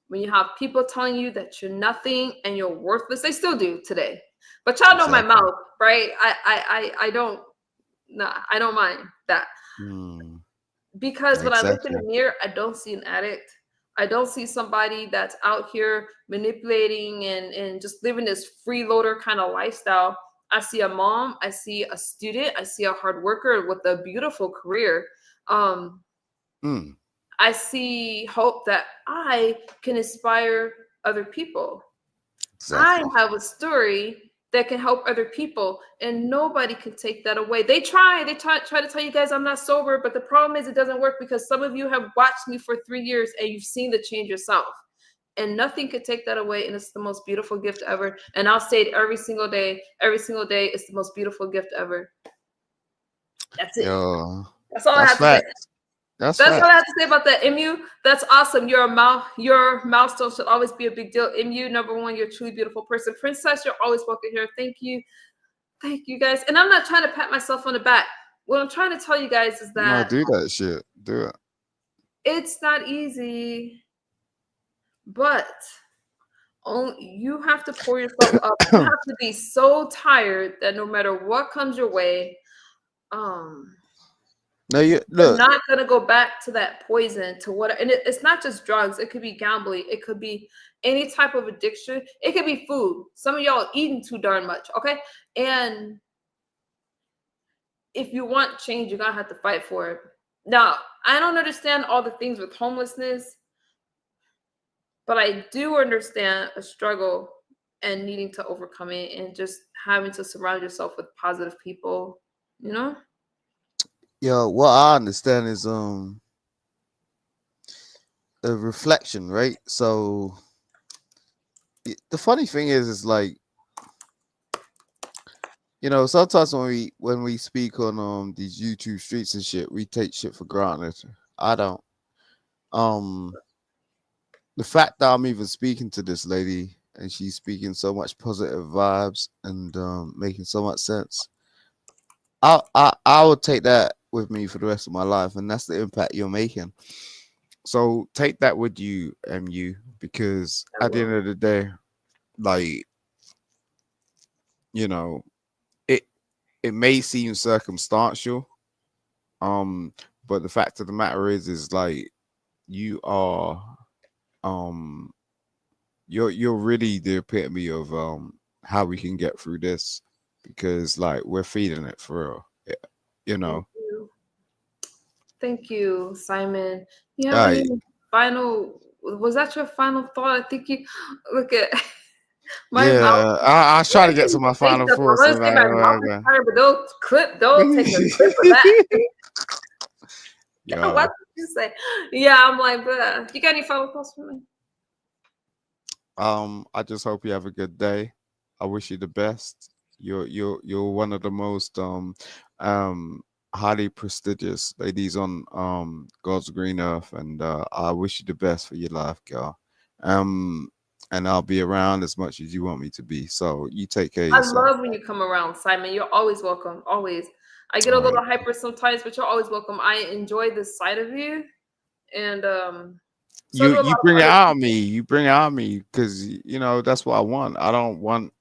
when you have people telling you that you're nothing and you're worthless. They still do today. But y'all know my mouth, right? I don't mind that. Because when I look in the mirror, I don't see an addict. I don't see somebody that's out here manipulating and just living this freeloader kind of lifestyle. I see a mom, I see a student, I see a hard worker with a beautiful career. Mm, I see hope that I can inspire other people. I exactly. have a story that can help other people, and nobody can take that away. They try to tell you guys I'm not sober, but the problem is it doesn't work because some of you have watched me for 3 years and you've seen the change yourself. And nothing could take that away. And it's the most beautiful gift ever. And I'll say it every single day. Every single day, it's the most beautiful gift ever. That's it. Yo, That's all I that's have to say. facts. That's That's all I have facts. to say about that. MU, that's awesome. Your milestone should always be a big deal. MU, number one, you're a truly beautiful person. Princess, you're always welcome here. Thank you. Thank you guys. And I'm not trying to pat myself on the back. What I'm trying to tell you guys is No, that do that shit. Do it. it's not easy, but you have to pour yourself up. You have to be so tired that no matter what comes your way, No, you you're look. not gonna go back to that poison to what. And it's not just drugs. It could be gambling. It could be any type of addiction. It could be food. Some of y'all eating too darn much. Okay, and if you want change, you're gonna have to fight for it. Now, I don't understand all the things with homelessness, but I do understand a struggle and needing to overcome it and just having to surround yourself with positive people, you know? Yo, what I understand is a reflection, right? So the funny thing is like, sometimes when we speak on these YouTube streets and shit, we take shit for granted. I don't. Um, the fact that I'm even speaking to this lady and she's speaking so much positive vibes and making so much sense, I would take that with me for the rest of my life, and that's the impact you're making. So take that with you, MU, because I at the end will. of the day, like, you know, it it may seem circumstantial, um, but the fact of the matter is like you are um you're really the epitome of how we can get through this, because like we're feeding it for real. You Thank know. you. Thank you, Simon. You have any I was that your final thought? I think you look at my mouth. Yeah, I was trying to get to my Say final stuff. I thoughts want and to say my mouth is tired, but they'll take a clip of that. What Yo, did you say? Yeah, I'm like, but you got any final thoughts for me? I just hope you have a good day. I wish you the best. You're one of the most um highly prestigious ladies on God's green earth, and I wish you the best for your life, girl. Um, and I'll be around as much as you want me to be. So you take care of I yourself. love when you come around, Simon. You're always welcome. Always. I get a All right. little hyper sometimes, but you're always welcome. I enjoy this side of you, and so You do a lot you of bring it other out of people. me. You bring it out of me because that's what I want. I don't want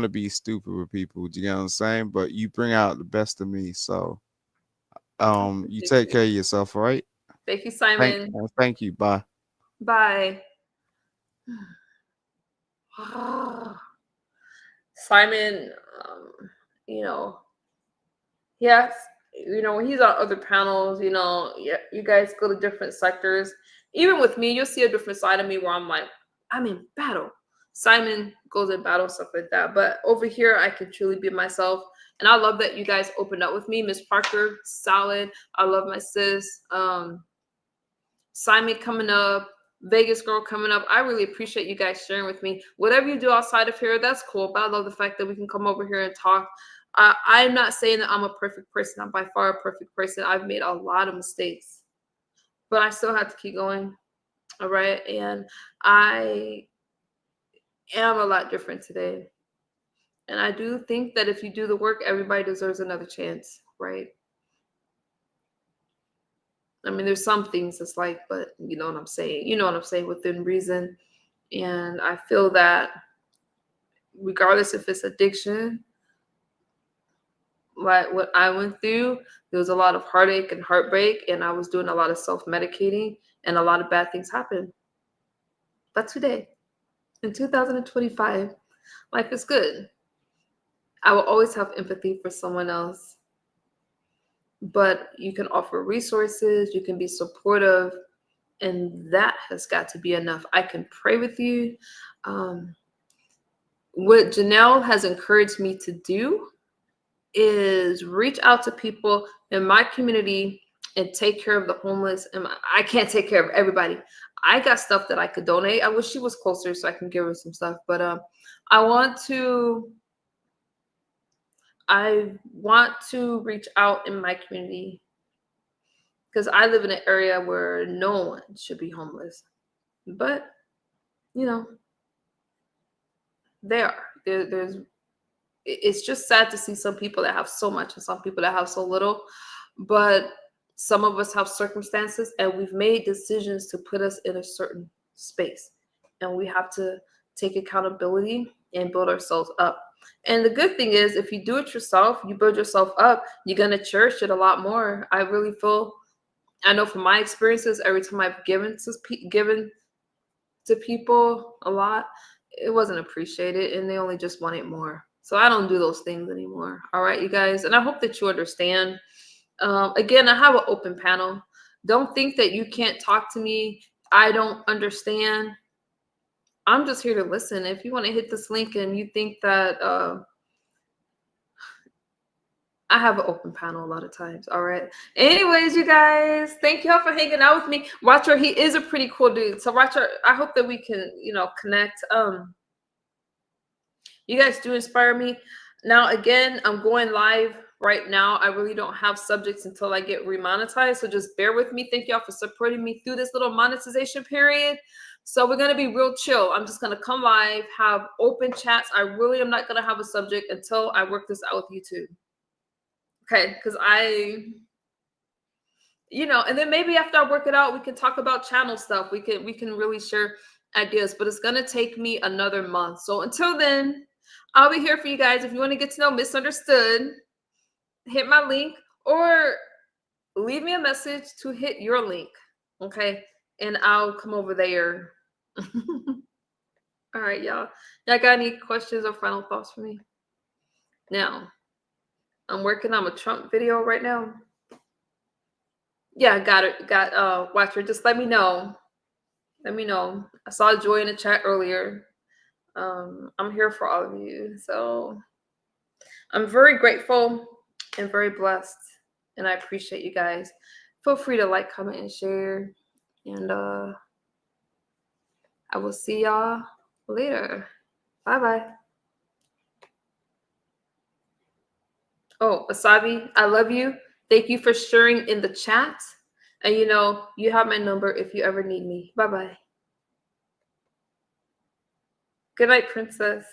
to be stupid with people. Do you get what I'm saying? But you bring out the best of me. So I you appreciate take you. care of yourself, all right? Thank you, Thank Simon. thank you. Bye. Bye. Simon, you know, yes, when he's on other panels, yeah, you guys go to different sectors. Even with me, you'll see a different side of me where I'm like, I'm in battle. Simon goes in battle, stuff like that. But over here, I can truly be myself. And I love that you guys opened up with me. Miss Parker, solid. I love my sis. Simon coming up, Vegas girl coming up. I really appreciate you guys sharing with me. Whatever you do outside of here, that's cool. But I love the fact that we can come over here and talk. I'm not saying that I'm a perfect person. I'm by far a perfect person. I've made a lot of mistakes, but I still have to keep going. All right. And I am a lot different today. And I do think that if you do the work, everybody deserves another chance. Right. I mean, there's some things it's like, but you know what I'm saying. You know what I'm saying, within reason. And I feel that regardless if it's addiction, like what I went through, there was a lot of heartache and heartbreak, and I was doing a lot of self-medicating, and a lot of bad things happened. But today, in 2025, life is good. I will always have empathy for someone else. but you can offer resources, you can be supportive, and that has got to be enough. I can pray with you. What Janelle has encouraged me to do is reach out to people in my community and take care of the homeless. And I can't take care of everybody. I got stuff that I could donate. I wish she was closer so I can give her some stuff. But I want to reach out in my community because I live in an area where no one should be homeless. But, you know, there's it's just sad to see some people that have so much and some people that have so little. But some of us have circumstances and we've made decisions to put us in a certain space. And we have to take accountability and build ourselves up. And the good thing is, if you do it yourself, you build yourself up, you're going to cherish it a lot more. I really feel, I know from my experiences, every time I've given to people a lot, it wasn't appreciated and they only just wanted more. So I don't do those things anymore. All right, you guys. And I hope that you understand. Again, I have an open panel. Don't think that you can't talk to me. I don't understand. I'm just here to listen. If you want to hit this link and you think that I have an open panel a lot of times. All right. Anyways, you guys, thank y'all for hanging out with me. Watcher, he is a pretty cool dude. So Watcher, I hope that we can, connect. You guys do inspire me. Now, again, I'm going live right now. I really don't have subjects until I get remonetized. So just bear with me. Thank y'all for supporting me through this little monetization period. So we're going to be real chill. I'm just going to come live, have open chats. I really am not going to have a subject until I work this out with YouTube. Okay, because and then maybe after I work it out, we can talk about channel stuff. We can really share ideas, but it's going to take me another month. So until then, I'll be here for you guys. If you want to get to know Misunderstood, hit my link or leave me a message to hit your link. Okay. And I'll come over there. All right, y'all. Y'all got any questions or final thoughts for me? Now, I'm working on a Trump video right now. Yeah, got it. Watcher. Just let me know. Let me know. I saw Joy in the chat earlier. I'm here for all of you. So I'm very grateful and very blessed. And I appreciate you guys. Feel free to like, comment, and share. And I will see y'all later. Bye-bye. Oh, Asabi, I love you. Thank you for sharing in the chat. And you have my number if you ever need me. Bye-bye. Good night, princess.